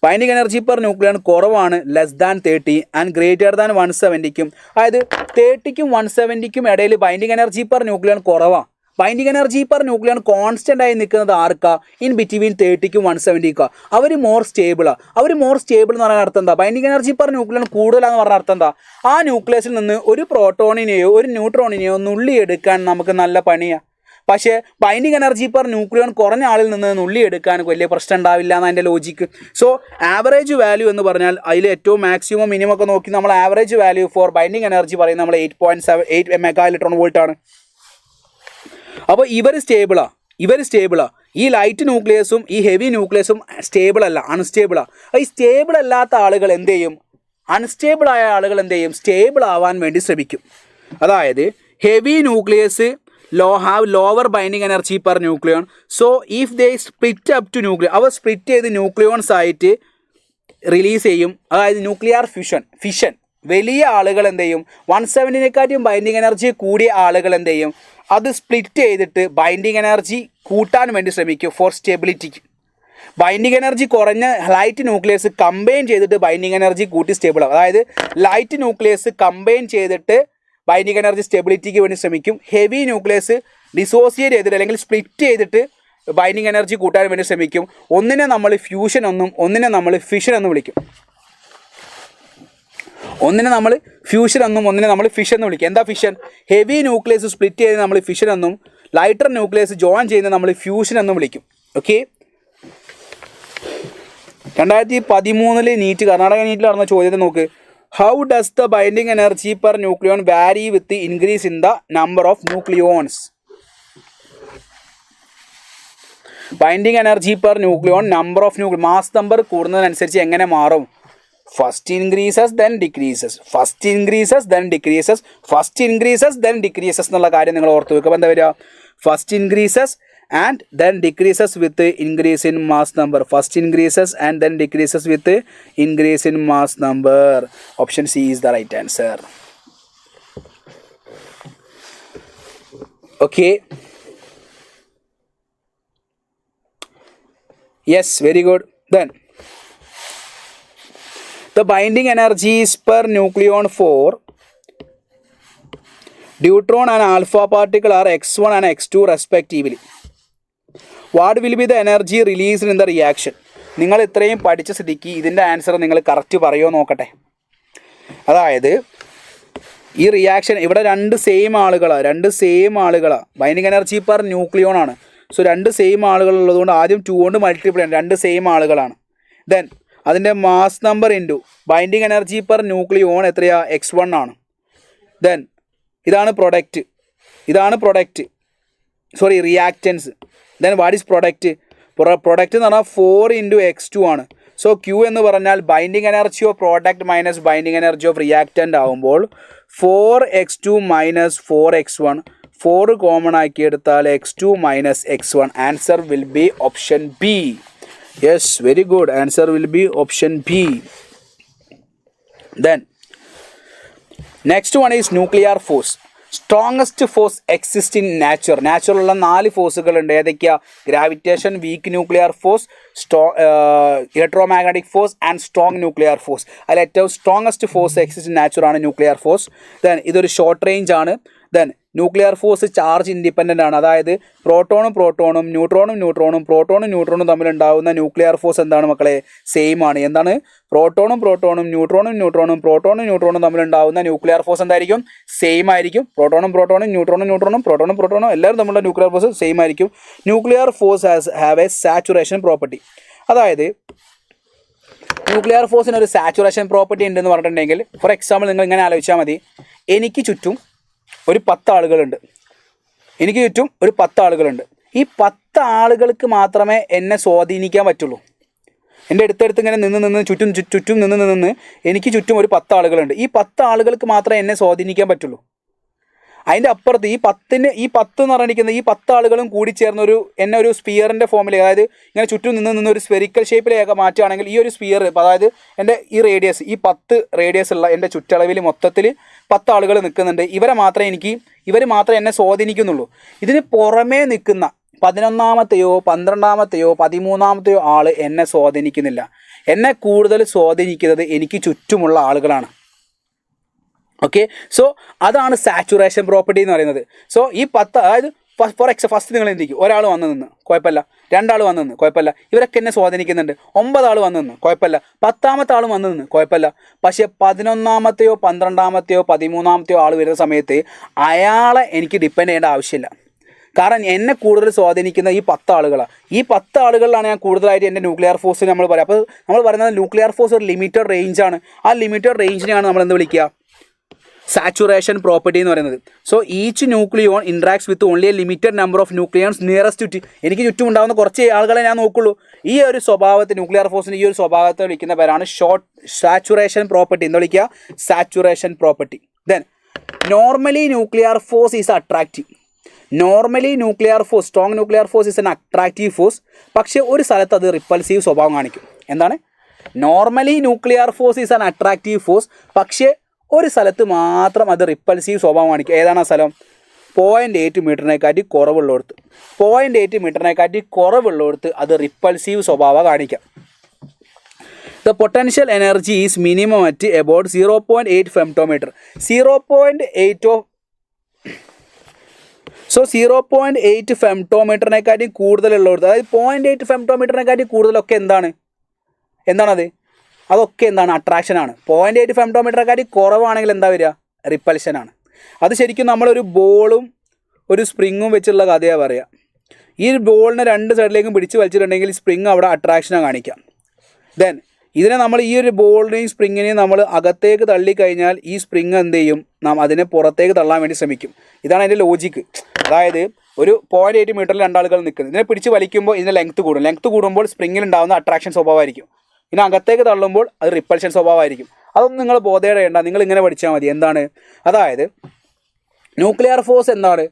ബൈൻഡിങ് എനർജി പെർ ന്യൂക്ലിയോൺ കുറവാണ്, less than 30 and greater than 170ക്കും. അതായത് 30ക്കും 170ക്കും ഇടയിൽ ബൈൻഡിങ് എനർജി പെർ ന്യൂക്ലിയോൺ കുറവാണ്. Binding energy per nucleon constant ആയി നിൽക്കുന്നത് ആർക്കാ? ഇൻ ബിറ്റ്വീൻ 30ക്കും 170ക്കാ. അവർ മോർ സ്റ്റേബിളാണ്. അവർ മോർ സ്റ്റേബിൾ എന്ന് പറയുന്ന അർത്ഥം എന്താ? ബൈൻഡിങ് എനർജി പെർ ന്യൂക്ലിയോൺ കൂടുതലാന്ന് പറഞ്ഞ അർത്ഥം എന്താ? ആ ന്യൂക്ലിയസിൽ നിന്ന് ഒരു പ്രോട്ടോണിനെയോ ഒരു ന്യൂട്രോണിനെയോ നുള്ളിയെടുക്കാൻ നമുക്ക് നല്ല പണിയാണ്. പക്ഷേ ബൈൻഡിങ് എനർജി പെർ ന്യൂക്ലിയോൺ കുറഞ്ഞ ആളിൽ നിന്ന് നുള്ളിയെടുക്കാൻ വലിയ പ്രശ്നം ഉണ്ടാവില്ല എന്നാണ് എൻ്റെ ലോജിക്ക്. സോ ആവറേജ് വാല്യൂ എന്ന് പറഞ്ഞാൽ അതിൽ ഏറ്റവും മാക്സിമം മിനിമം ഒക്കെ നോക്കി നമ്മൾ average value for binding energy പറയുന്നത് നമ്മൾ 8.78 മെഗാ ഇലക്ട്രോൺ വോൾട്ട് ആണ്. അപ്പോൾ ഇവർ സ്റ്റേബിളാണ്. ഈ ലൈറ്റ് ന്യൂക്ലിയസും ഈ ഹെവി ന്യൂക്ലിയസും സ്റ്റേബിൾ അല്ല, അൺസ്റ്റേബിളാണ്. ഈ സ്റ്റേബിൾ അല്ലാത്ത ആളുകൾ എന്ത് ചെയ്യും? അൺസ്റ്റേബിളായ ആളുകൾ എന്ത് ചെയ്യും? സ്റ്റേബിൾ ആവാൻ വേണ്ടി ശ്രമിക്കും. അതായത് heavy nucleus have lower binding energy per nucleon. So if they split up to nucleon, അവർ സ്പ്ലിറ്റ് ചെയ്ത് ന്യൂക്ലിയോൺസ് ആയിട്ട് റിലീസ് ചെയ്യും. അതായത് ന്യൂക്ലിയർ ഫിഷൻ വലിയ ആളുകൾ എന്ത് ചെയ്യും? 170നെക്കാട്ടും ബൈൻഡിങ് എനർജി കൂടിയ ആളുകൾ എന്ത് ചെയ്യും? അത് സ്പ്ലിറ്റ് ചെയ്തിട്ട് ബൈൻഡിങ് എനർജി കൂട്ടാൻ വേണ്ടി ശ്രമിക്കും ഫോർ സ്റ്റെബിലിറ്റിക്ക്. ബൈൻഡിങ് എനർജി കുറഞ്ഞ ലൈറ്റ് ന്യൂക്ലിയസ് കമ്പൈൻ ചെയ്തിട്ട് ബൈൻഡിങ് എനർജി കൂട്ടി സ്റ്റേബിളാവും. അതായത് ലൈറ്റ് ന്യൂക്ലിയസ് കമ്പൈൻ ചെയ്തിട്ട് ബൈൻഡിങ് എനർജി സ്റ്റെബിലിറ്റിക്ക് വേണ്ടി ശ്രമിക്കും. ഹെവി ന്യൂക്ലിയസ് ഡിസോസിയേറ്റ് ചെയ്തിട്ട് അല്ലെങ്കിൽ സ്പ്ലിറ്റ് ചെയ്തിട്ട് ബൈൻഡിങ് എനർജി കൂട്ടാൻ വേണ്ടി ശ്രമിക്കും. ഒന്നിനെ നമ്മൾ ഫ്യൂഷൻ എന്നും ഒന്നിനെ നമ്മൾ ഫിഷൻ എന്നും വിളിക്കും. ഒന്നിനെ നമ്മൾ ഫ്യൂഷൻ എന്നും ഒന്നിനെ നമ്മൾ ഫിഷൻ എന്ന് വിളിക്കും. എന്താ ഫിഷൻ? ഹെവി ന്യൂക്ലിയസ് സ്പ്ലിറ്റ് ചെയ്ത് നമ്മൾ ഫിഷൻ എന്നും ലൈറ്റർ ന്യൂക്ലിയസ് ജോയിൻ ചെയ്യുന്നത് നമ്മൾ ഫ്യൂഷൻ എന്നും വിളിക്കും. ഓക്കെ. 2013 നീറ്റ് കർണാടക നീറ്റിൽ നടന്ന ചോദ്യത്തെ നോക്ക്. How does the binding energy per nucleon vary with the increase in the number of nucleons? Binding energy per nucleon, number of mass number കൂടുന്നതിനനുസരിച്ച് എങ്ങനെ മാറും? First increases then decreases, first increases then decreases, first increases then decreases എന്നുള്ള കാര്യം നിങ്ങൾ ഓർത്ത് വെക്കുക. എന്താ വരിക? First increases and then decreases with the increase in mass number. First increases and then decreases with the increase in mass number. Option C is the right answer. Okay. Yes, very good. Then the binding energies per nucleon for deuteron and alpha particle are x1 and x2 respectively. What will be the energy released in the reaction? നിങ്ങൾ ഇത്രയും പഠിച്ച സ്ഥിതിക്ക് ഇതിൻ്റെ answer നിങ്ങൾ correct പറയുമോ നോക്കട്ടെ. അതായത് ഈ റിയാക്ഷൻ ഇവിടെ രണ്ട് സെയിം ആളുകളാണ്. ബൈൻഡിങ് എനർജി പെർ ന്യൂക്ലിയോൺ ആണ്. സോ രണ്ട് സെയിം ആളുകൾ ഉള്ളതുകൊണ്ട് ആദ്യം 2 കൊണ്ട് മൾട്ടിപ്ലൈ ചെയ്യണം. രണ്ട് സെയിം ആളുകളാണ്. ദെൻ അതിൻ്റെ mass number into binding energy per nucleon എത്രയാ? x1 ആണ്. ദെൻ ഇതാണ് product sorry reactance. Then what is product എന്ന് പറഞ്ഞാൽ 4 × x2 ആണ്. സോ Q എന്ന് പറഞ്ഞാൽ binding energy of product minus binding energy of reactant ആകുമ്പോൾ 4x2 - 4x1, 4 കോമൺ ആക്കി എടുത്താൽ x2 - x1. Answer will be option B. Yes, very good. Answer will be option B. Then next one is nuclear force. Strongest force exist in നാച്ചുറലുള്ള 4 ഫോഴ്സുകളുണ്ട്. ഏതൊക്കെയാ? Gravitation, weak nuclear force, electromagnetic force and strong nuclear force. അതിൽ ഏറ്റവും strongest force exist in നാച്ചുറാണ് nuclear force. Then ഇതൊരു short range ആണ്. Then nuclear force charge independent ആണ്. അതായത് പ്രോട്ടോണും ന്യൂട്രോണും തമ്മിലുണ്ടാകുന്ന ന്യൂക്ലിയർ ഫോഴ്സ് എന്താണ് മക്കളെ? സെയിം ആണ്. എന്താണ്? പ്രോട്ടോണും ന്യൂട്രോണും തമ്മിലുണ്ടാകുന്ന ന്യൂക്ലിയർ ഫോഴ്സ് എന്തായിരിക്കും? സെയിം ആയിരിക്കും. പ്രോട്ടോണും ന്യൂട്രോണും എല്ലാവരും തമ്മിലുള്ള ന്യൂക്ലിയർ ഫോഴ്സ് സെയിം ആയിരിക്കും. Nuclear force have A saturation property. അതായത് ന്യൂക്ലിയർ ഫോഴ്സിന് ഒരു സാച്ചുറേഷൻ പ്രോപ്പർട്ടി ഉണ്ടെന്ന് പറഞ്ഞിട്ടുണ്ടെങ്കിൽ, ഫോർ എക്സാമ്പിൾ നിങ്ങൾ ഇങ്ങനെ ആലോചിച്ചാൽ മതി. എനിക്ക് ചുറ്റും ഒരു 10 ആളുകളുണ്ട്. ഈ 10 ആളുകൾക്ക് മാത്രമേ എന്നെ സ്വാധീനിക്കാൻ പറ്റുള്ളൂ. എൻ്റെ അടുത്തടുത്ത് ഇങ്ങനെ നിന്ന് ചുറ്റും നിന്ന് എനിക്ക് ചുറ്റും ഒരു 10 ആളുകളുണ്ട്. ഈ 10 ആളുകൾക്ക് മാത്രമേ എന്നെ സ്വാധീനിക്കാൻ പറ്റുള്ളൂ. അതിൻ്റെ അപ്പുറത്ത് ഈ 10 എന്ന് പറഞ്ഞിരിക്കുന്നത് ഈ 10 ആളുകളും കൂടി ചേർന്ന എന്നെ ഒരു സ്പിയറിൻ്റെ ഫോമിൽ, അതായത് ഇങ്ങനെ ചുറ്റും നിന്ന് ഒരു സ്ഫെറിക്കൽ ഷേപ്പിലേക്ക് മാറ്റുകയാണെങ്കിൽ ഈ ഒരു സ്പിയർ, അതായത് എൻ്റെ ഈ റേഡിയസ്, ഈ 10 റേഡിയസ് ഉള്ള എൻ്റെ ചുറ്റളവിൽ മൊത്തത്തിൽ 10 ആളുകൾ നിൽക്കുന്നുണ്ട്. ഇവർ മാത്രമേ എന്നെ സ്വാധീനിക്കുന്നുള്ളൂ. ഇതിന് പുറമേ നിൽക്കുന്ന 11ാമത്തെയോ 12ാമത്തെയോ 13ാമത്തെയോ ആൾ എന്നെ സ്വാധീനിക്കുന്നില്ല. എന്നെ കൂടുതൽ സ്വാധീനിക്കുന്നത് എനിക്ക് ചുറ്റുമുള്ള ആളുകളാണ്. ഓക്കെ, സോ അതാണ് സാച്ചുറേഷൻ പ്രോപ്പർട്ടി എന്ന് പറയുന്നത്. സോ ഈ 10, അതായത് ഫസ്റ്റ് നിങ്ങൾ എന്ത് ചെയ്യും, ഒരാൾ വന്ന് നിന്ന് കുഴപ്പമില്ല, 2 ആൾ വന്ന് നിന്ന് കുഴപ്പമില്ല, ഇവരൊക്കെ എന്നെ സ്വാധീനിക്കുന്നുണ്ട്. 9 ആൾ വന്ന് നിന്ന് കുഴപ്പമില്ല, 10ാമത്തെ ആൾ വന്ന് നിന്ന് കുഴപ്പമില്ല. പക്ഷേ 11ാമത്തെയോ 12ാമത്തെയോ 13ാമത്തെയോ ആൾ വരുന്ന സമയത്ത് അയാളെ എനിക്ക് ഡിപ്പെൻഡ് ചെയ്യേണ്ട ആവശ്യമില്ല. കാരണം എന്നെ കൂടുതൽ സ്വാധീനിക്കുന്ന ഈ 10 ആളുകളാണ്. ഈ 10 ആളുകളിലാണ് ഞാൻ കൂടുതലായിട്ട് എൻ്റെ ന്യൂക്ലിയർ ഫോഴ്സ് നമ്മൾ പറയാം. അപ്പോൾ നമ്മൾ പറയുന്നത് ന്യൂക്ലിയർ ഫോഴ്സ് ഒരു ലിമിറ്റഡ് റേഞ്ചാണ്. ആ ലിമിറ്റഡ് റേഞ്ചിനെയാണ് നമ്മൾ എന്ത് വിളിക്കുക, സാച്ചുറേഷൻ പ്രോപ്പർട്ടി എന്ന് പറയുന്നത്. So each nucleon interacts with only a limited number of nucleons nearest to, എനിക്ക് ചുറ്റും ഉണ്ടാകുന്ന കുറച്ച് ആളുകളെ ഞാൻ നോക്കുള്ളൂ. ഈ ഒരു സ്വഭാവത്തെ, ന്യൂക്ലിയർ ഫോഴ്സിൻ്റെ ഈ ഒരു സ്വഭാവത്തെ വിളിക്കുന്ന പേരാണ് സാച്ചുറേഷൻ പ്രോപ്പർട്ടി എന്ന് വിളിക്കുക, saturation property. Then normally nuclear force is attractive. Normally nuclear force, strong nuclear force is N attractive force. പക്ഷേ ഒരു സ്ഥലത്ത് അത് റിപ്പൾസീവ് സ്വഭാവം കാണിക്കും. എന്താണ്? Normally nuclear force is N attractive force, പക്ഷേ ഒരു സ്ഥലത്ത് മാത്രം അത് റിപ്പൾസീവ് സ്വഭാവം കാണിക്കും. ഏതാണ് ആ സ്ഥലം? 0.8 മീറ്ററിനെക്കാട്ടി കുറവുള്ളിടത്ത്. 0.8 മീറ്ററിനെക്കാട്ടി കുറവുള്ളിടത്ത് അത് റിപ്പൾസീവ് സ്വഭാവം കാണിക്കാം. The potential energy is minimum at about 0.8 femtometer. 0.8 ഫെംറ്റോമീറ്ററിനെക്കാട്ടി കൂടുതലുള്ളവർക്ക്, അതായത് 0.8 ഫെംറ്റോമീറ്ററിനെക്കാട്ടി കൂടുതലൊക്കെ എന്താണത്? അതൊക്കെ എന്താണ്? അട്രാക്ഷനാണ്. 0.8 ഫെംറ്റോമീറ്ററിനെക്കാട്ടി കുറവാണെങ്കിൽ എന്താ വരിക? റിപ്പൽഷനാണ്. അത് ശരിക്കും നമ്മളൊരു ബോളും ഒരു സ്പ്രിങ്ങും വെച്ചുള്ള കഥയാണ് പറയുക. ഈ ബോളിനെ 2 സൈഡിലേക്കും പിടിച്ച് വലിച്ചിട്ടുണ്ടെങ്കിൽ സ്പ്രിങ് അവിടെ അട്രാക്ഷനാണ് കാണിക്കാം. ദെൻ ഇതിനെ നമ്മൾ ഈ ഒരു ബോളിനെയും സ്പ്രിങ്ങിനെയും നമ്മൾ അകത്തേക്ക് തള്ളിക്കഴിഞ്ഞാൽ ഈ സ്പ്രിങ് എന്ത് ചെയ്യും? നാം അതിനെ പുറത്തേക്ക് തള്ളാൻ വേണ്ടി ശ്രമിക്കും. ഇതാണ് അതിൻ്റെ ലോജിക്ക്. അതായത് ഒരു 0.8 മീറ്ററിൽ 2 ആളുകൾ നിൽക്കുന്നത്, ഇതിനെ പിടിച്ച് വലിക്കുമ്പോൾ ഇതിൻ്റെ ലെങ്ത്ത് കൂടും. ലെങ്ത്ത് കൂടുമ്പോൾ സ്പ്രിങ്ങിൽ ഉണ്ടാകുന്ന അട്രാക്ഷൻ സ്വഭാവമായിരിക്കും. ഇതിനെ അകത്തേക്ക് തള്ളുമ്പോൾ അത് റിപ്പൽഷൻ സ്വഭാവമായിരിക്കും. അതൊന്നും നിങ്ങൾ ബോധേടേണ്ട, നിങ്ങൾ ഇങ്ങനെ പഠിച്ചാൽ മതി. എന്താണ്? അതായത് ന്യൂക്ലിയർ ഫോഴ്സ് എന്താണ്?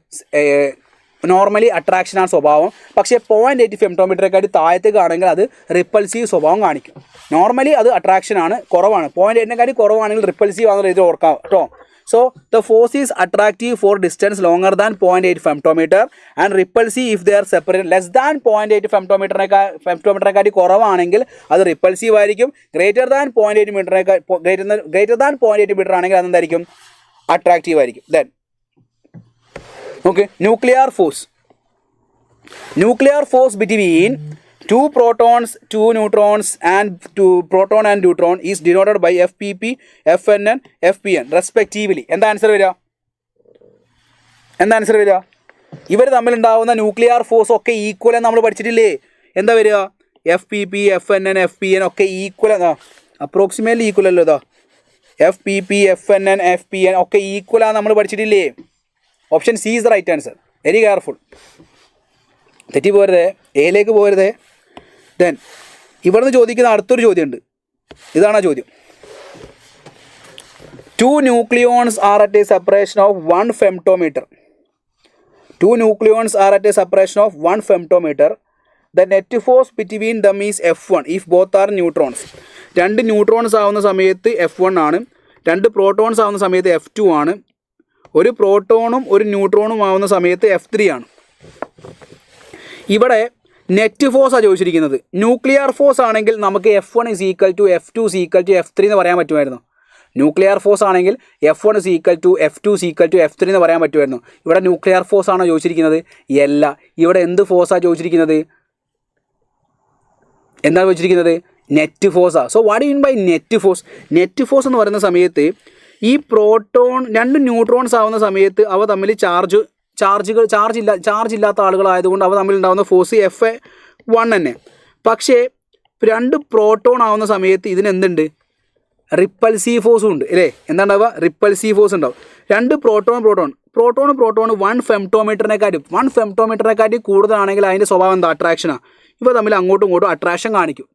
നോർമലി അട്രാക്ഷനാണ് സ്വഭാവം. പക്ഷേ 0.8 ഫെംറ്റോമീറ്ററേക്കാട്ടി താഴത്തേക്കാണെങ്കിൽ അത് റിപ്പൾസീവ് സ്വഭാവം കാണിക്കും. നോർമലി അത് അട്രാക്ഷനാണ്, കുറവാണ്. 0.8 കുറവാണെങ്കിൽ റിപ്പൾസീവ് ആണെന്ന് എഴുതി ഓർക്കാം കേട്ടോ. So the force is attractive for distance longer than 0.8 femtometer and repulsive if they are separated less than 0.8 femtometer കുറവാണെങ്കിൽ അത് റിപ്പൾസീവ് ആയിരിക്കും. ഗ്രേറ്റർ ദാൻ 0.8 മീറ്റർ ആണെങ്കിൽ അതെന്തായിരിക്കും? അട്രാക്റ്റീവ് ആയിരിക്കും. Then okay, nuclear force between 2 protons, 2 neutrons and 2 proton and neutron is denoted by FPP, FNN, FPN respectively. എന്താ answer വരിക? ഇവർ തമ്മിലുണ്ടാവുന്ന nuclear force ഒക്കെ ഈക്വൽ എന്ന് നമ്മൾ പഠിച്ചിട്ടില്ലേ? എന്താ വരിക? FPP, FNN, FPN ഒക്കെ ഈക്വൽ, അപ്രോക്സിമേറ്റ്ലി ഈക്വൽ അല്ലോ. ഇതാ FPP, FNN, FPN ഒക്കെ ഈക്വലാന്ന് നമ്മൾ പഠിച്ചിട്ടില്ലേ? Option C is the right answer. Very careful, തെറ്റി പോരുതേ, എയിലേക്ക് പോരുതേ. ദെൻ ഇവിടുന്ന് ചോദിക്കുന്ന അടുത്തൊരു ചോദ്യമുണ്ട്. ഇതാണ് ആ ചോദ്യം. 2 nucleons are at a separation of 1 femtometer. 2 nucleons are at a separation of 1 femtometer. The net force between them is F1 if both are neutrons. 2 neutrons ആവുന്ന സമയത്ത് F1 ആണ്, 2 പ്രോട്ടോൺസ് ആവുന്ന സമയത്ത് F2 ആണ്, ഒരു പ്രോട്ടോണും ഒരു ന്യൂട്രോണും ആവുന്ന സമയത്ത് F3 ആണ്. ഇവിടെ നെറ്റ് ഫോഴ്സാണ് ചോദിച്ചിരിക്കുന്നത്. ന്യൂക്ലിയർ ഫോഴ്സ് ആണെങ്കിൽ നമുക്ക് F1 is equal to F2 is equal to F3 എന്ന് പറയാൻ പറ്റുമായിരുന്നു. ന്യൂക്ലിയർ ഫോഴ്സ് ആണെങ്കിൽ F1 is equal to F2 is equal to F3 എന്ന് പറയാൻ പറ്റുമായിരുന്നു. ഇവിടെ ന്യൂക്ലിയർ ഫോഴ്സ് ആണോ ചോദിച്ചിരിക്കുന്നത്? അല്ല. ഇവിടെ എന്ത് ഫോഴ്സാണ് ചോദിച്ചിരിക്കുന്നത്? എന്താണ് ചോദിച്ചിരിക്കുന്നത്? നെറ്റ് ഫോഴ്സാണ്. So what you mean by net force? Net force എന്ന് പറയുന്ന സമയത്ത് ഈ പ്രോട്ടോൺ 2 ന്യൂട്രോൺസ് ആവുന്ന സമയത്ത് അവ തമ്മിൽ ചാർജ് ഇല്ലാത്ത ആളുകളായതുകൊണ്ട് അവ തമ്മിലുണ്ടാകുന്ന ഫോഴ്സ് F1 തന്നെ. പക്ഷേ 2 പ്രോട്ടോൺ ആവുന്ന സമയത്ത് ഇതിനെന്തുണ്ട്? റിപ്പൾസീവ് ഫോഴ്സും ഉണ്ട് അല്ലേ? എന്താണ്ടാവുക? റിപ്പൾസീവ് ഫോഴ്സ് ഉണ്ടാവും. 2 പ്രോട്ടോൺ 1 ഫെംറ്റോമീറ്ററിനെക്കാട്ടി കൂടുതലാണെങ്കിൽ അതിൻ്റെ സ്വഭാവം എന്താ? അട്രാക്ഷനാണ്. ഇവ തമ്മിൽ അങ്ങോട്ടും ഇങ്ങോട്ടും അട്രാക്ഷൻ കാണിക്കും.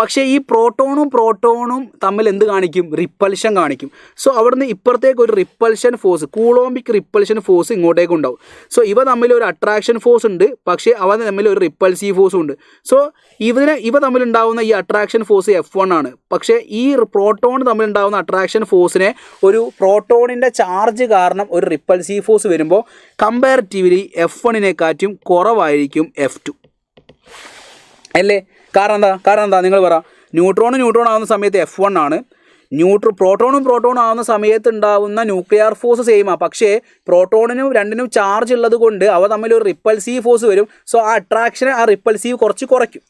പക്ഷേ ഈ പ്രോട്ടോണും തമ്മിൽ എന്ത് കാണിക്കും? റിപ്പൽഷൻ കാണിക്കും. സോ അവിടുന്ന് ഇപ്പുറത്തേക്ക് ഒരു റിപ്പൽഷൻ ഫോഴ്സ്, കൂളോംബിക് റിപ്പൽഷൻ ഫോഴ്സ് ഇങ്ങോട്ടേക്ക് ഉണ്ടാവും. സോ ഇവ തമ്മിൽ ഒരു അട്രാക്ഷൻ ഫോഴ്സ് ഉണ്ട്, പക്ഷേ അവ തമ്മിൽ ഒരു റിപ്പൽസീവ് ഫോഴ്സും ഉണ്ട്. സോ ഇവ തമ്മിലുണ്ടാവുന്ന ഈ അട്രാക്ഷൻ ഫോഴ്സ് F1 ആണ്. പക്ഷേ ഈ പ്രോട്ടോൺ തമ്മിലുണ്ടാവുന്ന അട്രാക്ഷൻ ഫോഴ്സിനെ ഒരു പ്രോട്ടോണിൻ്റെ ചാർജ് കാരണം ഒരു റിപ്പൽസീവ് ഫോഴ്സ് വരുമ്പോൾ കമ്പാരിറ്റീവ്ലി F1-നെക്കാട്ടും കുറവായിരിക്കും F2 അല്ലേ? കാരണം എന്താ നിങ്ങൾ പറ. ന്യൂട്രോൺ ആവുന്ന സമയത്ത് F1 ആണ്. പ്രോട്ടോൺ ആവുന്ന സമയത്ത് ഉണ്ടാവുന്ന ന്യൂക്ലിയർ ഫോഴ്സ് സെയിമാണ്. പക്ഷേ പ്രോട്ടോണിനും രണ്ടിനും ചാർജ് ഉള്ളത് കൊണ്ട് അവ തമ്മിൽ ഒരു റിപ്പൽസീവ് ഫോഴ്സ് വരും. സോ ആ അട്രാക്ഷനെ ആ റിപ്പൽസീവ് കുറച്ച് കുറയ്ക്കും.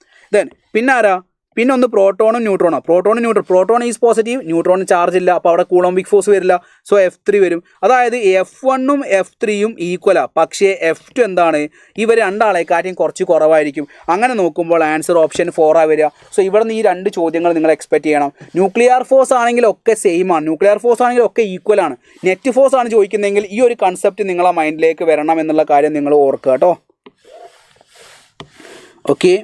പിന്നെ ആരാ? പിന്നെ ഒന്ന് പ്രോട്ടോണും ന്യൂട്രോണാണ്. പ്രോട്ടോൺ ഈസ് പോസിറ്റീവ്, ന്യൂട്രോണിന് ചാർജ് ഇല്ല, അപ്പോൾ അവിടെ കൂളോംബിക് ഫോഴ്സ് വരില്ല. സോ F3 വരും. അതായത് F1-ഉം F3-യും ഈക്വലാണ്. പക്ഷേ F2 എന്താണ്? ഇവർ രണ്ടാളെക്കാട്ടും കുറച്ച് കുറവായിരിക്കും. അങ്ങനെ നോക്കുമ്പോൾ ആൻസർ ഓപ്ഷൻ 4 വരിക. സോ ഇവിടെ നിന്ന് ഈ രണ്ട് ചോദ്യങ്ങൾ നിങ്ങൾ എക്സ്പെക്ട് ചെയ്യണം. ന്യൂക്ലിയർ ഫോഴ്സ് ആണെങ്കിലൊക്കെ സെയിം ആണ്, ന്യൂക്ലിയർ ഫോഴ്സ് ആണെങ്കിലൊക്കെ ഈക്വൽ ആണ്. നെറ്റ് ഫോഴ്സ് ആണ് ചോദിക്കുന്നതെങ്കിൽ ഈ ഒരു കൺസെപ്റ്റ് നിങ്ങളെ മൈൻഡിലേക്ക് വരണം എന്നുള്ള കാര്യം നിങ്ങൾ ഓർക്കുക കേട്ടോ. ഓക്കെ.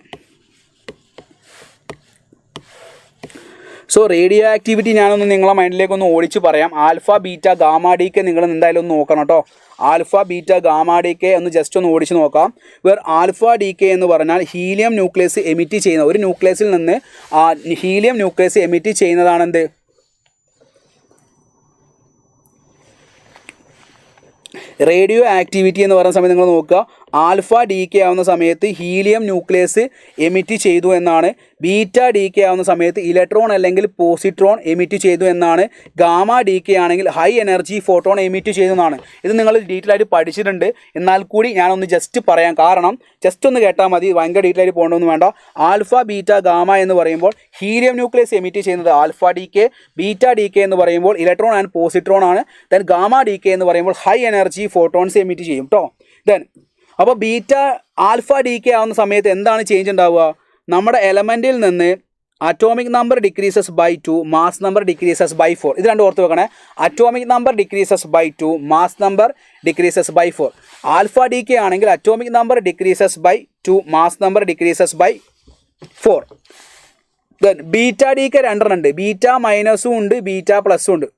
സോ റേഡിയോ ആക്ടിവിറ്റി ഞാനൊന്ന് നിങ്ങളെ മൈൻഡിലേക്കൊന്ന് ഓടിച്ച് പറയാം. Alpha beta gamma D K നിങ്ങൾ എന്തായാലും ഒന്ന് നോക്കണം കേട്ടോ. Alpha beta gamma D K ഒന്ന് ജസ്റ്റ് ഒന്ന് ഓടിച്ച് നോക്കാം. വേർ ആൽഫ ഡി കെ എന്ന് പറഞ്ഞാൽ ഹീലിയം ന്യൂക്ലിയസ് എമിറ്റ് ചെയ്യുന്ന, ഒരു ന്യൂക്ലിയസിൽ നിന്ന് ഹീലിയം ന്യൂക്ലിയസ് എമിറ്റ് ചെയ്യുന്നതാണെന്ത്? റേഡിയോ ആക്ടിവിറ്റി എന്ന് പറയുന്ന സമയത്ത് നിങ്ങൾ നോക്കുക. ആൽഫ ഡി കെ ആവുന്ന സമയത്ത് ഹീലിയം ന്യൂക്ലിയസ് എമിറ്റ് ചെയ്തു എന്നാണ്. ബീറ്റ ഡി കെ ആവുന്ന സമയത്ത് ഇലക്ട്രോൺ അല്ലെങ്കിൽ പോസിട്രോൺ എമിറ്റ് ചെയ്തു എന്നാണ്. ഗാമ ഡി കെ ആണെങ്കിൽ ഹൈ എനർജി ഫോട്ടോൺ എമിറ്റ് ചെയ്തു എന്നാണ്. ഇത് നിങ്ങൾ ഡീറ്റെയിൽ ആയിട്ട് പഠിച്ചിട്ടുണ്ട്. എന്നാൽ കൂടി ഞാനൊന്ന് ജസ്റ്റ് പറയാം. കാരണം ജസ്റ്റ് ഒന്ന് കേട്ടാൽ മതി, ഭയങ്കര ഡീറ്റെയിൽ ആയിട്ട് പോകണമെന്ന് വേണ്ട. ആൽഫ ബീറ്റ ഗാമ എന്ന് പറയുമ്പോൾ ഹീലിയം ന്യൂക്ലിയസ് എമിറ്റ് ചെയ്യുന്നത് alpha decay, beta D K എന്ന് പറയുമ്പോൾ ഇലക്ട്രോൺ ആൻഡ് പോസിട്രോൺ ആണ്. ദെൻ ഗാമ ഡി കെ എന്ന് പറയുമ്പോൾ ഹൈ എനർജി ഫോട്ടോൺസ് എമിറ്റ് ചെയ്യും കേട്ടോ. ദെൻ അപ്പോൾ ആൽഫ ഡി കെ ആവുന്ന സമയത്ത് എന്താണ് ചേഞ്ച് ഉണ്ടാവുക? നമ്മുടെ എലമെൻറ്റിൽ നിന്ന് atomic number decreases by 2, mass number decreases by 4. ഇത് രണ്ടും ഓർത്ത് വെക്കണേ. Atomic number decreases by 2, mass number decreases by 4. Alpha decay ആണെങ്കിൽ atomic number decreases by 2, mass number decreases by 4. Then beta decay രണ്ടെണ്ണം ഉണ്ട്. Beta മൈനസും ഉണ്ട്, beta പ്ലസും ഉണ്ട്.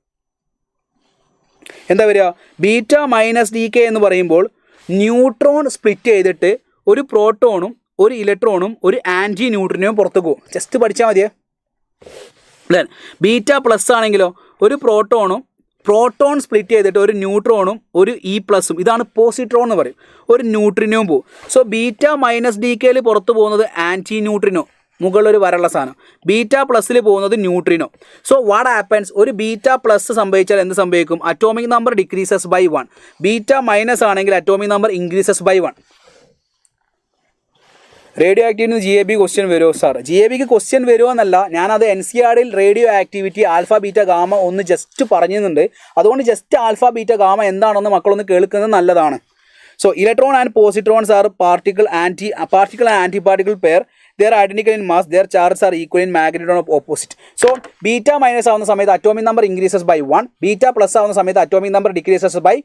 എന്താ വരിക? ബീറ്റ മൈനസ് ഡി കെ എന്ന് പറയുമ്പോൾ ന്യൂട്രോൺ സ്പ്ലിറ്റ് ചെയ്തിട്ട് ഒരു പ്രോട്ടോണും ഒരു ഇലക്ട്രോണും ഒരു ആൻറ്റി ന്യൂട്രിനും പുറത്തു പോകും. ജസ്റ്റ് പഠിച്ചാൽ മതിയേ. ദെൻ ബീറ്റ പ്ലസ് ആണെങ്കിലോ ഒരു പ്രോട്ടോൺ സ്പ്ലിറ്റ് ചെയ്തിട്ട് ഒരു ന്യൂട്രോണും ഒരു ഇ പ്ലസും, ഇതാണ് പോസിട്രോൺ എന്ന് പറയും, ഒരു ന്യൂട്രിനും പോകും. സോ ബീറ്റ മൈനസ് ഡി കെയിൽ പുറത്തു പോകുന്നത് ആൻറ്റി ന്യൂട്രിനോ, മുകളിലൊരു വരള്ള സാധനം. ബീറ്റ പ്ലസ്സിൽ പോകുന്നത് ന്യൂട്രിനോ. So what happens? ഒരു ബീറ്റ പ്ലസ് സംഭവിച്ചാൽ എന്ത് സംഭവിക്കും? Atomic number decreases by 1. Beta minus ആണെങ്കിൽ atomic number increases by 1. Radioactivity GAB question വരുമോ സാർ? GABക്ക് ക്വസ്റ്റ്യൻ വരുമോ എന്നല്ല, ഞാനത് NCERTയിൽ radioactivity alpha beta gamma ഒന്ന് ജസ്റ്റ് പറഞ്ഞിരുന്നുണ്ട്. അതുകൊണ്ട് ജസ്റ്റ് ആൽഫ ബീറ്റ ഗാമ എന്താണെന്ന് മക്കളൊന്ന് കേൾക്കുന്നത് നല്ലതാണ്. So electron and positrons are particle and antiparticle pair. They are identical in mass, their charges are equal in magnitude of opposite. So beta minus ആവുന്ന സമയത്ത് atomic number increases by 1, beta plus ആവുന്ന സമയത്ത് atomic number decreases by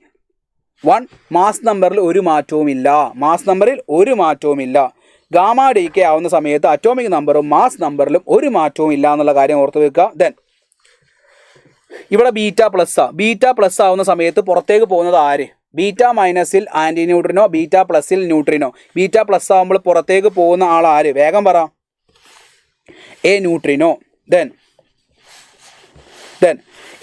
1. Mass നമ്പറിൽ ഒരു മാറ്റവും ഇല്ല. Gamma D K ആവുന്ന സമയത്ത് അറ്റോമിക് നമ്പറും മാസ് നമ്പറിലും ഒരു മാറ്റവും ഇല്ല എന്നുള്ള കാര്യം ഓർത്ത് വെക്കുക. ദെൻ ഇവിടെ ബീറ്റ പ്ലസ് ആവുന്ന സമയത്ത് പുറത്തേക്ക് പോകുന്നത് ആര്? ബീറ്റ മൈനസിൽ ആൻറ്റി ന്യൂട്രിനോ, ബീറ്റ പ്ലസിൽ ന്യൂട്രിനോ. ബീറ്റ പ്ലസ് ആകുമ്പോൾ പുറത്തേക്ക് പോകുന്ന ആൾ ആര്? വേഗം പറ. A neutrino. Then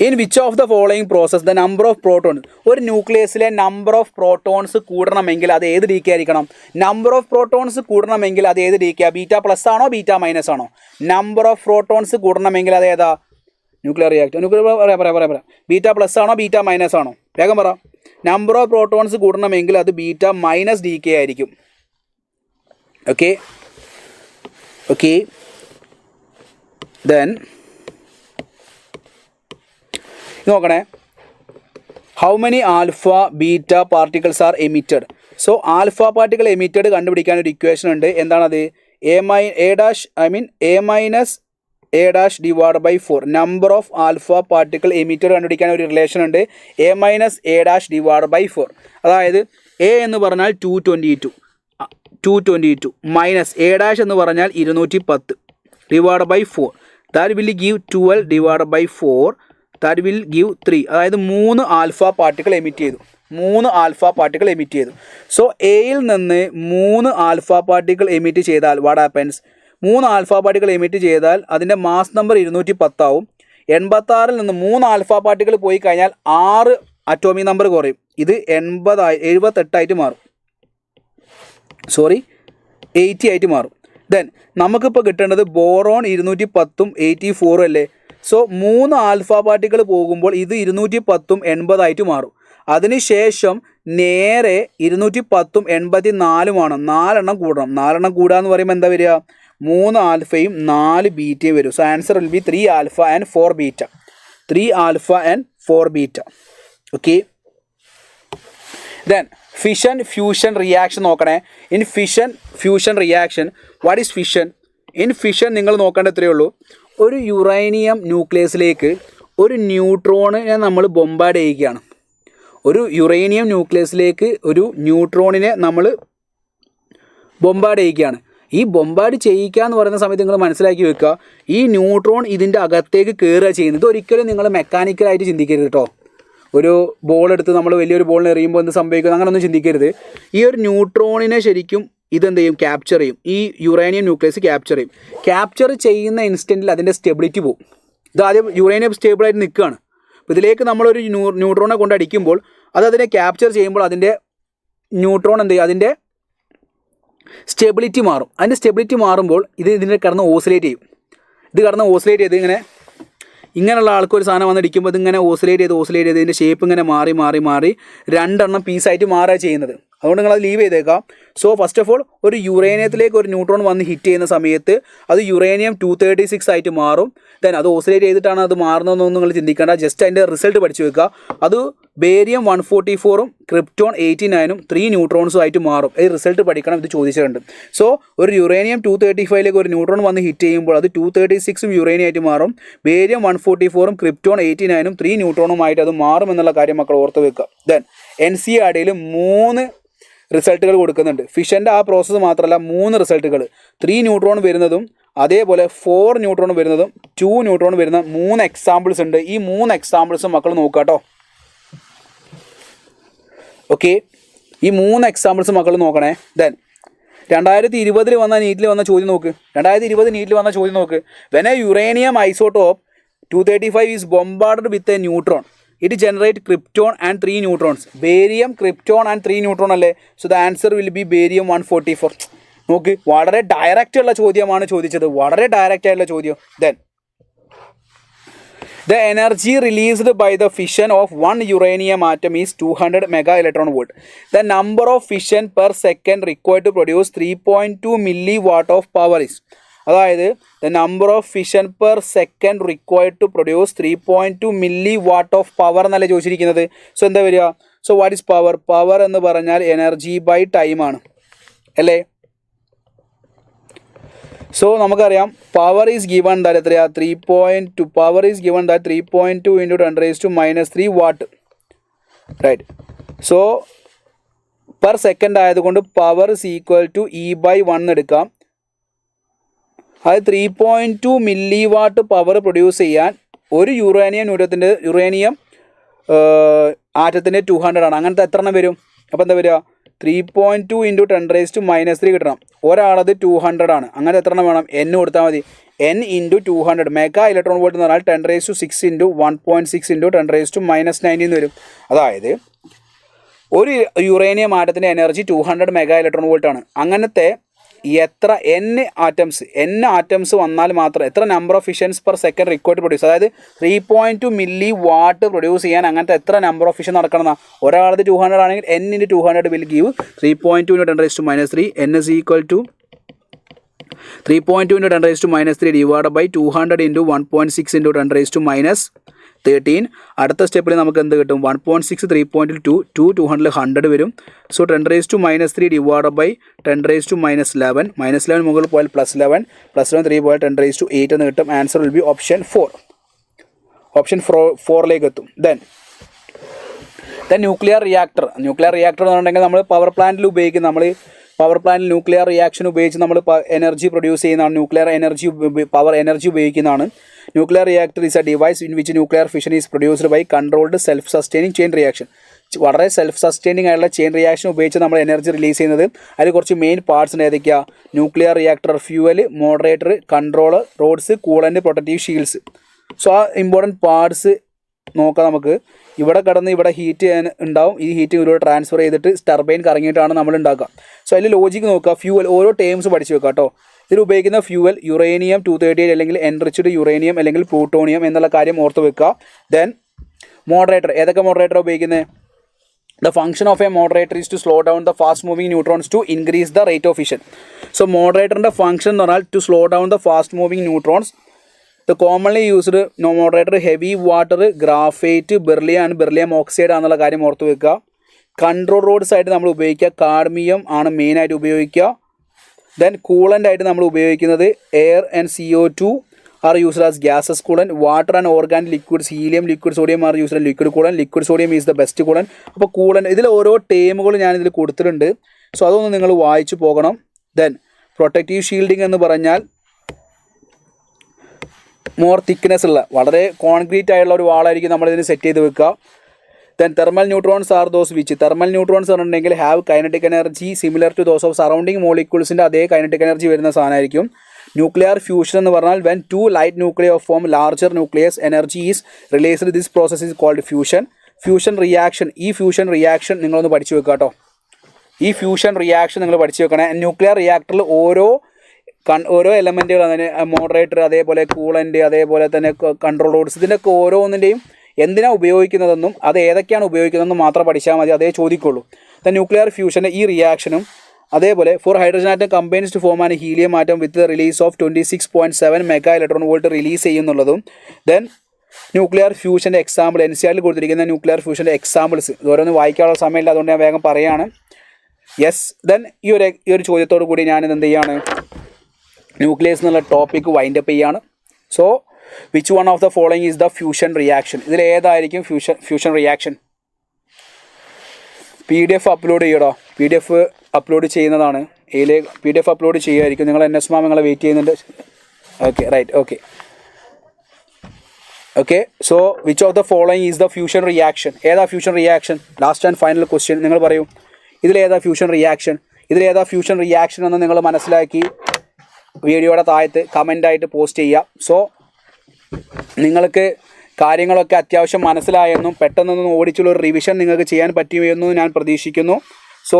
in which of the following process the number of protons? ഒരു ന്യൂക്ലിയസിലെ നമ്പർ ഓഫ് പ്രോട്ടോൺസ് കൂടണമെങ്കിൽ അത് ഏത് ഡി കെ ആയിരിക്കണം? നമ്പർ ഓഫ് പ്രോട്ടോൺസ് കൂടണമെങ്കിൽ അത് ഏത് ഡി കെ? ബീറ്റ പ്ലസ് ആണോ ബീറ്റ മൈനസ് ആണോ? നമ്പർ ഓഫ് പ്രോട്ടോൺസ് കൂടണമെങ്കിൽ അത് ഏതാ? ന്യൂക്ലിയർ പറയാം. ബീറ്റ പ്ലസ് ആണോ ബീറ്റ മൈനസ് ആണോ? വേഗം പറ. നമ്പർ ഓഫ് പ്രോട്ടോൺസ് കൂടണമെങ്കിൽ അത് ബീറ്റ മൈനസ് ഡി കെ ആയിരിക്കും. ഓക്കെ. ദെൻ നോക്കണേ. How many alpha beta particles are emitted? So alpha particle emitted കണ്ടുപിടിക്കാൻ ഒരു ഇക്വേഷൻ ഉണ്ട്. എന്താണത്? A minus A dash divide by 4. Number of alpha particle emitted കണ്ടുപിടിക്കാൻ ഒരു റിലേഷൻ ഉണ്ട്. A minus A dash divide by 4. അതായത് A എന്ന് പറഞ്ഞാൽ 222 മൈനസ് എ ഡാഷ് എന്ന് പറഞ്ഞാൽ 210 divided by 4. That will give 12 divided by 4. That will give 3. അതായത് 3 alpha particle emit ചെയ്തു. 3 ആൽഫ പാർട്ടിക്കിൾ എമിറ്റ് ചെയ്തു. സോ എയിൽ നിന്ന് 3 ആൽഫ പാർട്ടിക്കിൾ എമിറ്റ് ചെയ്താൽ what happens? 3 alpha particle emit ചെയ്താൽ അതിൻ്റെ മാസ് നമ്പർ 210 ആവും. 86-ൽ നിന്ന് 3 ആൽഫ പാർട്ടിക്കിൾ പോയി കഴിഞ്ഞാൽ 6 അറ്റോമിക് നമ്പർ കുറയും. ഇത് 78 മാറും. 80 ആയിട്ട് മാറും. ദെൻ നമുക്കിപ്പോൾ കിട്ടേണ്ടത് ബോറോൺ 210-ഉം 84 അല്ലേ. സോ 3 ആൽഫ പാർട്ടിക്കിൾ പോകുമ്പോൾ ഇത് 210-ഉം 80 ആയിട്ട് മാറും. അതിനുശേഷം നേരെ 210-ഉം 84-ഉമാണ്. 4 എണ്ണം കൂടണം. 4 എണ്ണം കൂടുക എന്ന് പറയുമ്പോൾ എന്താ വരിക? 3 ആൽഫയും 4 ബീറ്റയും വരും. So answer will be 3 alpha and 4 beta. 3 alpha and 4 beta. Okay. Then fission fusion reaction നോക്കണേ. In fission fusion reaction what is fission? In fission നിങ്ങൾ നോക്കേണ്ട ഇത്രയേ ഉള്ളൂ. ഒരു യുറേനിയം ന്യൂക്ലിയസിലേക്ക് ഒരു ന്യൂട്രോണിനെ നമ്മൾ ബൊമ്പാർഡ് ചെയ്യുകയാണ്. ഒരു യുറേനിയം ന്യൂക്ലിയസിലേക്ക് ഒരു ന്യൂട്രോണിനെ നമ്മൾ ബൊമ്പാർഡ് ചെയ്യുകയാണ്. ഈ ബൊമ്പാർഡ് ചെയ്യിക്കുക എന്ന് പറയുന്ന സമയത്ത് നിങ്ങൾ മനസ്സിലാക്കി വെക്കുക, ഈ ന്യൂട്രോൺ ഇതിൻ്റെ അകത്തേക്ക് കയറുക ചെയ്യുന്നത്. ഒരിക്കലും നിങ്ങൾ മെക്കാനിക്കലായിട്ട് ചിന്തിക്കരുത് കേട്ടോ. ഒരു ബോൾ എടുത്ത് നമ്മൾ വലിയൊരു ബോളിന് എറിയുമ്പോൾ എന്ത് സംഭവിക്കും അങ്ങനെയൊന്നും ചിന്തിക്കരുത്. ഈ ഒരു ന്യൂട്രോണിനെ ശരിക്കും ഇതെന്ത് ചെയ്യും? ക്യാപ്ചർ ചെയ്യും. ഈ യുറേനിയം ന്യൂക്ലിയസ് ക്യാപ്ചർ ചെയ്യും. ക്യാപ്ചർ ചെയ്യുന്ന ഇൻസ്റ്റൻറ്റിൽ അതിൻ്റെ സ്റ്റെബിലിറ്റി പോകും. ഇത് ആദ്യം യുറേനിയം സ്റ്റേബിളായിട്ട് നിൽക്കുകയാണ്. അപ്പോൾ ഇതിലേക്ക് നമ്മളൊരു ന്യൂട്രോണെ കൊണ്ട് അടിക്കുമ്പോൾ അത് അതിനെ ക്യാപ്ചർ ചെയ്യുമ്പോൾ അതിൻ്റെ ന്യൂട്രോൺ എന്ത് ചെയ്യും? അതിൻ്റെ സ്റ്റെബിലിറ്റി മാറും. അതിൻ്റെ സ്റ്റെബിലിറ്റി മാറുമ്പോൾ ഇതിനെ കിടന്ന് ഓസിലേറ്റ് ചെയ്യും. ഇത് കിടന്ന് ഓസിലേറ്റ് ചെയ്ത് ഇങ്ങനെയുള്ള ആൾക്ക് ഒരു സാധനം വന്നിടിക്കുമ്പോൾ ഇതിങ്ങനെ ഓസിലേറ്റ് ചെയ്ത് ഇതിൻ്റെ ഷേപ്പ് ഇങ്ങനെ മാറി 2 എണ്ണം പീസായിട്ട് മാറുക ചെയ്യുന്നത്. അതുകൊണ്ട് നിങ്ങളത് ലീവ് ചെയ്തേക്കാം. സോ ഫസ്റ്റ് ഓഫ് ഓൾ ഒരു യുറേനിയത്തിലേക്ക് ഒരു ന്യൂട്രോൺ വന്ന് ഹിറ്റ് ചെയ്യുന്ന സമയത്ത് അത് യുറേനിയം 236 ആയിട്ട് മാറും. ദെൻ അത് ഓസിലേറ്റ് ചെയ്തിട്ടാണ് അത് മാറുന്നതെന്നൊന്നും നിങ്ങൾ ചിന്തിക്കേണ്ട. ജസ്റ്റ് അതിൻ്റെ റിസൾട്ട് പഠിച്ചു വെക്കുക. അത് ബേരിയം 144-ഉം ക്രിപ്റ്റോൺ 89-ഉം 3 ന്യൂട്രോൺസും ആയിട്ട് മാറും. ഈ റിസൾട്ട് പഠിക്കണം, ഇത് ചോദിച്ചിട്ടുണ്ട്. സോ ഒരു യുറേനിയം 235-ലേക്ക് ഒരു ന്യൂട്രോൺ വന്ന് ഹിറ്റ് ചെയ്യുമ്പോൾ അത് 236-ഉം യുറേനിയം ആയിട്ട് മാറും. ബേരിയം 144-ഉം ക്രിപ്റ്റോൺ 89-ഉം 3 ന്യൂട്രോണുമായിട്ട് അത് മാറും എന്നുള്ള കാര്യം മക്കൾ ഓർത്ത് വെക്കുക. ദെൻ NCERTയിൽ 3 റിസൾട്ടുകൾ കൊടുക്കുന്നുണ്ട്. ഫിഷൻ്റെ ആ പ്രോസസ്സ് മാത്രമല്ല 3 റിസൾട്ടുകൾ. 3 ന്യൂട്രോൺ വരുന്നതും അതേപോലെ 4 ന്യൂട്രോൺ വരുന്നതും 2 ന്യൂട്രോൺ വരുന്ന 3 എക്സാമ്പിൾസ് ഉണ്ട്. ഈ 3 എക്സാമ്പിൾസും മക്കൾ നോക്കുക കേട്ടോ. ഓക്കെ, ഈ 3 എക്സാമ്പിൾസ് മക്കൾ നോക്കണേ. ദെൻ 2020 വന്ന നീറ്റിൽ വന്ന ചോദ്യം നോക്ക്. 2020 നീറ്റിൽ വന്ന ചോദ്യം നോക്ക്. When a uranium isotope 235 is bombarded with a neutron, it generate krypton and 3 neutrons. Barium, krypton and 3 neutron അല്ലേ. So the answer will B barium 144. നോക്ക്, വളരെ ഡയറക്റ്റ് ഉള്ള ചോദ്യമാണ് ചോദിച്ചത്. വളരെ ഡയറക്റ്റ് ആയിട്ടുള്ള ചോദ്യം. Then the energy released by the fission of one uranium atom is 200 mega electron volt. The number of fission per second required to produce 3.2 milliwatt of power is, അതായത് the number of fission per second required to produce 3.2 milli watt of power എന്നല്ലേ ചോദിച്ചിരിക്കുന്നത്. So എന്താ വരിക? So what is power? Power എന്ന് പറഞ്ഞാൽ energy by ടൈമാണ് അല്ലേ. So നമുക്കറിയാം പവർ ഈസ് ഗിവൺ ദാറ്റ് എത്രയാ? 3.2. Power is given that 3.2 × 10⁻³ watt, right. So per second ആയതുകൊണ്ട് power is equal to E/1 എടുക്കാം. അത് 3.2 മില്ലി വാട്ട് പവർ പ്രൊഡ്യൂസ് ചെയ്യാൻ ഒരു യുറേനിയം ആറ്റത്തിൻ്റെ 200 ആണ്. അങ്ങനത്തെ എത്ര എണ്ണം വരും? അപ്പോൾ എന്താ വരിക? 3.2 × 10⁻³ കിട്ടണം. ഒരാളത് 200 ആണ്. അങ്ങനെ എത്ര എണ്ണം വേണം? N കൊടുത്താൽ മതി. N × 200 മെഗാ ഇലക്ട്രോൺ വോൾട്ട് എന്ന് പറഞ്ഞാൽ 10⁻⁶ × 1.6 × 10⁻⁻⁹ എന്ന് വരും. അതായത് ഒരു യുറേനിയം ആറ്റത്തിൻ്റെ എനർജി 200 മെഗാ ഇലക്ട്രോൺ വോൾട്ട് ആണ്. അങ്ങനത്തെ എത്ര N ആറ്റംസ് വന്നാൽ മാത്രം എത്ര number of fissions per second required produce, അതായത് 3.2 മില്ലി വാട്ട് പ്രൊഡ്യൂസ് ചെയ്യാൻ അങ്ങനത്തെ എത്ര നമ്പർ ഓഫ് ഫിഷൻ നടക്കണം? ഒരാളത് 200 ആണെങ്കിൽ N × 200 will give 3.2 × 10⁻³ N is equal to 3.2 × 10⁻³ divided by 200 × 1.6 × 10⁻13. അടുത്ത സ്റ്റെപ്പിൽ നമുക്ക് എന്ത് കിട്ടും? 1.6 3.2 200 100 വരും. സോ 10⁻³ divided by 10⁻11 -11 മുകളിൽ പോയാൽ +11 +11 3 പോയാൽ 10⁸ എന്ന് കിട്ടും. Answer will be option 4. Option 4ലേക്ക് എത്തും. ദെൻ ന്യൂക്ലിയർ റിയാക്ടർ എന്ന് പറഞ്ഞിട്ടുണ്ടെങ്കിൽ നമ്മൾ പവർ പ്ലാന്റിൽ ഉപയോഗിക്കും. നമ്മൾ പവർ പ്ലാന്റിൽ ന്യൂക്ലിയർ റിയാക്ഷൻ ഉപയോഗിച്ച് നമ്മൾ എനർജി പ്രൊഡ്യൂസ് ചെയ്യുന്നതാണ്, ന്യൂക്ലിയർ എനർജി പവർ എനർജി ഉപയോഗിക്കുന്നതാണ്. Nuclear reactor is a device in which nuclear fission is produced by controlled self sustaining chain reaction. വളരെ സെൽഫ് സസ്റ്റൈനിങ് ആയിട്ടുള്ള ചെയിൻ റിയാക്ഷൻ ഉപയോഗിച്ച് നമ്മൾ എനർജി റിലീസ് ചെയ്യുന്നത്. അതിൽ കുറച്ച് മെയിൻ പാർട്സ് ഉണ്ട്. ഏതൊക്കെയാണ്? Nuclear reactor, fuel, moderator, controller, rods, coolant, protective shields. So ആ ഇമ്പോർട്ടൻറ്റ് പാർട്സ് നോക്കാം നമുക്ക്. ഇവിടെ കിടന്ന് ഇവിടെ ഹീറ്റ് ഉണ്ടാവും. ഈ ഹീറ്റ് ഇതിലൂടെ ട്രാൻസ്ഫർ ചെയ്തിട്ട് ടർബൈൻ കറങ്ങിയിട്ടാണ് നമ്മൾ ഉണ്ടാക്കുക. സോ അതിൽ ലോജിക്ക് നോക്കുക. ഫ്യൂവൽ ഓരോ ടേംസ് പഠിച്ച് വെക്കുക കേട്ടോ. ഇതിൽ ഉപയോഗിക്കുന്ന ഫ്യൂവൽ യുറേനിയം 238 അല്ലെങ്കിൽ എൻറിച്ച്ഡ് യുറേനിയം അല്ലെങ്കിൽ പ്ലൂട്ടോണിയം എന്നുള്ള കാര്യം ഓർത്ത് വെക്കുക. ദെൻ മോഡറേറ്റർ, ഏതൊക്കെ മോഡറേറ്റർ ഉപയോഗിക്കുന്നത്? The function of a moderator is to slow down the fast moving neutrons to increase the rate of fission. So moderatorൻ്റെ ഫംഗ്ഷൻ എന്ന് പറഞ്ഞാൽ to slow down the fast moving neutrons. The commonly used moderator heavy water, graphite, beryllium beryllium oxide ആണെന്നുള്ള കാര്യം ഓർത്ത് വെക്കുക. Control roads ആയിട്ട് നമ്മൾ ഉപയോഗിക്കുക കാഡ്മിയം ആണ് മെയിനായിട്ട് ഉപയോഗിക്കുക. ദെൻ കൂളൻ്റ് ആയിട്ട് നമ്മൾ ഉപയോഗിക്കുന്നത് air and CO2 are used as gases coolant. Water and organic liquids, helium, liquid sodium are used as liquid coolant. Liquid sodium is the best coolant. അപ്പോൾ കൂളൻ്റ് ഇതിൽ ഓരോ ടേമുകൾ ഞാനിതിൽ കൊടുത്തിട്ടുണ്ട്. സോ അതൊന്ന് നിങ്ങൾ വായിച്ചു പോകണം. ദെൻ പ്രൊട്ടക്റ്റീവ് ഷീൽഡിങ് എന്ന് പറഞ്ഞാൽ മോർ തിക്നെസ് ഉള്ള വളരെ കോൺക്രീറ്റ് ആയിട്ടുള്ള ഒരു വാളായിരിക്കും നമ്മളിതിന് സെറ്റ് ചെയ്ത് വെക്കുക. Then thermal neutrons are those which, thermal neutrons പറഞ്ഞിട്ടുണ്ടെങ്കിൽ have kinetic energy similar to those of surrounding മോളിക്യൂൾസിൻ്റെ അതേ കൈനറ്റിക് എനർജി വരുന്ന സാധനമായിരിക്കും. ന്യൂക്ലിയർ ഫ്യൂഷൻ എന്ന് പറഞ്ഞാൽ when two light nuclear form larger nucleus energy is released. This process is called fusion. Fusion reaction, ഈ fusion reaction നിങ്ങളൊന്ന് പഠിച്ചു വെക്കുക കേട്ടോ. ഈ ഫ്യൂഷൻ റിയാക്ഷൻ നിങ്ങൾ പഠിച്ചു വെക്കണേ. ന്യൂക്ലിയർ റിയാക്ടറിൽ ഓരോ എലമെൻറ്റുകൾ, അതിന് മോഡറേറ്റർ, അതേപോലെ കൂളൻ്റ്, അതേപോലെ തന്നെ കൺട്രോൾ റോഡ്സ്, ഇതിൻ്റെയൊക്കെ ഓരോന്നിൻ്റെയും എന്തിനാണ് ഉപയോഗിക്കുന്നതെന്നും അത് ഏതൊക്കെയാണ് ഉപയോഗിക്കുന്നതെന്നും മാത്രം പഠിച്ചാൽ മതി. അതേ ചോദിക്കുള്ളൂ. ദ ന്യൂക്ലിയർ ഫ്യൂഷൻ്റെ ഈ റിയാക്ഷനും അതേപോലെ four hydrogen atom combines to form ആണ് helium atom with the release of 26.7 mega electron volt release ചെയ്യുന്നുള്ളതും. ദെൻ ന്യൂക്ലിയർ ഫ്യൂഷൻ്റെ എക്സാമ്പിൾ NCERT കൊടുത്തിരിക്കുന്ന ന്യൂക്ലിയർ ഫ്യൂഷൻ്റെ എക്സാമ്പിൾസ് ഓരോന്ന് വായിക്കാനുള്ള സമയമില്ല, അതുകൊണ്ട് ഞാൻ വേഗം പറയുകയാണ്. യെസ്, ദെൻ ഈ ഒരു ചോദ്യത്തോടു കൂടി ഞാനിത് എന്ത് ചെയ്യാണ്, ന്യൂക്ലിയസ് എന്നുള്ള ടോപ്പിക്ക് വൈൻഡപ്പ് ചെയ്യാണ്. So which one of the following is the fusion reaction? ഇതിൽ ഏതായിരിക്കും ഫ്യൂഷൻ റിയാക്ഷൻ? PDF അപ്ലോഡ് ചെയ്യടോ. PDF അപ്ലോഡ് ചെയ്യുന്നതാണ്. PDF അപ്ലോഡ് ചെയ്യുമായിരിക്കും. നിങ്ങൾ NS മാം നിങ്ങളെ വെയിറ്റ് ചെയ്യുന്നുണ്ട്. Okay, right, okay. So which of the following is the fusion reaction? ഏതാ fusion reaction? Last and final question നിങ്ങൾ പറയൂ. ഇതിലേതാ ഫ്യൂഷൻ റിയാക്ഷൻ? ഇതിലേതാ ഫ്യൂഷൻ റിയാക്ഷൻ എന്ന് നിങ്ങൾ മനസ്സിലാക്കി വീഡിയോയുടെ താഴത്ത് കമൻ്റായിട്ട് പോസ്റ്റ് ചെയ്യുക. സോ നിങ്ങൾക്ക് കാര്യങ്ങളൊക്കെ അത്യാവശ്യം മനസ്സിലായെന്നും പെട്ടെന്നൊന്നും ഓടിച്ചുള്ള ഒരു റിവിഷൻ നിങ്ങൾക്ക് ചെയ്യാൻ പറ്റുമെന്നും ഞാൻ പ്രതീക്ഷിക്കുന്നു. സോ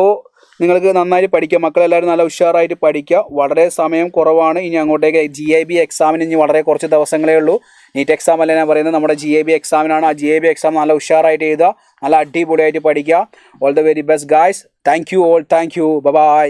നിങ്ങൾക്ക് നന്നായിട്ട് പഠിക്കുക, മക്കളെല്ലാവരും നല്ല ഉഷാറായിട്ട് പഠിക്കുക. വളരെ സമയം കുറവാണ് ഇനി അങ്ങോട്ടേക്ക്. GIB എക്സാമിന് ഇനി വളരെ കുറച്ച് ദിവസങ്ങളേ ഉള്ളൂ. നീറ്റ് എക്സാം അല്ല ഞാൻ പറയുന്നത്, നമ്മുടെ GIB എക്സാമിനാണ്. ആ GIB എക്സാം നല്ല ഉഷാറായിട്ട് എഴുതുക, നല്ല അടിപൊളിയായിട്ട് പഠിക്കുക. All the very best guys. Thank you all. Thank you. By.